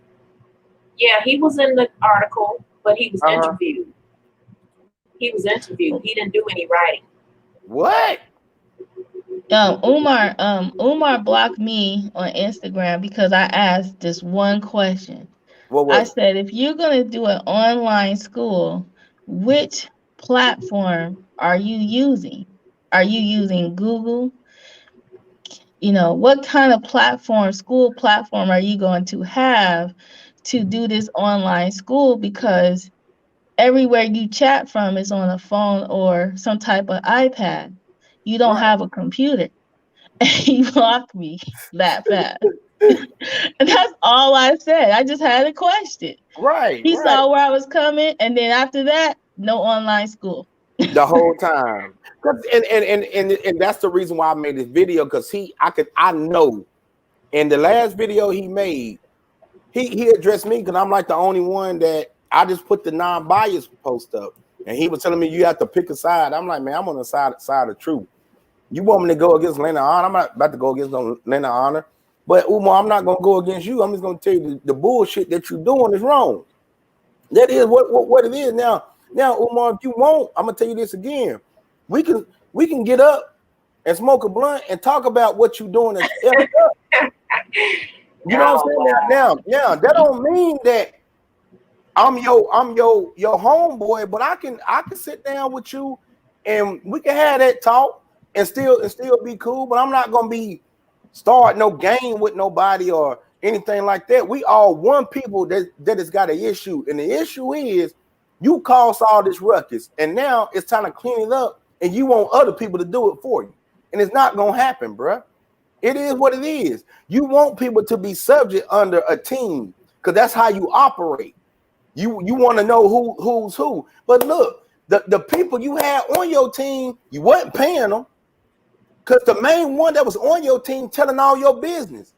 Yeah, he was in the article, but he was interviewed. He was interviewed. He didn't do any writing. What? Umar blocked me on Instagram because I asked this one question. I said, if you're going to do an online school, which platform are you using? Are you using Google? You know, what kind of platform, school platform are you going to have to do this online school? Because everywhere you chat from is on a phone or some type of iPad. You don't have a computer. He blocked me that fast. And that's all I said. I just had a question. He saw where I was coming, and then after that, no online school. The whole time. And that's the reason why I made this video, because I know in the last video he made, he addressed me because I'm like the only one that I just put the non-biased post up. And he was telling me you have to pick a side. I'm like, man, I'm on the side of truth. You want me to go against Lena Honor? I'm not about to go against Lena Honor. But Umar, I'm not gonna go against you. I'm just gonna tell you the bullshit that you're doing is wrong. That is what it is. Now, Umar, if you want, I'm gonna tell you this again. We can get up and smoke a blunt and talk about what you're doing. You know what I'm saying? Now, that don't mean that I'm your homeboy, but I can sit down with you and we can have that talk and still be cool. But I'm not gonna be start no game with nobody or anything like that. We all one people that has got an issue, and the issue is you caused all this ruckus, and now it's time to clean it up, and you want other people to do it for you, and it's not gonna happen, bruh. It is what it is. You want people to be subject under a team because that's how you operate. You want to know who's who. But look, the people you had on your team, you wasn't paying them because the main one that was on your team telling all your business.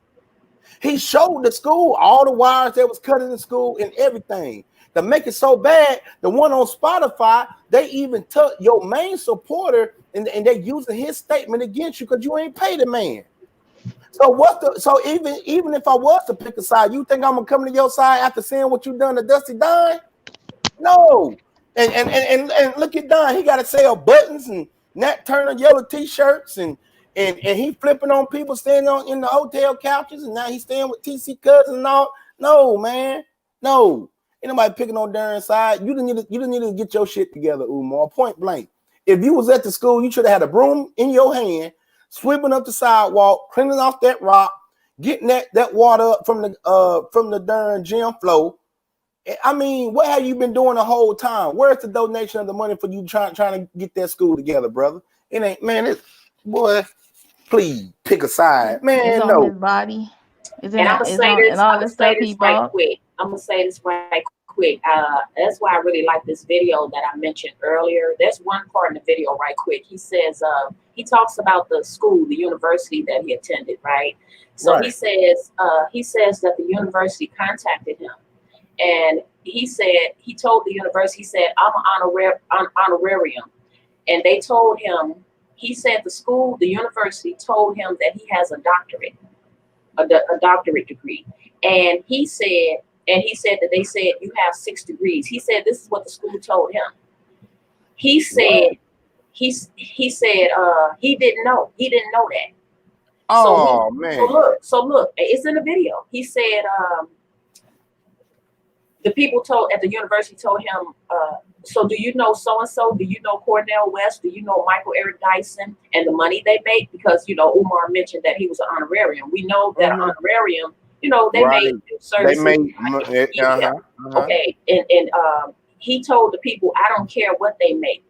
He showed the school all the wires that was cut in the school and everything. To make it so bad, the one on Spotify, they even took your main supporter and they using his statement against you because you ain't paid the man. So even if I was to pick a side, you think I'm gonna come to your side after seeing what you done to Dusty Don? No. And look at Don, he gotta sell buttons and Nat Turner yellow t-shirts and he flipping on people standing on in the hotel couches, and now he's staying with TC Cousins and all. No, man, no. Ain't nobody picking on Darren's side. You didn't need to get your shit together, Umar. Point blank. If you was at the school, you should have had a broom in your hand, sweeping up the sidewalk, cleaning off that rock, getting that water up from the darn gym flow. I mean, what have you been doing the whole time? Where's the donation of the money for you trying to get that school together, brother? It ain't, man. It's boy. Please pick a side, man. It's no. On his body. And I'm gonna say this. I'm gonna say this right quick. That's why I really like this video that I mentioned earlier. There's one part in the video right quick. He says, he talks about the school, the university that he attended, right? So he says that the university contacted him, and he told the university, he said, I'm an honorarium, and they told him. He said the university told him that he has a doctorate, a doctorate degree. And he said that they said you have 6 degrees. He said this is what the school told him. He said he said he didn't know. He didn't know that. Oh man. So look, it's in the video. He said the people at the university told him, so do you know so-and-so? Do you know Cornell West? Do you know Michael Eric Dyson and the money they make? Because, Umar mentioned that he was an honorarium. We know that honorarium, they made services. They made, Okay. And he told the people, I don't care what they make.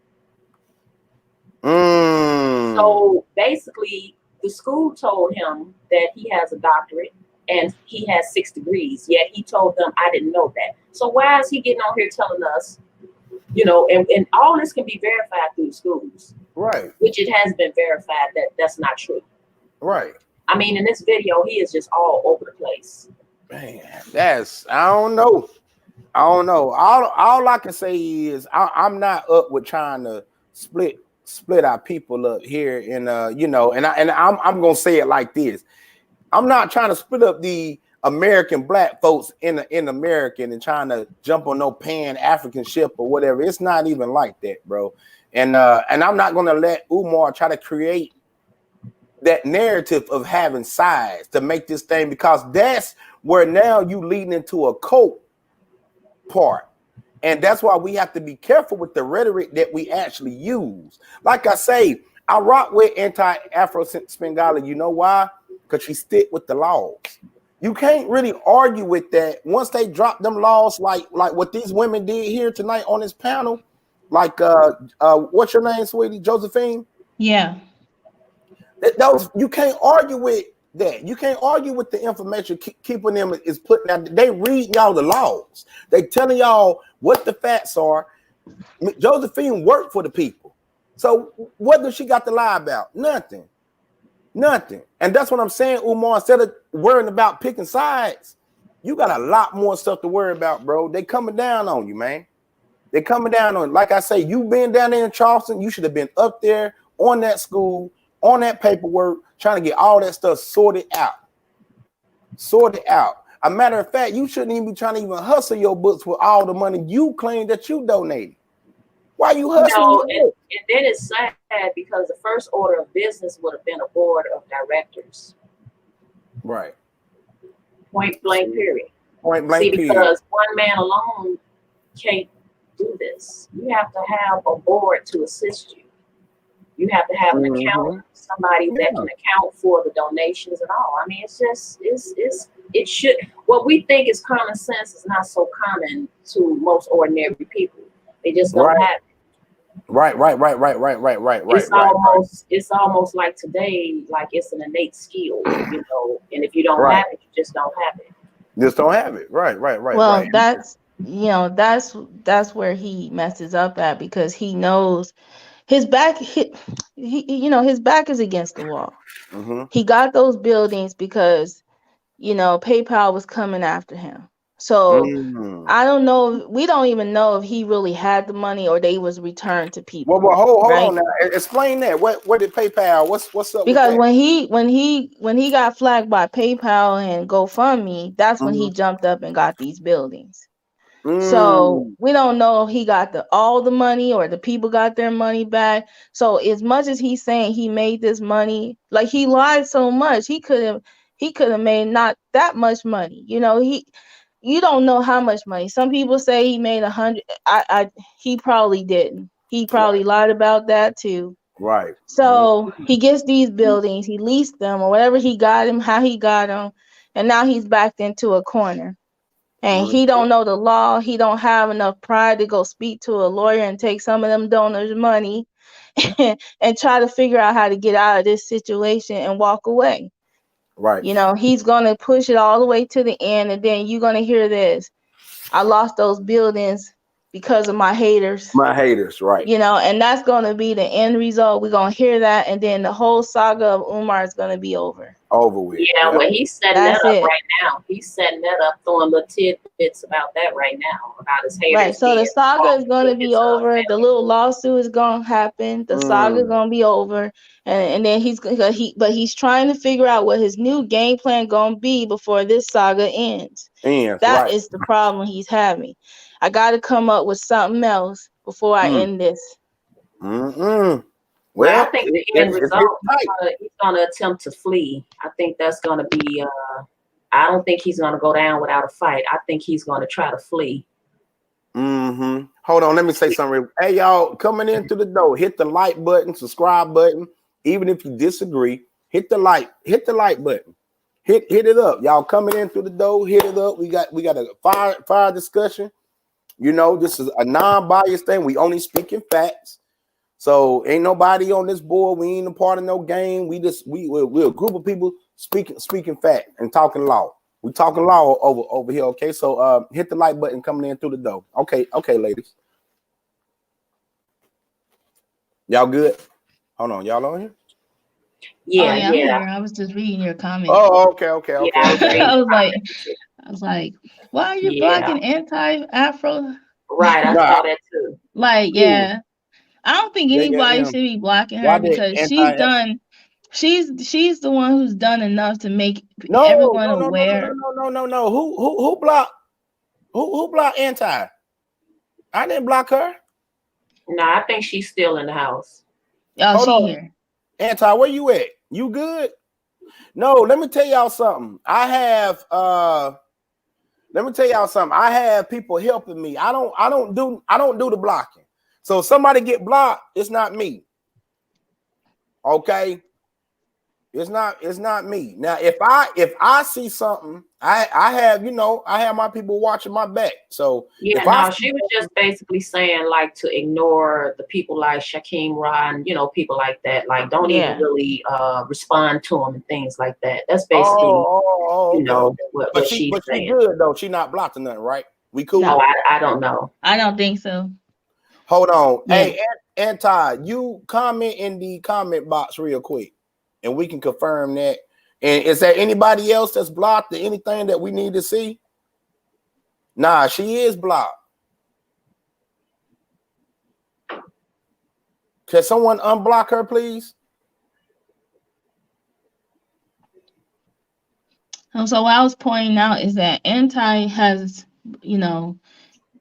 So basically, the school told him that he has a doctorate and he has 6 degrees, yet he told them, I didn't know that. So why is he getting on here telling us, and all this can be verified through schools, right? Which it has been verified that that's not true, right? I mean, in this video, he is just all over the place. Man, I don't know. All I can say is I'm not up with trying to split our people up here, and I'm gonna say it like this. I'm not trying to split up the American black folks in American and trying to jump on no Pan-African ship or whatever. It's not even like that, bro. And I'm not gonna let Umar try to create that narrative of having sides to make this thing, because that's where now you leading into a cult part. And that's why we have to be careful with the rhetoric that we actually use. Like I say, I rock with anti-Afro Spengali. You know why? Because she stick with the laws. You can't really argue with that. Once they drop them laws, like what these women did here tonight on this panel, like what's your name, sweetie? Josephine? Yeah. Those, you can't argue with that. You can't argue with the information keeping them is putting out. They read y'all the laws. They telling y'all what the facts are. Josephine worked for the people. So what does she got to lie about? Nothing. Nothing. And that's what I'm saying, Umar. Instead of worrying about picking sides, you got a lot more stuff to worry about, bro. They coming down on you, man. They coming down on you. Like I say, you been down there in Charleston, you should have been up there on that school, on that paperwork, trying to get all that stuff sorted out. Sorted out. A matter of fact, you shouldn't even be trying to even hustle your books with all the money you claim that you donated. Why you hustling? And then it's sad because the first order of business would have been a board of directors. Right. Point blank, period. Point blank, period. Because one man alone can't do this. You have to have a board to assist you. You have to have an accountant, somebody that can account for the donations and all. I mean, it's just, it should, what we think is common sense is not so common to most ordinary people. They just don't have it. Right. It's almost like today, like it's an innate skill, you know, and if you don't have it, you just don't have it. Just don't have it. Right. Well, that's, you know, that's where he messes up at, because he knows his back, he you know, his back is against the wall. He got those buildings because, you know, PayPal was coming after him. So I don't know. We don't even know if he really had the money or they was returned to people. Well, hold on now. Explain that. What did PayPal? What's up? Because with that? when he got flagged by PayPal and GoFundMe, that's when he jumped up and got these buildings. So we don't know if he got all the money or the people got their money back. So as much as he's saying he made this money, like he lied so much, he could have made not that much money. You know, you don't know how much money. Some people say he made 100. He probably didn't. He probably lied about that too. Right. So he gets these buildings, he leased them or whatever he got him, how he got them, and now he's backed into a corner. And he don't know the law. He don't have enough pride to go speak to a lawyer and take some of them donors' money and try to figure out how to get out of this situation and walk away. Right. You know, he's going to push it all the way to the end. And then you're going to hear this. I lost those buildings because of my haters. My haters, right. You know, and that's going to be the end result. We're going to hear that. And then the whole saga of Umar is going to be over. Over with. Yeah, well, he's setting that up right now. He's setting that up, throwing little tidbits about that right now, about his haters. Right, so the saga is going to be over. The little lawsuit is going to happen. The saga is going to be over. And then he's trying to figure out what his new game plan going to be before this saga ends. That is the problem he's having. I got to come up with something else before I end this. Well, I think the end result, he's going to attempt to flee. I think that's going to be, I don't think he's going to go down without a fight. I think he's going to try to flee. Hold on, let me say something. Hey, y'all, coming in through the door, hit the like button, subscribe button. Even if you disagree, hit the like button. Hit it up. Y'all coming in through the door, hit it up. We got a fire discussion. You know, this is a non-biased thing. We only speaking facts. So ain't nobody on this board. We ain't a part of no game. We're a group of people speaking fact and talking law. We talking law over here. Okay, so hit the like button coming in through the door. Okay, ladies. Y'all good? Hold on, y'all on here? Yeah. I was just reading your comments. Oh, okay. I was like, why are you blocking anti-Afro? Right, I saw that too. Like, yeah. I don't think anybody should be blocking her because she's done. She's the one who's done enough to make everyone aware. No. Who blocked? Who blocked anti? I didn't block her. No, I think she's still in the house. Oh, she here. Anti, where you at? You good? No, let me tell y'all something. I have Let me tell y'all something. I have people helping me. I don't do the blocking. So if somebody get blocked, it's not me. Okay. It's not me. Now, if I see something, I have, I have my people watching my back. So yeah, no, she was just basically saying like to ignore the people like Shaquem Rod and people like that. Like don't even really respond to them and things like that. That's basically what she's saying. She good though. She not blocked or nothing, right? We cool. No, I don't know. I don't think so. Hold on. Yeah. Hey, Anti, you comment in the comment box real quick, and we can confirm that. And is there anybody else that's blocked or anything that we need to see? Nah, she is blocked. Can someone unblock her, please? So what I was pointing out is that Anti has,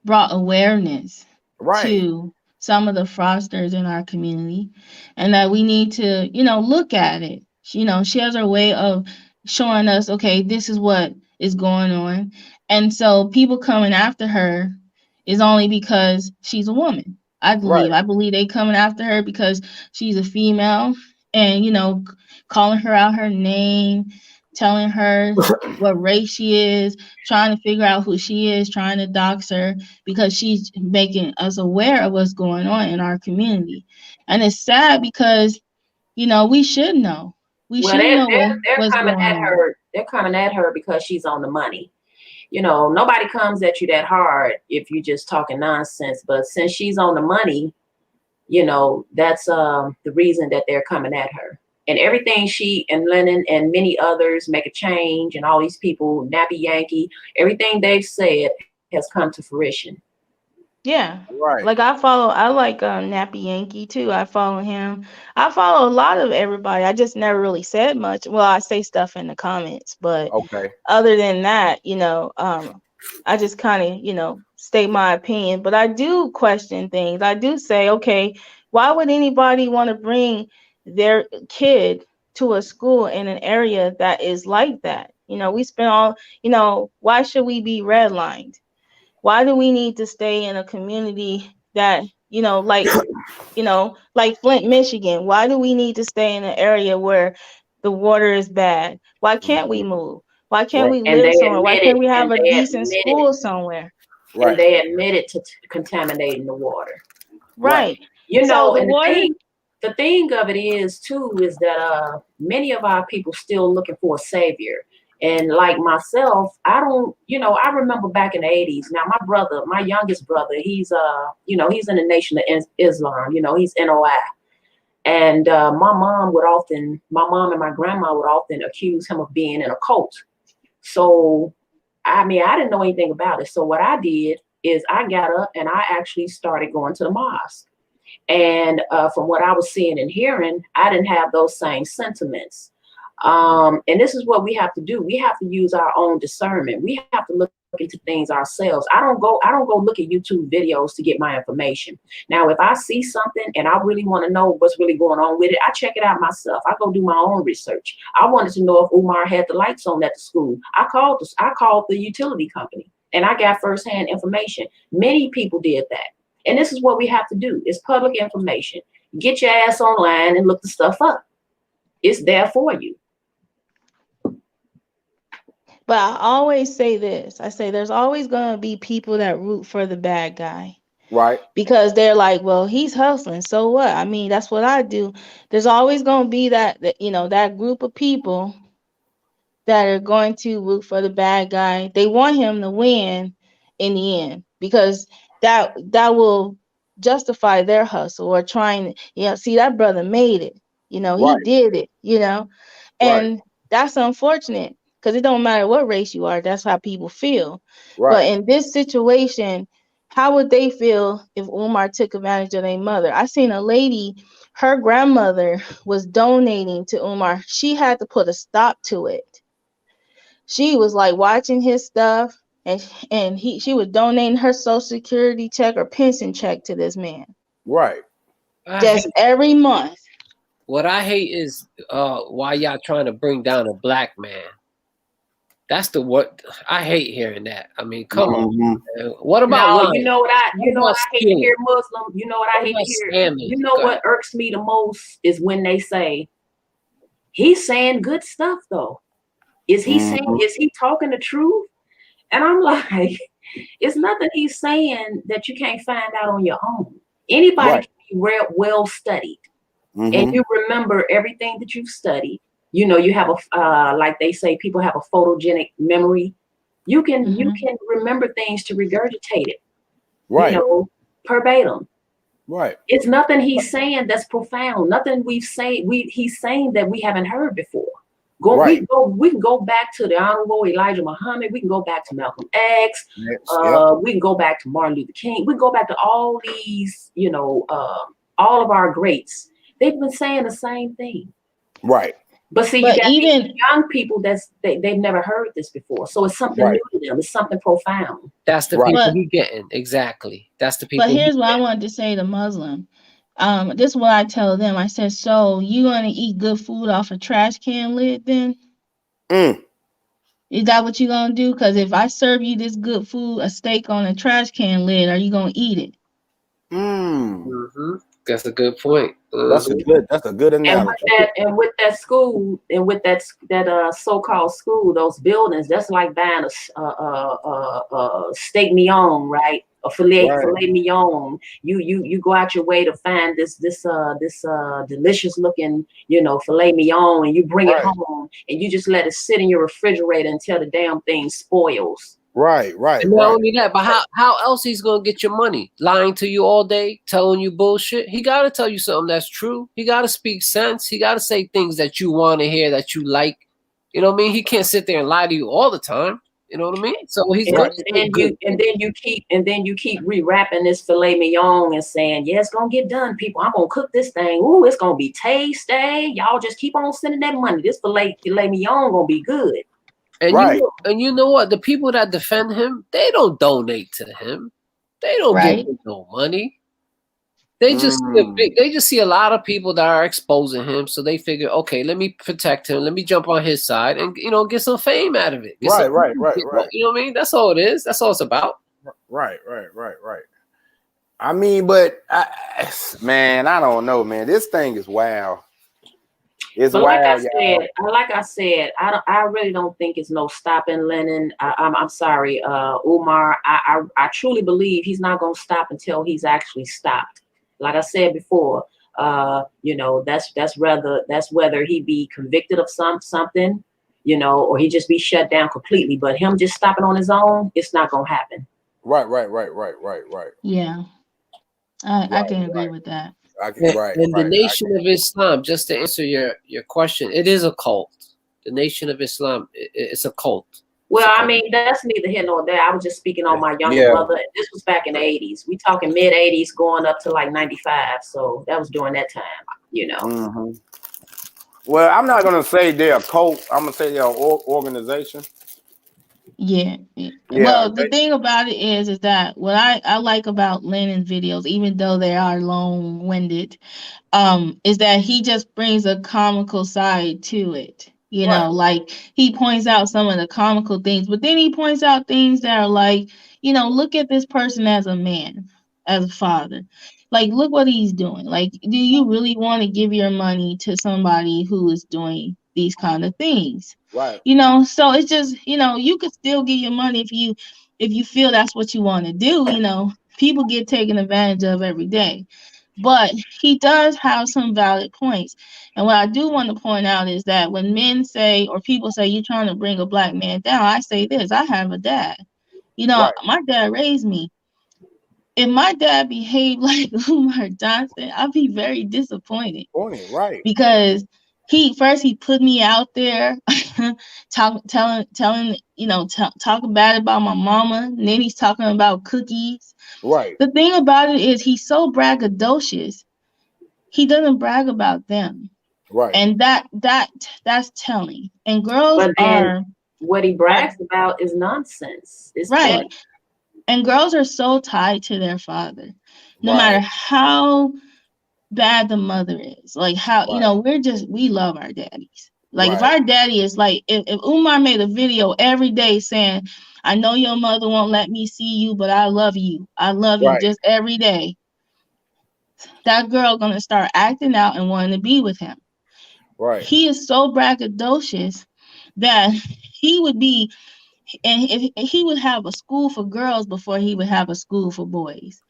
brought awareness to some of the fraudsters in our community, and that we need to, look at it. She has her way of showing us, okay, this is what is going on. And so people coming after her is only because she's a woman. I believe they coming after her because she's a female and, calling her out her name, telling her what race she is, trying to figure out who she is, trying to dox her because she's making us aware of what's going on in our community. And it's sad because, we should know. We should know what's going on. They're coming at her because she's on the money. Nobody comes at you that hard if you're just talking nonsense. But since she's on the money, that's the reason that they're coming at her. And everything she and Lennon and many others Make a Change and all these people, Nappy Yankee, everything they've said has come to fruition. Yeah. Right. Like I like Nappy Yankee too. I follow him. I follow a lot of everybody. I just never really said much. Well, I say stuff in the comments, but other than that, I just kind of, state my opinion. But I do question things. I do say, okay, why would anybody want to bring their kid to a school in an area that is like that? We spend all, why should we be redlined? Why do we need to stay in a community that, like Flint, Michigan? Why do we need to stay in an area where the water is bad? Why can't we move? Why can't we live somewhere? Why can't we have a decent school somewhere? And they admitted to contaminating the water. Right. So the thing of it is that many of our people still looking for a savior. And like myself, I remember back in the 80s. Now my youngest brother, he's he's in the Nation of Islam, he's NOI. And my mom and my grandma would often accuse him of being in a cult. So, I didn't know anything about it. So what I did is I got up and I actually started going to the mosque. And from what I was seeing and hearing, I didn't have those same sentiments. And this is what we have to do. We have to use our own discernment. We have to look into things ourselves. I don't go look at YouTube videos to get my information. Now, if I see something and I really want to know what's really going on with it, I check it out myself. I go do my own research. I wanted to know if Umar had the lights on at the school. I called the utility company and I got firsthand information. Many people did that. And this is what we have to do. It's public information. Get your ass online and look the stuff up. It's there for you. But I always say this. I say there's always going to be people that root for the bad guy. Right. Because they're like, well, he's hustling. So what? That's what I do. There's always going to be that group of people that are going to root for the bad guy. They want him to win in the end because that will justify their hustle or trying to, see, that brother made it. He did it, and that's unfortunate. Because it don't matter what race you are, that's how people feel. Right. But in this situation, how would they feel if Umar took advantage of their mother? I seen a lady, her grandmother was donating to Umar. She had to put a stop to it. She was like watching his stuff, and she was donating her Social Security check or pension check to this man. Right. Just every month. What I hate is why y'all trying to bring down a black man. That's the what I hate hearing that. I mean, come on. Man. What about no, lying? you know what I hate to hear, Muslim. You know what I hate to hear. Scamming? You know what irks me the most is when they say he's saying good stuff though. Is he talking the truth? And I'm like, it's nothing he's saying that you can't find out on your own. Anybody can be well studied, and you remember everything that you've studied. You know, you have a like they say, people have a photogenic memory. You can remember things to regurgitate it. Right. You know, verbatim. Right. It's nothing he's saying that's profound. Nothing he's saying that we haven't heard before. We can go back to the Honorable Elijah Muhammad. We can go back to Malcolm X. We can go back to Martin Luther King. We can go back to all these, you know, all of our greats. They've been saying the same thing. Right. But see, you got even young people they've never heard this before. So it's something new to them. It's something profound. That's the people he getting. Exactly. That's the people. But here's what I wanted to say to Muslim. This is what I tell them. I said, so you gonna eat good food off a trash can lid then? Is that what you gonna do? Because if I serve you this good food, a steak on a trash can lid, are you gonna eat it? That's a good point. That's a good analogy. And with that school, and with that so-called school, those buildings, that's like buying a steak mignon, right? A filet mignon. You go out your way to find this delicious looking, you know, filet mignon, and you bring it home, and you just let it sit in your refrigerator until the damn thing spoils. Right. And not only that, but how else he's gonna get your money? Lying to you all day, telling you bullshit. He gotta tell you something that's true. He gotta speak sense. He gotta say things that you want to hear, that you like. You know what I mean? He can't sit there and lie to you all the time. You know what I mean? So he's and then you keep rewrapping this filet mignon and saying, yeah, it's gonna get done, people. I'm gonna cook this thing. Ooh, it's gonna be tasty. Y'all just keep on sending that money. This filet mignon gonna be good. And you know what? The people that defend him, they don't donate to him. They don't give him no money. They just see a lot of people that are exposing him, so they figure, okay, let me protect him. Let me jump on his side and get some fame out of it. Right. You know what I mean? That's all it is. That's all it's about. Right. I mean, but man, I don't know, man. This thing is wild. It's but wild, like I said, I really don't think it's no stopping Lennon. I'm sorry, Umar. I truly believe he's not gonna stop until he's actually stopped. Like I said before, you know, that's whether he be convicted of something, you know, or he just be shut down completely. But him just stopping on his own, it's not gonna happen. Right. Yeah, I can agree with that. The Nation of Islam, just to answer your question, it is a cult. The Nation of Islam, it's a cult. Well, I mean, that's neither here nor there. I was just speaking on my younger brother. This was back in the 80s. We talking mid 80s going up to like 95. So that was during that time, you know. Well, I'm not going to say they're a cult. I'm going to say they're an organization. Yeah. Well, the thing about it is that what I like about Lennon's videos, even though they are long-winded, is that he just brings a comical side to it. You know, like he points out some of the comical things, but then he points out things that are like, you know, look at this person as a man, as a father. Like, look what he's doing. Like, do you really want to give your money to somebody who is doing these kind of things? Right. You know, so it's just, you know, you could still give your money if you feel that's what you want to do. You know, people get taken advantage of every day. But he does have some valid points. And what I do want to point out is that when men say, or people say, you're trying to bring a black man down, I say this: I have a dad. You know, my dad raised me. If my dad behaved like Umar Johnson, I'd be very disappointed. Right. Because he put me out there, telling, talking bad about my mama, and then he's talking about cookies. Right. The thing about it is he's so braggadocious. He doesn't brag about them. Right. And that's telling. And girls what he brags about is nonsense. It's right. Petty. And girls are so tied to their father, no matter how bad the mother is. Like how, you know, we love our daddies. Like if our daddy is like, if Umar made a video every day saying, I know your mother won't let me see you, but I love you. I love you just every day. That girl gonna start acting out and wanting to be with him. Right. He is so braggadocious that he would be, and if he would have a school for girls before he would have a school for boys.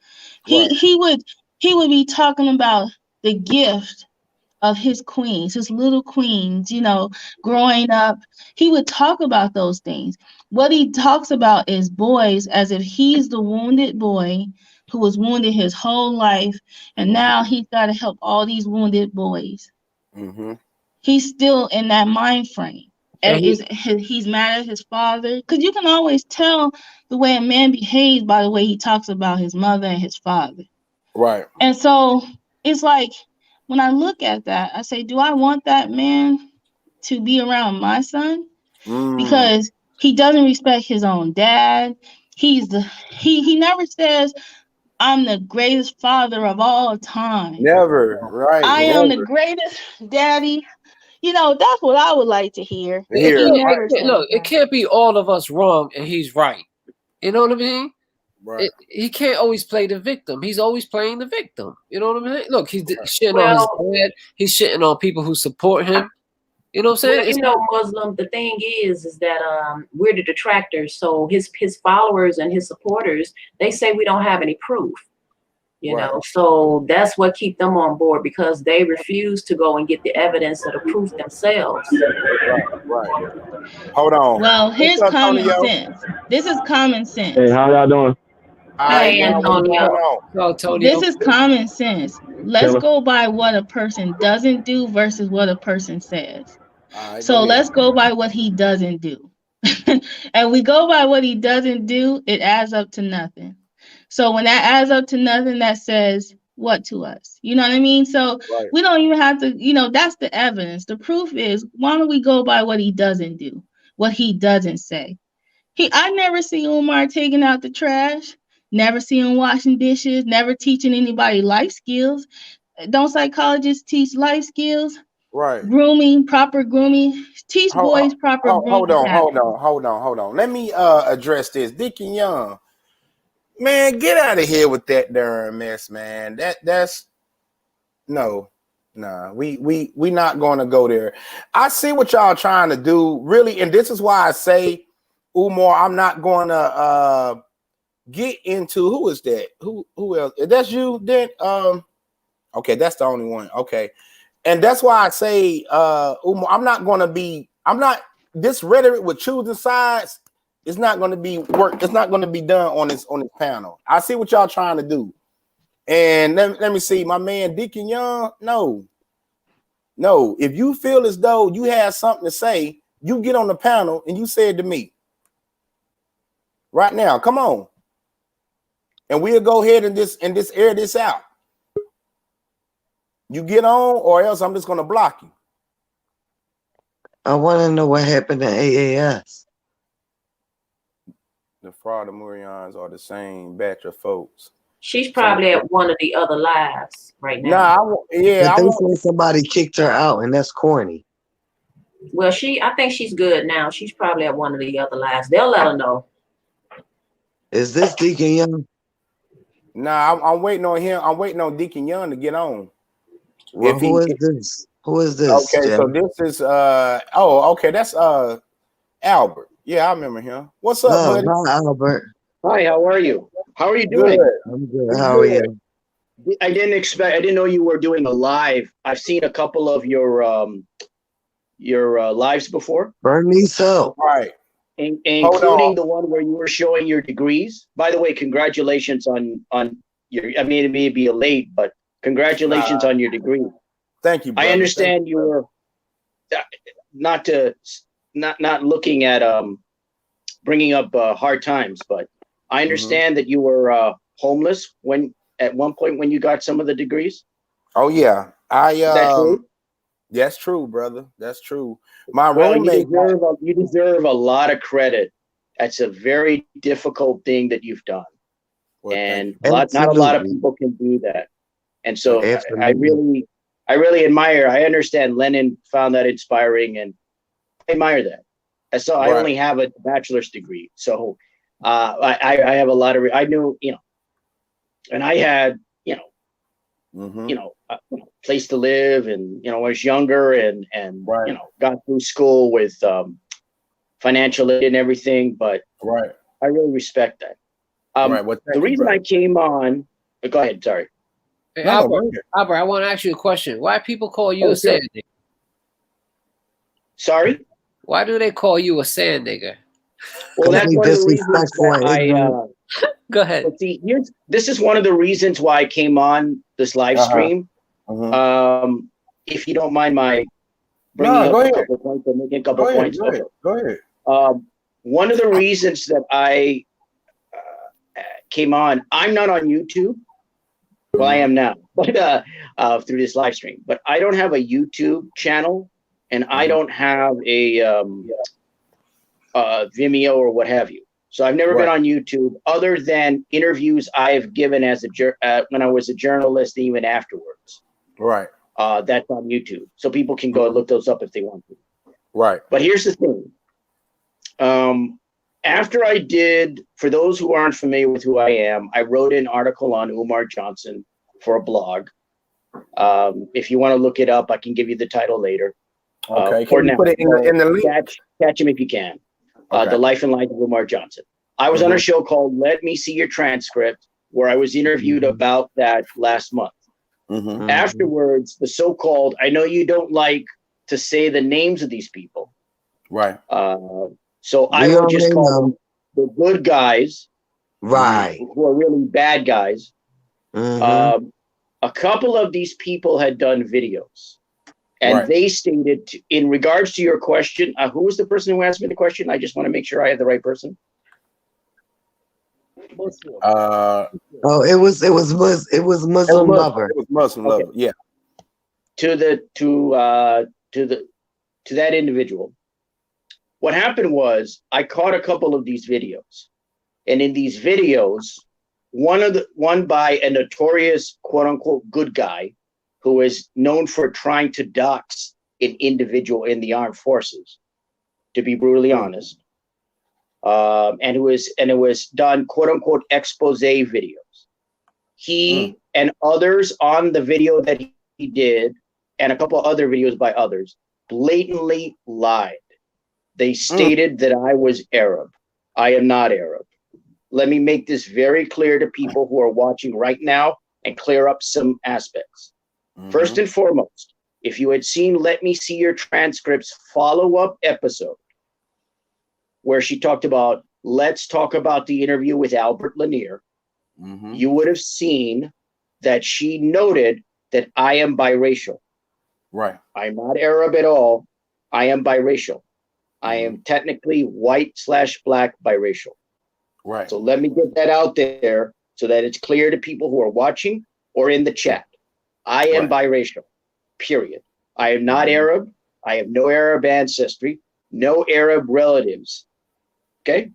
He would be talking about the gift of his queens, his little queens, you know, growing up. He would talk about those things. What he talks about is boys as if he's the wounded boy who was wounded his whole life, and now he's got to help all these wounded boys. He's still in that mind frame. And he's mad at his father, because you can always tell the way a man behaves by the way he talks about his mother and his father. Right. And so it's like, when I look at that, I say, do I want that man to be around my son? Because he doesn't respect his own dad. He never says, I'm the greatest father of all time. Never, right? I am the greatest daddy. You know, that's what I would like to hear. Look, it can't be all of us wrong and he's right. You know what I mean? Right. He can't always play the victim. He's always playing the victim. You know what I mean? Look, he's shitting on his dad. He's shitting on people who support him. You know what I'm saying? Well, you know, Muslim, the thing is that we're the detractors. So his followers and his supporters, they say we don't have any proof. You know, so that's what keep them on board, because they refuse to go and get the evidence or the proof themselves. Right. Hold on. Well, here's common sense. This is common sense. Hey, how y'all doing? Hey, Antonio. This is common sense. Let's go by what a person doesn't do versus what a person says. So let's go by what he doesn't do. And we go by what he doesn't do, it adds up to nothing. So when that adds up to nothing, that says what to us? You know what I mean? So we don't even have to, you know, that's the evidence. The proof is, why don't we go by what he doesn't do, what he doesn't say? I never see Umar taking out the trash, never see him washing dishes, never teaching anybody life skills. Don't psychologists teach life skills? Right. Grooming, proper grooming. Teach boys proper grooming. Hold on. Let me address this. Dickie Young. Man, get out of here with that darn mess, man. That's no. Nah, we not gonna go there. I see what y'all trying to do, really, and this is why I say, Umar, I'm not gonna get into who is that? Who else? If that's you, then okay, that's the only one. Okay. And that's why I say, Umar, I'm not this rhetoric with choosing sides. It's not going to be work. It's not going to be done on this panel. I see what y'all trying to do. And let me see, my man Deacon Young. No. If you feel as though you have something to say, you get on the panel and you say it to me right now. Come on, and we'll go ahead and air this out. You get on, or else I'm just going to block you. I want to know what happened to AAS. The fraud of Murians are the same batch of folks. She's probably at one of the other lives right now. I think somebody kicked her out, and that's corny. Well, I think she's good now. She's probably at one of the other lives. They'll let her know. Is this Deacon Young? Nah, I'm waiting on him. I'm waiting on Deacon Young to get on. Well, who is this? Who is this? Okay, Jim? So this is okay, that's Albert. Yeah, I remember him. What's up, buddy? Hi, Albert. Hi, how are you? How are you doing? Good. I'm good. How are you? I didn't know you were doing a live. I've seen a couple of your lives before. Bernice Hill. Right. Including the one where you were showing your degrees. By the way, congratulations on your, I mean, it may be late, but congratulations on your degree. Thank you, brother. I understand you were not looking at bringing up hard times, but I understand that you were homeless at one point when you got some of the degrees. Oh yeah, Is that true? That's true, brother. That's true. My roommate. You deserve a lot of credit. That's a very difficult thing that you've done, and not a lot of people can do that. And so I I really admire. I understand Lenin found that inspiring, and I admire that. So I only have a bachelor's degree, so I have a lot of. I knew, and I had, place to live, and I was younger, and got through school with financial aid and everything. But I really respect that. The reason I came on. Go ahead. Sorry. Hey, Albert, I want to ask you a question. Why people call you a sand nigger? Sorry? Why do they call you a sand nigger? Well, that's one of the reasons that Go ahead. See, this is one of the reasons why I came on this live stream. If you don't mind my bringing up a couple of points or making a couple of points. Go ahead. One of the reasons that I came on, I'm not on YouTube. Well, I am now, but through this live stream. But I don't have a YouTube channel, and I don't have a Vimeo or what have you. So I've never been on YouTube, other than interviews I've given as when I was a journalist, even afterwards. Right. That's on YouTube, so people can go and look those up if they want to. Right. But here's the thing. After I did, for those who aren't familiar with who I am, I wrote an article on Umar Johnson for a blog. If you want to look it up, I can give you the title later. Okay. Can you put it in the link? Catch him if you can. The Life and Life of Umar Johnson. I was on a show called Let Me See Your Transcript, where I was interviewed about that last month. Afterwards, the so-called, I know you don't like to say the names of these people. Right. So I will just call them the good guys, right? Who are really bad guys. A couple of these people had done videos, and they stated, in regards to your question, who was the person who asked me the question? I just want to make sure I have the right person. It was Muslim lover. It was Muslim lover. Yeah. To that individual. What happened was I caught a couple of these videos, and in these videos, one by a notorious quote unquote good guy who is known for trying to dox an individual in the armed forces, to be brutally honest. And it was done quote unquote expose videos. He and others on the video that he did, and a couple of other videos by others, blatantly lied. They stated that I was Arab. I am not Arab. Let me make this very clear to people who are watching right now and clear up some aspects. First and foremost, if you had seen Let Me See Your Transcripts follow-up episode, where she talked about, let's talk about the interview with Albert Lanier, you would have seen that she noted that I am biracial. Right. I'm not Arab at all. I am biracial. I am technically white/black biracial. Right. So let me get that out there so that it's clear to people who are watching or in the chat. I am biracial, period. I am not Arab. I have no Arab ancestry, no Arab relatives. Okay.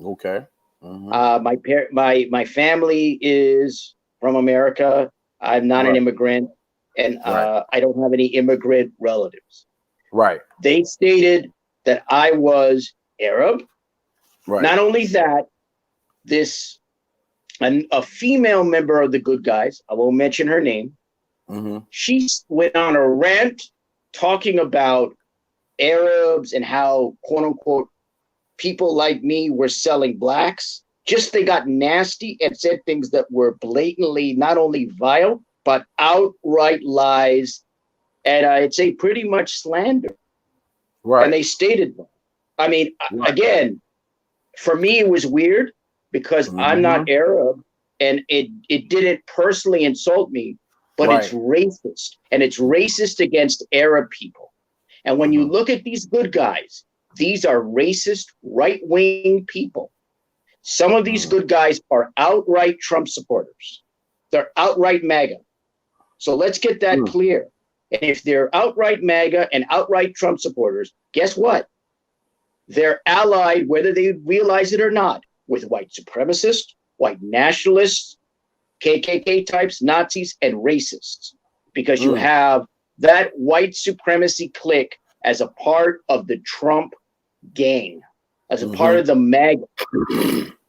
Okay. My family is from America. I'm not an immigrant, and I don't have any immigrant relatives. Right. They stated that I was Arab. Right. Not only that, a female member of the good guys, I won't mention her name, she went on a rant talking about Arabs and how, quote unquote, people like me were selling blacks. They got nasty and said things that were blatantly not only vile, but outright lies, and I'd say pretty much slander. Right. And they stated that. I mean, again, for me, it was weird because I'm not Arab, and it didn't personally insult me, but it's racist, and it's racist against Arab people. And when you look at these good guys, these are racist, right-wing people. Some of these good guys are outright Trump supporters. They're outright MAGA. So let's get that clear. And if they're outright MAGA and outright Trump supporters, guess what? They're allied, whether they realize it or not, with white supremacists, white nationalists, KKK types, Nazis, and racists. because you have that white supremacy clique as a part of the Trump gang, as a part of the MAGA.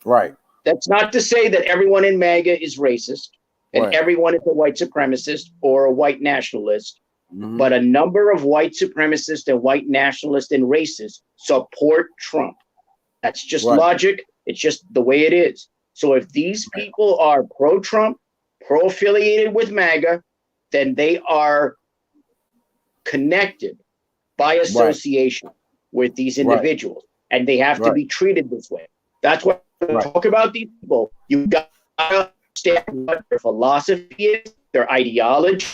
Right. That's not to say that everyone in MAGA is racist and everyone is a white supremacist or a white nationalist, but a number of white supremacists and white nationalists and racists support Trump. That's just logic. It's just the way it is. So if these people are pro-Trump, pro-affiliated with MAGA, then they are connected by association with these individuals, and they have to be treated this way. That's why when we talk about these people, you got to understand what their philosophy is, their ideology,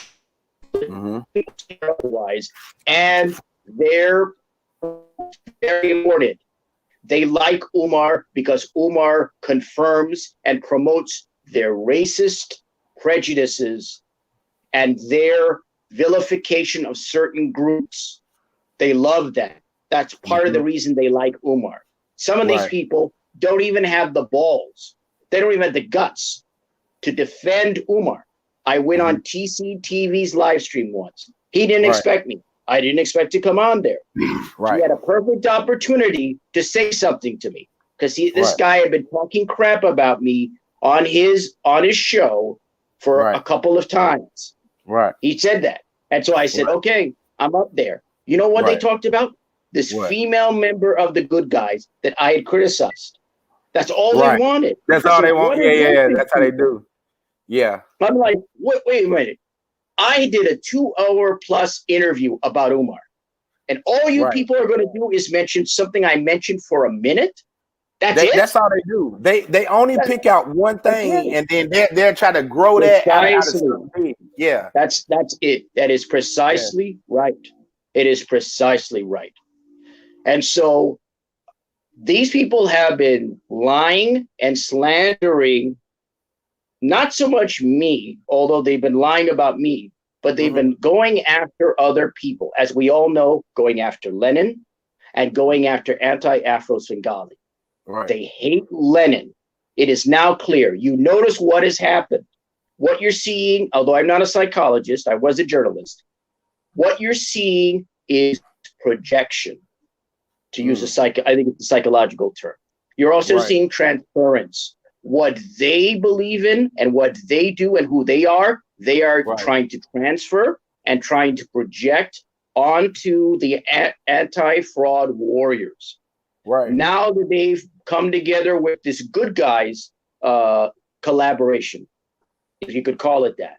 otherwise, and they're very important. They like Umar because Umar confirms and promotes their racist prejudices and their vilification of certain groups. They love that. That's part of the reason they like Umar. Some of these people don't even have the balls. They don't even have the guts to defend Umar. I went on TCTV's live stream once. He didn't expect me. I didn't expect to come on there. He had a perfect opportunity to say something to me because this guy had been talking crap about me on his show for a couple of times. He said that. And so I said, okay, I'm up there. You know what they talked about? This female member of the good guys that I had criticized. That's all they wanted. That's all they want. Yeah. That's how they do. Yeah. I'm like, wait a minute. I did a 2-hour plus interview about Umar. And all you people are going to do is mention something I mentioned for a minute? That's it? That's all they do. They only pick out one thing and then they're trying to grow that out of something. Yeah. That's it. That is precisely right. It is precisely right. And so these people have been lying and slandering not so much me, although they've been lying about me, but they've been going after other people, as we all know, going after Lenin and going after anti-Afro-Svengali. They hate Lenin. It is now clear. You notice what has happened. What you're seeing, although I'm not a psychologist, I was a journalist, what you're seeing is projection, to use I think it's a psychological term. You're also seeing transference. What they believe in and what they do and who they are trying to transfer and trying to project onto the anti-fraud warriors. Now that they've come together with this good guys collaboration, if you could call it that,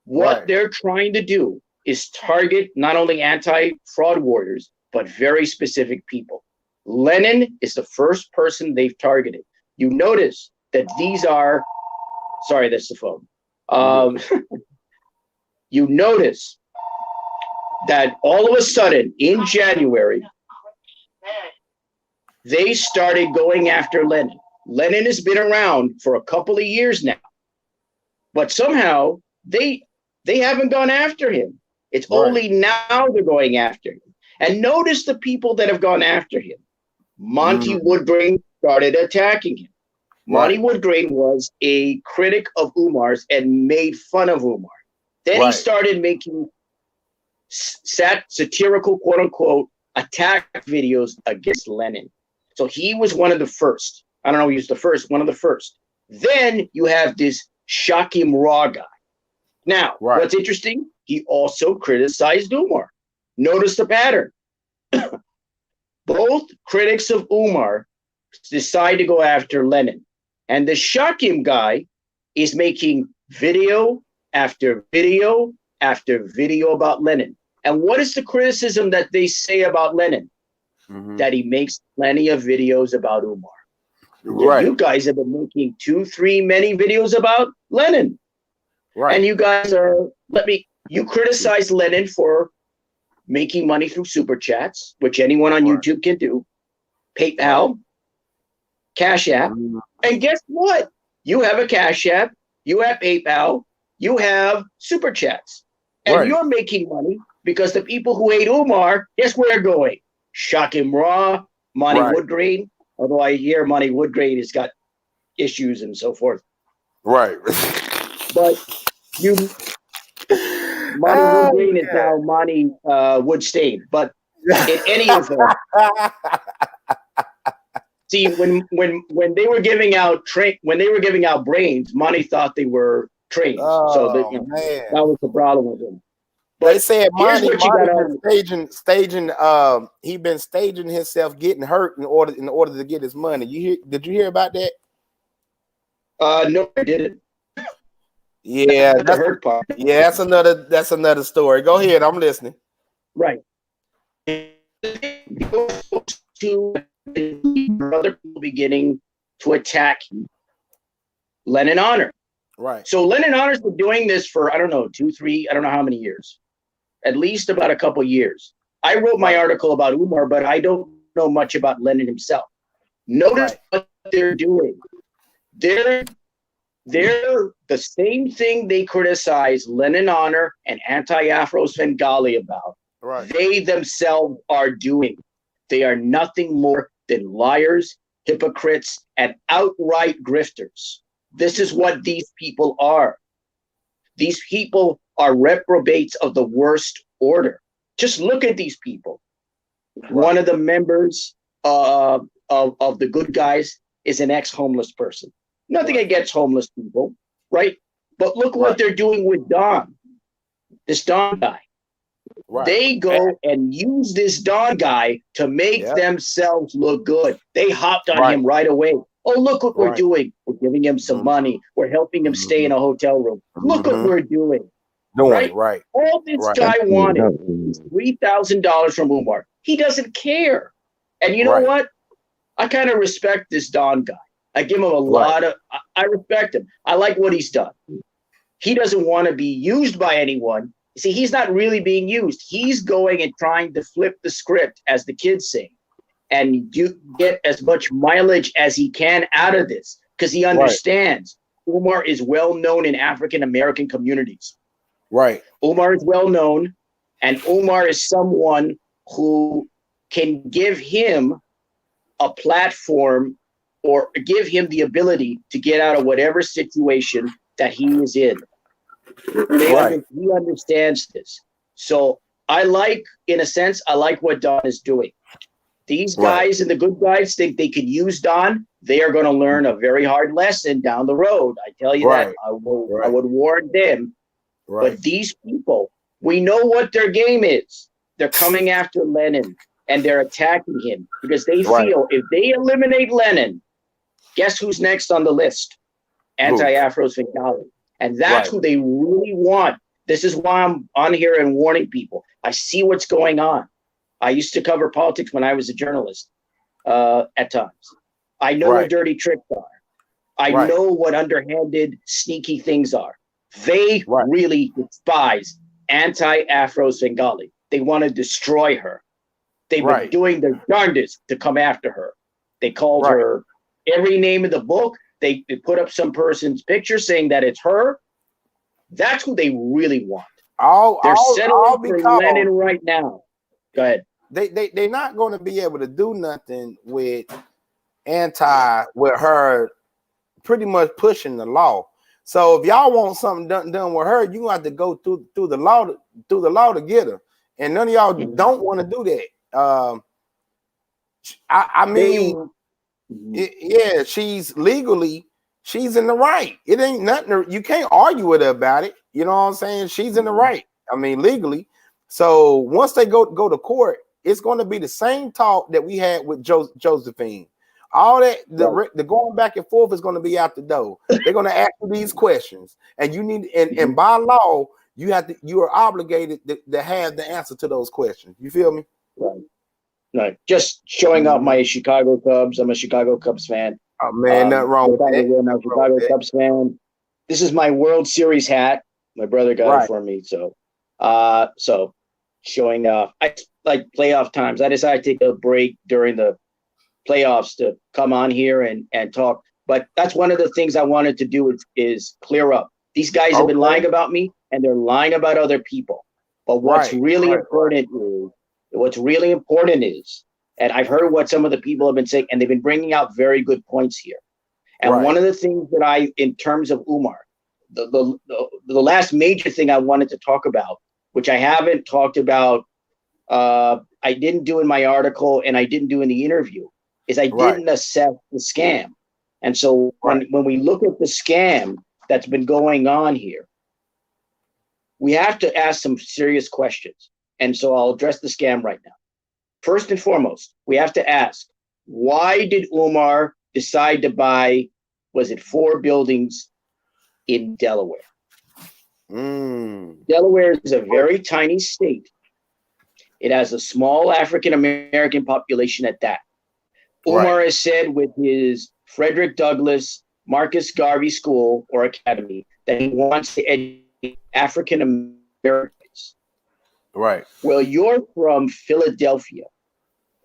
what they're trying to do is target not only anti-fraud warriors, but very specific people. Lenin is the first person they've targeted. You notice that these are, sorry, that's the phone. You notice that all of a sudden in January, they started going after Lenin. Lenin has been around for a couple of years now, but somehow they haven't gone after him. It's only now they're going after him. And notice the people that have gone after him. Monty Woodgrain started attacking him. Monty Woodgrain was a critic of Umar's and made fun of Umar. Then he started making satirical, quote unquote, attack videos against Lenin. So he was one of the first. I don't know, he was the first, one of the first. Then you have this Shakim Raw guy. Now, what's interesting, he also criticized Umar. Notice the pattern. Both critics of Umar decide to go after Lenin. And the Shakim guy is making video after video after video about Lenin. And what is the criticism that they say about Lenin? That he makes plenty of videos about Umar. You guys have been making 2-3 many videos about Lenin. And you guys are, you criticize Lenin for making money through super chats, which anyone on YouTube can do, PayPal, Cash App. And guess what? You have a Cash App, you have PayPal, you have super chats. And you're making money because the people who hate Umar, guess where they're going? Shakim Raw, Monty Woodgrain. Although I hear Monty Woodgrain has got issues and so forth. But you Monty Woodgreen is now Monty Woodstain. But in any event, see, when they were giving out brains, Monty thought they were trains. So that was the problem with him. But they said Monty been staging he been staging himself getting hurt in order to get his money. Did you hear about that? No, I didn't. Yeah, that's the hurt part. Yeah, that's another story. Go ahead, I'm listening. Right. To other people beginning to attack Lennon Honor. Right. So Lennon Honor's been doing this for, I don't know, 2, 3, I don't know how many years. At least about a couple years. I wrote my article about Umar, but I don't know much about Lennon himself. Notice what they're doing. They're the same thing they criticize Lennon Honor and anti-Afro Svengali about. Right. They themselves are doing. They are nothing more than liars, hypocrites, and outright grifters. This is what these people are. These people are reprobates of the worst order. Just look at these people. Right. One of the members of the good guys is an ex-homeless person. Nothing against homeless people, right? But look what they're doing with Don, this Don guy. Right. They go and use this Don guy to make themselves look good. They hopped on him right away. Oh, look what we're doing. We're giving him some money. We're helping him stay in a hotel room. Look what we're doing. Right? All this guy wanted is $3,000 from Umar. He doesn't care. And you know what? I kind of respect this Don guy. I give him a lot of, I respect him. I like what he's done. He doesn't want to be used by anyone. See, he's not really being used. He's going and trying to flip the script, as the kids say, and get as much mileage as he can out of this, because he understands Umar is well known in African American communities. Right. Umar is well known, and Umar is someone who can give him a platform or give him the ability to get out of whatever situation that he is in. He understands this. So I like, in a sense, I like what Don is doing. These guys and the good guys think they can use Don. They are going to learn a very hard lesson down the road. I tell you that. I would warn them. But these people, we know what their game is. They're coming after Lennon and they're attacking him because they feel if they eliminate Lennon, guess who's next on the list? Anti-Afro Svengali. And that's who they really want. This is why I'm on here and warning people. I see what's going on. I used to cover politics when I was a journalist at times. I know what dirty tricks are. I know what underhanded, sneaky things are. They really despise anti-Afro Svengali. They want to destroy her. They've been doing their darndest to come after her. They called her every name in the book. They put up some person's picture saying that it's her. That's who they really want. They're settling for Lennon right now. Go ahead. They're not going to be able to do nothing with her pretty much pushing the law. So if y'all want something done with her, you have to go through the law to get her. And none of y'all don't want to do that. I mean, she's legally, she's in the right. It ain't nothing. You can't argue with her about it. You know what I'm saying? She's in the right. I mean, legally. So once they go to court, it's going to be the same talk that we had with Josephine. All that the going back and forth is going to be out the door. They're going to ask you these questions, and you need and by law you are obligated to have the answer to those questions. You feel me? Right. Just showing off my Chicago Cubs. I'm a Chicago Cubs fan. Oh man, nothing wrong with that. I'm a Chicago Cubs fan. This is my World Series hat. My brother got it for me. So showing off. I like playoff times. I decided to take a break during the playoffs to come on here and talk. But that's one of the things I wanted to do is clear up. These guys have been lying about me, and they're lying about other people. But what's really important is, and I've heard what some of the people have been saying, and they've been bringing out very good points here. And one of the things that in terms of Umar, the last major thing I wanted to talk about which I haven't talked about, I didn't do in my article and I didn't do in the interview, is I didn't assess the scam. And so when we look at the scam that's been going on here, we have to ask some serious questions. And so I'll address the scam right now. First and foremost, we have to ask, why did Umar decide to buy, was it 4 buildings in Delaware? Delaware is a very tiny state. It has a small African-American population at that. Umar has said with his Frederick Douglass Marcus Garvey School or Academy that he wants to educate African Americans. Right. Well, you're from Philadelphia.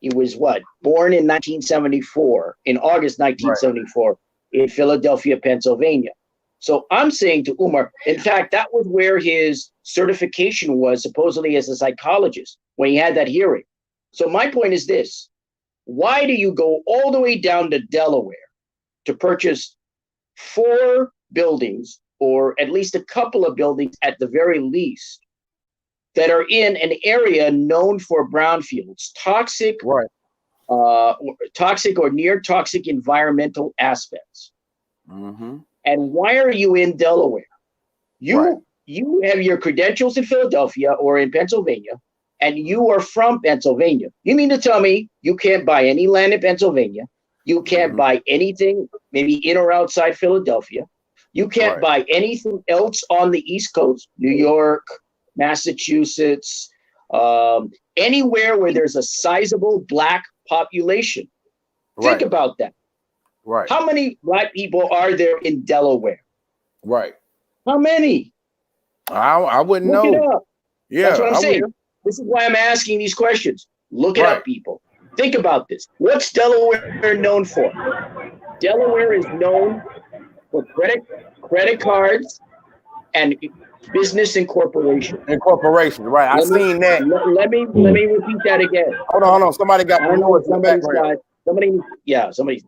He was what? Born in 1974, in August 1974, in Philadelphia, Pennsylvania. So I'm saying to Umar, in fact, that was where his certification was, supposedly as a psychologist, when he had that hearing. So my point is this. Why do you go all the way down to Delaware to purchase 4 buildings, or at least a couple of buildings at the very least, that are in an area known for brownfields, toxic or near toxic environmental aspects? And why are you in Delaware? You have your credentials in Philadelphia or in Pennsylvania, and you are from Pennsylvania. You mean to tell me you can't buy any land in Pennsylvania? You can't buy anything maybe in or outside Philadelphia. You can't buy anything else on the East Coast, New York, Massachusetts, anywhere where there's a sizable Black population. Think about that. How many Black people are there in Delaware? How many? I wouldn't know. Look it up. Yeah, that's what I'm saying. This is why I'm asking these questions. Look it up, people. Think about this. What's Delaware known for? Delaware is known for credit cards and business incorporation. Right. I've seen that. Let me repeat that again. Hold on. Somebody got the noise in the background. Somebody.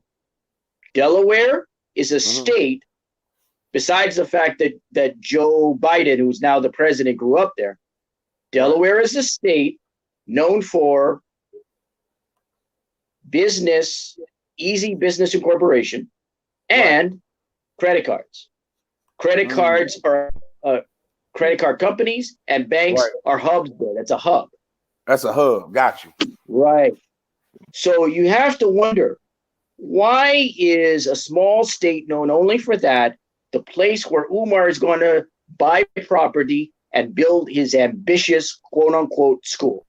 Delaware is a state, besides the fact that Joe Biden, who's now the president, grew up there. Delaware is a state known for easy business incorporation, and credit cards. Credit cards are credit card companies, and banks are hubs there. That's a hub. Got you. Right. So you have to wonder, why is a small state known only for that the place where Umar is going to buy property and build his ambitious quote-unquote school?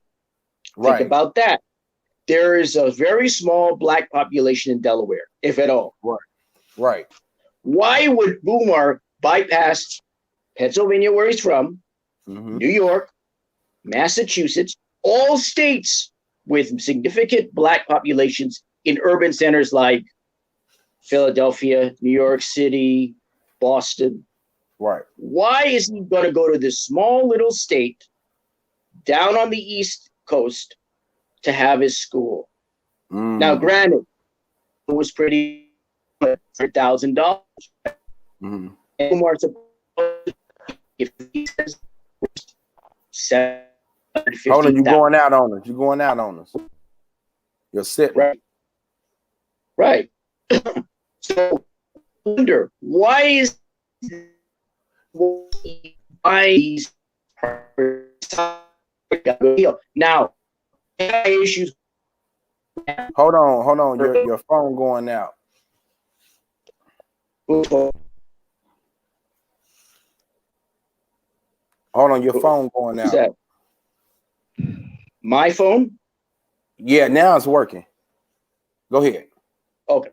Think about that. There is a very small Black population in Delaware, if at all. Why would Umar bypass Pennsylvania, where he's from, New York, Massachusetts, all states with significant Black populations in urban centers like Philadelphia, New York City, Boston? Why is he going to go to this small little state down on the East Coast to have his school? Now, granted, it was pretty $100,000. Umar's if he says $750,000. Hold on, you're going out on us. You're sitting. Right. So, I wonder, why is now issues? Hold on. Your phone going out. Hold on, your phone going out. My phone? Yeah, now it's working. Go ahead. Okay.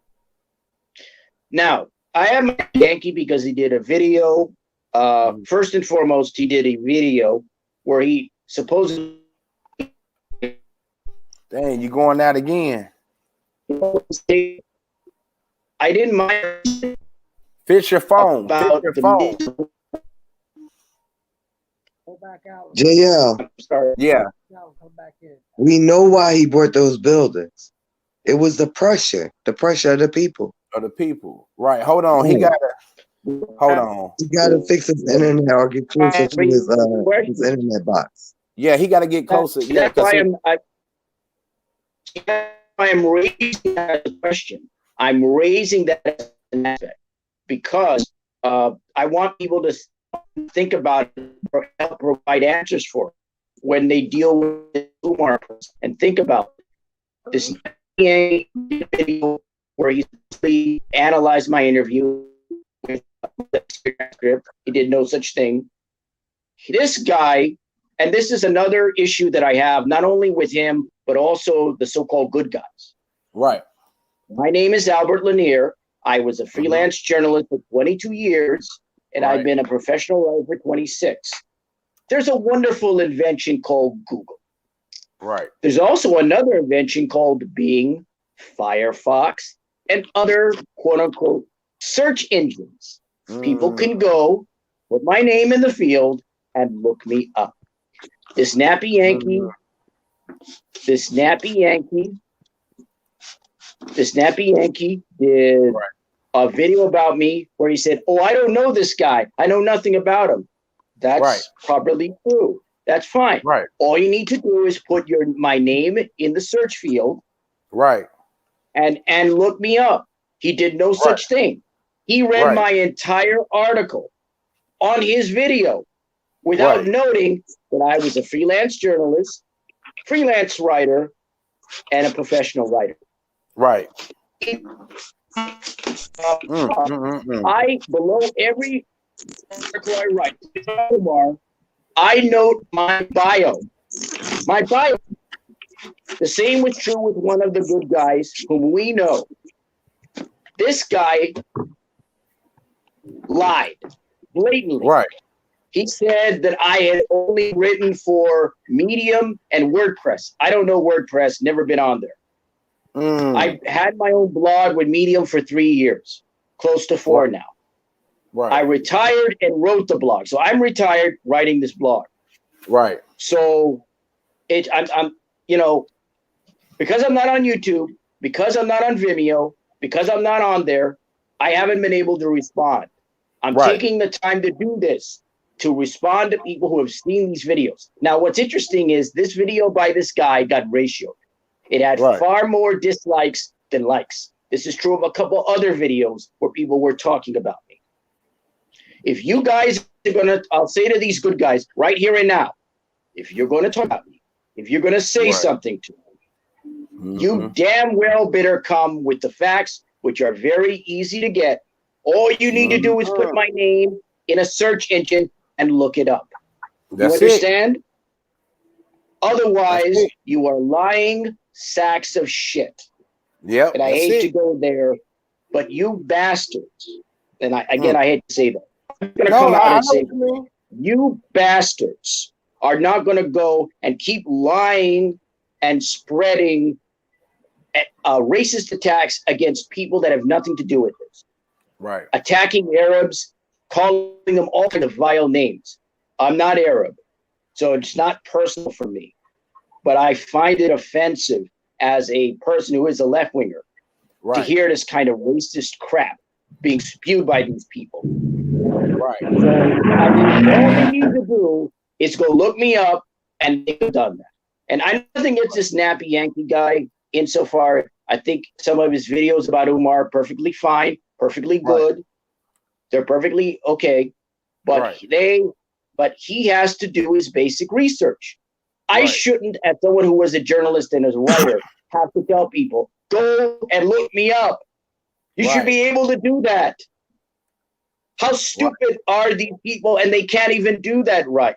Now, I have my Yankee because he did a video. First and foremost, he did a video where he supposedly. Dang, you going out again? I didn't mind. Fix your phone. Fix your phone. Go back out. JL. Yeah. Come back in. We know why he bought those buildings. It was the pressure of the people. Right. Hold on. He got Hold on. He got to fix his internet or get closer to his internet box. Yeah, he got to get closer. Yeah, that's why I'm raising that as a question. I'm raising that as an aspect because I want people to think about it or help provide answers for it when they deal with Umar and think about this video where he analyzed my interview with the script. He did no such thing. This guy, and this is another issue that I have, not only with him, but also the so-called good guys. Right. My name is Albert Lanier. I was a freelance journalist for 22 years, and I've been a professional writer for 26. There's a wonderful invention called Google. Right. There's also another invention called Bing, Firefox, and other quote-unquote search engines. People can go, put my name in the field, and look me up. This Snappy Yankee did a video about me where he said, "Oh, I don't know this guy. I know nothing about him." That's probably true. That's fine. Right. All you need to do is put my name in the search field. Right. And look me up. He did no such thing. He read my entire article on his video without noting that I was a freelance journalist, freelance writer, and a professional writer. Right. I, below every article I write, Umar, I note my bio. My bio. The same was true with one of the good guys whom we know. This guy lied blatantly. Right. He said that I had only written for Medium and WordPress. I don't know WordPress, never been on there. I had my own blog with Medium for 3 years, close to 4 now. Right. I retired and wrote the blog. So I'm retired writing this blog. Right. So I'm because I'm not on YouTube, because I'm not on Vimeo, because I'm not on there, I haven't been able to respond. I'm taking the time to do this, to respond to people who have seen these videos. Now, what's interesting is this video by this guy got ratioed. It had far more dislikes than likes. This is true of a couple other videos where people were talking about me. If you guys are going to, I'll say to these good guys right here and now, if you're going to talk about me, if you're going to say something to me, you damn well better come with the facts, which are very easy to get. All you need to do is put my name in a search engine and look it up. You understand? Otherwise, you are lying sacks of shit. Yeah. And I hate to go there, but you bastards, and I hate to say that. I'm going to come out and say, you bastards are not going to go and keep lying and spreading racist attacks against people that have nothing to do with this. Right. Attacking Arabs, calling them all kinds of vile names. I'm not Arab, so it's not personal for me. But I find it offensive as a person who is a left-winger to hear this kind of racist crap being spewed by these people. Right. So all you need to do is go look me up, and they've done that. And I don't think it's this Snappy Yankee guy. Insofar, I think some of his videos about Umar are perfectly fine, perfectly good. They're perfectly okay, but he has to do his basic research. I shouldn't, as someone who was a journalist and as a writer, have to tell people, go and look me up. You should be able to do that. How stupid are these people, and they can't even do that right?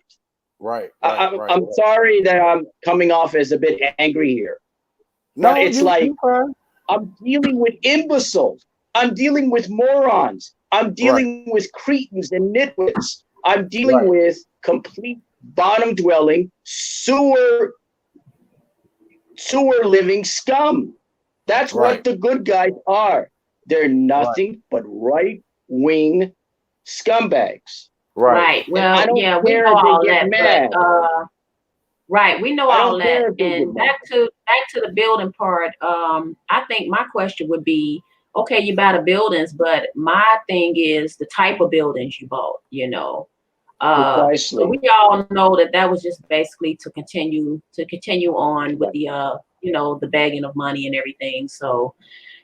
I'm sorry that I'm coming off as a bit angry here. No, but it's like I'm dealing with imbeciles. I'm dealing with morons. I'm dealing with cretins and nitwits. I'm dealing with complete bottom-dwelling, sewer-living scum. That's what the good guys are. They're nothing but right-wing scumbags. Right. Well, yeah, we know all that. But, we know all that. And back to the building part. I think my question would be, okay, you buy the buildings, but my thing is the type of buildings you bought, you know. Precisely. So we all know that was just basically to continue on with the you know, the begging of money and everything. So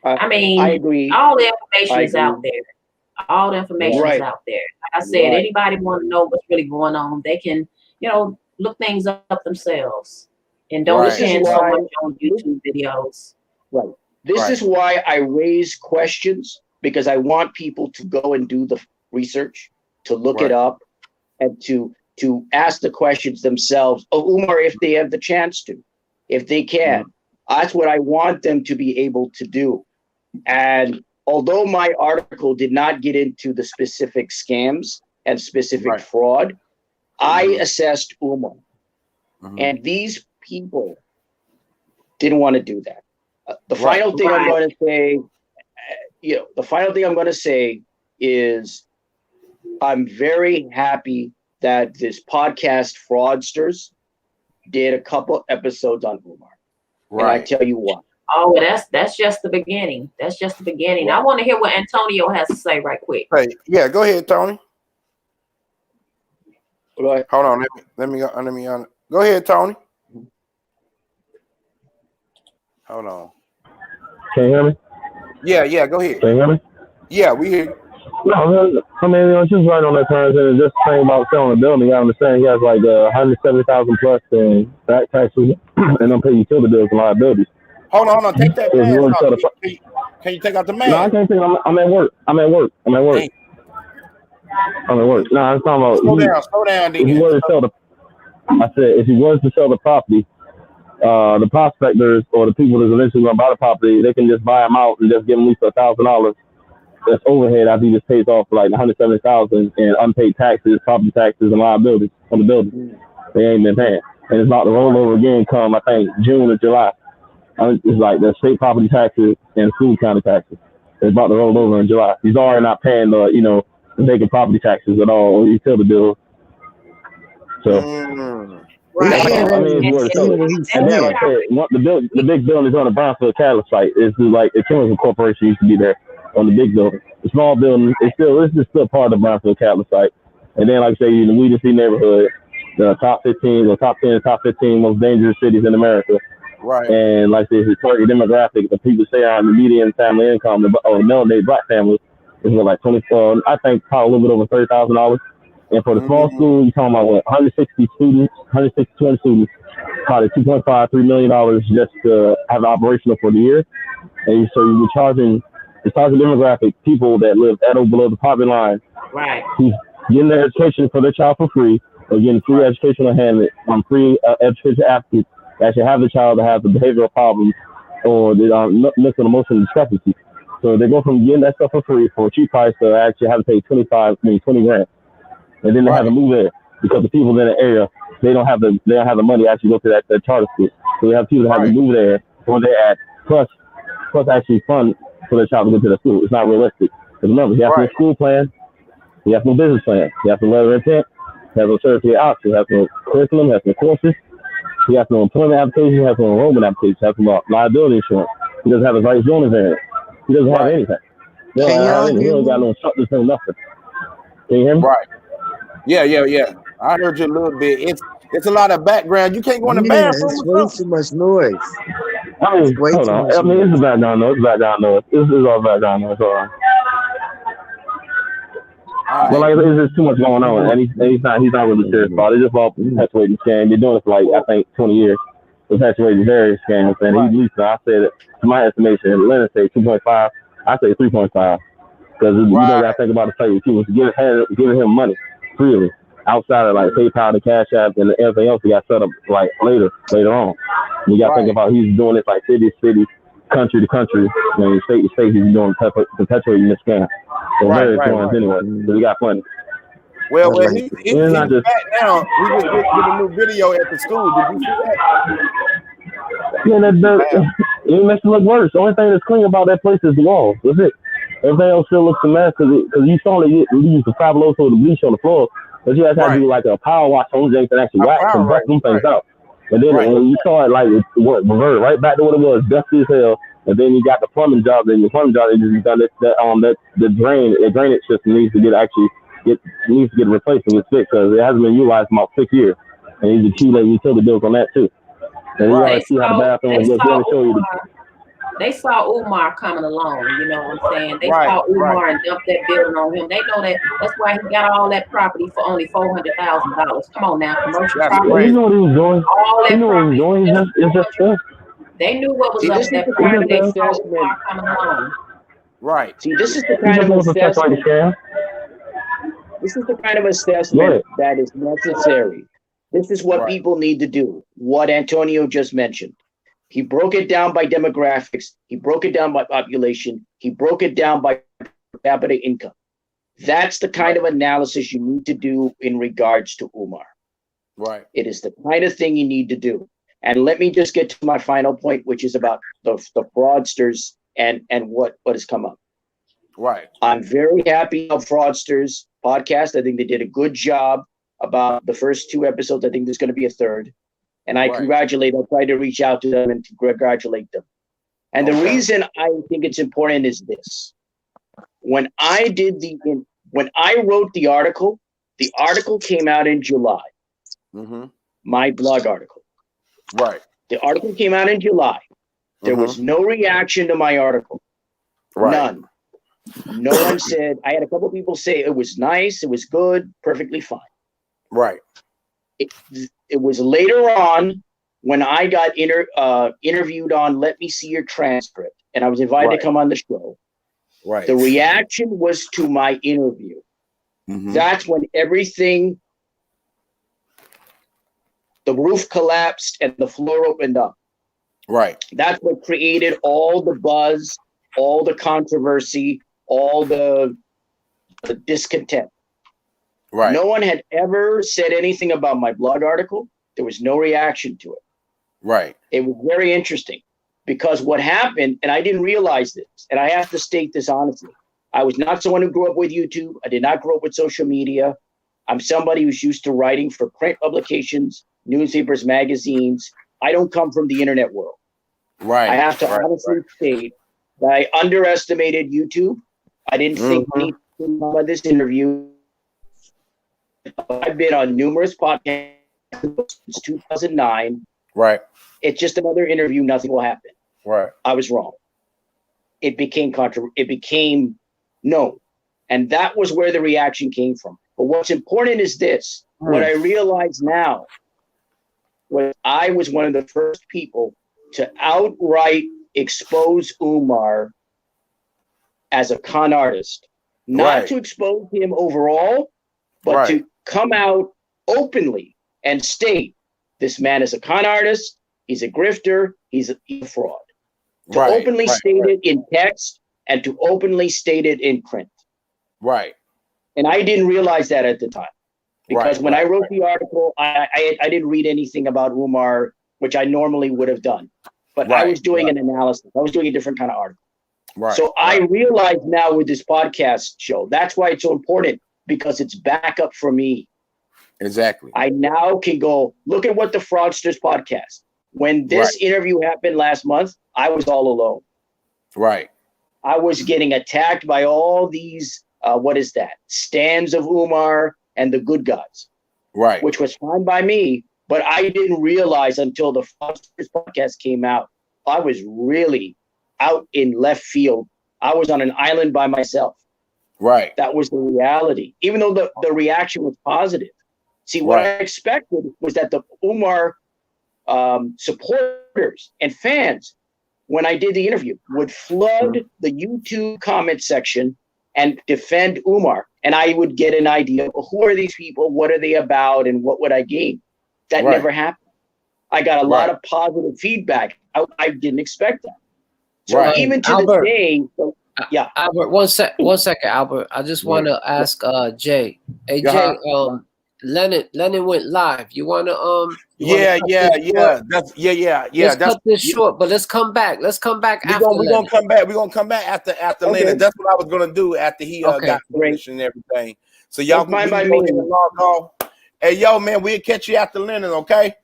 I mean, I agree. all the information is out there. All the information is out there. Like I said, anybody want to know what's really going on, they can, you know, look things up themselves and don't depend so much on YouTube videos. Right. This is why I raise questions, because I want people to go and do the research, to look it up, and to ask the questions themselves. Oh, Umar, if they have the chance to, if they can. That's what I want them to be able to do. And although my article did not get into the specific scams and specific fraud, I assessed Umar. And these people didn't want to do that. The final thing I'm going to say, the final thing I'm going to say is I'm very happy that this podcast Fraudsters did a couple episodes on Umar. And I tell you what. Oh, that's just the beginning. That's just the beginning. I want to hear what Antonio has to say right quick. Hey, yeah, go ahead, Tony. Go ahead. Hold on, let me go ahead, Tony. Hold on. Can you hear me? Yeah, go ahead. Can you hear me? Yeah, we hear you. No, I mean, it's just right on that terms, and just the thing about selling a building, I understand he has like 170,000 plus in back taxes and don't pay utility bills and liabilities. Hold on, take that mask off. Can you take out the mask? No, I can't take it. I'm at work. I'm at work. Dang. I'm at work. No, I'm talking about. Slow down, if he was to sell if he was to sell the property, the prospectors or the people that's eventually going to buy the property, they can just buy them out and just give them at least $1,000. That's overhead after he just pays off like $170,000 in unpaid taxes, property taxes, and liabilities on the building. They ain't been paying, and it's about to roll over again. Come I think June or July. It's like the state property taxes and school county taxes. It's about to roll over in July. He's already not paying the vacant property taxes at all, or utility bills. So. I mean, and then like I said, the big building is on the Brownsville Catalyst site. It's like the Chemical Corporation used to be there on the big building. The small building it's just still part of the Brownsville Catalyst site. And then, like I say, in the Weedon City neighborhood, the top 15 or top 10, top 15 most dangerous cities in America. Right. And like I say, the target demographic, the people say on the median family income, or the melanated black family, is like 24. I think probably a little bit over $30,000. And for the small school, you're talking about 160 students, 160 students, probably $2.5, $3 million just to have it operational for the year. And so you're charging the target demographic, people that live at or below the poverty line, who's getting their education for their child for free, or getting free educational handling on free education applicants that should have the child to have the behavioral problems or the mental emotional discrepancy. So they go from getting that stuff for free for a cheap price to actually have to pay $20 grand. And then they have to move there because the people in the area, they don't have the money to actually go to that charter school. So they have people that have to move there where they're at, plus actually fund for their child to go to the school. It's not realistic. Because remember, you have no school plan, you have no business plan, you have no letter of intent, you have no certificate option, you have no curriculum, you have no courses, you have no employment application, you have no enrollment application, you have no liability insurance. He doesn't have his right zoning variance. He doesn't have anything. He don't got no instructors, no nothing. Can you hear me? Right. Yeah. I heard you a little bit. It's a lot of background. You can't go in the bathroom. It's way too much noise. Hold on. I mean, it's background noise. This is all background noise. But like, there's just too much going on, and he's not really serious about it. It's just all perpetuating scam. They're doing it for like I think 20 years. Perpetuating various scams, and he's leasing. I said, to my estimation, Leonard said 2.5. I say 3.5 because you got to think about the fact that he was giving him money freely outside of like PayPal, the Cash App, and everything else he got set up like later on. You got to think about he's doing this like city to city, country to country, and state to state. He's doing perpetuating this scam. So various ones anyway. So we got plenty. Well, he's back now. We just did a new video at the school. Did you see that? Yeah, it makes it look worse. The only thing that's clean about that place is the walls. That's it. Everything else still looks a mess because you saw they use the fabuloso to bleach on the floor, but you have to do like a power wash on things and actually wax them things out. And then when you saw it, like it reverted right back to what it was, dusty as hell. And then you got the plumbing job. Then the plumbing job, the drainage system needs to get replaced and fixed because it hasn't been utilized in about 6 years. And you need to accumulate utility bills on that too. And you already see how the bathroom is. They saw Umar coming along, you know what I'm saying? They Right, saw Umar right. and dumped that bill on him. They know that. That's why he got all that property for only $400,000. Come on now, commercial That's property. crazy. He knew what he was doing. All He that knew what he was property. doing. It's just stuff. They knew what was See, up this with is that the kind property. of They saw assessment. Umar coming along. Right. See, this is the He kind just of wants to check like a assessment. scam. This is the kind of assessment that is necessary. This is what Right. people need to do. What Antonio just mentioned. He broke it down by demographics. He broke it down by population. He broke it down by per capita income. That's the kind of analysis you need to do in regards to Umar. Right. It is the kind of thing you need to do. And let me just get to my final point, which is about the fraudsters and what has come up. Right. I'm very happy of Fraudsters podcast. I think they did a good job about the first 2 episodes. I think there's going to be a third. And I I try to reach out to them and to congratulate them. And the reason I think it's important is this. When I wrote the article came out in July. Mm-hmm. My blog article. Right. The article came out in July. There was no reaction to my article. Right. None. No one said. I had a couple people say it was nice, it was good, perfectly fine. Right. It was later on when I got interviewed on Let Me See Your Transcript, and I was invited to come on the show. Right. The reaction was to my interview. Mm-hmm. That's when everything, the roof collapsed and the floor opened up. Right. That's what created all the buzz, all the controversy, all the discontent. Right. No one had ever said anything about my blog article. There was no reaction to it. Right. It was very interesting because what happened, and I didn't realize this, and I have to state this honestly. I was not someone who grew up with YouTube. I did not grow up with social media. I'm somebody who's used to writing for print publications, newspapers, magazines. I don't come from the internet world. Right. I have to honestly state that I underestimated YouTube. I didn't think anything about this interview. I've been on numerous podcasts since 2009. Right. It's just another interview. Nothing will happen. Right. I was wrong. It became It became known, and that was where the reaction came from. But what's important is this: what I realize now was I was one of the first people to outright expose Umar as a con artist, not to expose him overall, but to come out openly and state this man is a con artist, he's a grifter, he's a fraud. To openly state it in text and to openly state it in print. Right. And I didn't realize that at the time. Because when I wrote the article, I didn't read anything about Umar, which I normally would have done. But I was doing an analysis. I was doing a different kind of article. Right. So I realize now with this podcast show, that's why it's so important, because it's backup for me. Exactly. I now can go look at what the Fraudsters podcast. When this interview happened last month, I was all alone. Right. I was getting attacked by all these, stands of Umar and the good guys. Right. Which was fine by me, but I didn't realize until the Fraudsters podcast came out, I was really out in left field. I was on an island by myself. Right. That was the reality, even though the reaction was positive. See, what I expected was that the Umar supporters and fans, when I did the interview, would flood the YouTube comment section and defend Umar. And I would get an idea of who are these people, what are they about, and what would I gain? That never happened. I got a lot of positive feedback. I didn't expect that. So even to Albert, this day, Albert, one second, Albert. I just want to ask Jay. Hey, Jay, Lennon went live. You want to Let's cut this short, but let's come back. Let's come back after. We're gonna come back. We're gonna come back after Lennon. That's what I was gonna do after he got permission and everything. So y'all can log off. Hey, yo, man, we'll catch you after Lennon, okay?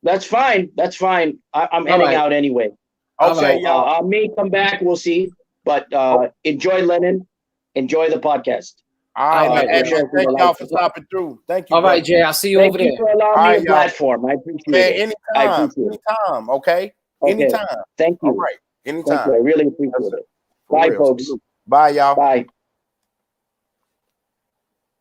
That's fine. That's fine. I'm heading out anyway. Okay, y'all. I may come back. We'll see. But enjoy Lennon. Enjoy the podcast. All right, man. Thank y'all for stopping through. Thank you. All right, Jay. I'll see you over there. Thank you for allowing me a platform. I appreciate it. Anytime. Okay. Anytime. Thank you. All right. Anytime. Thank you. I really appreciate it. Bye, folks. Bye, y'all. Bye.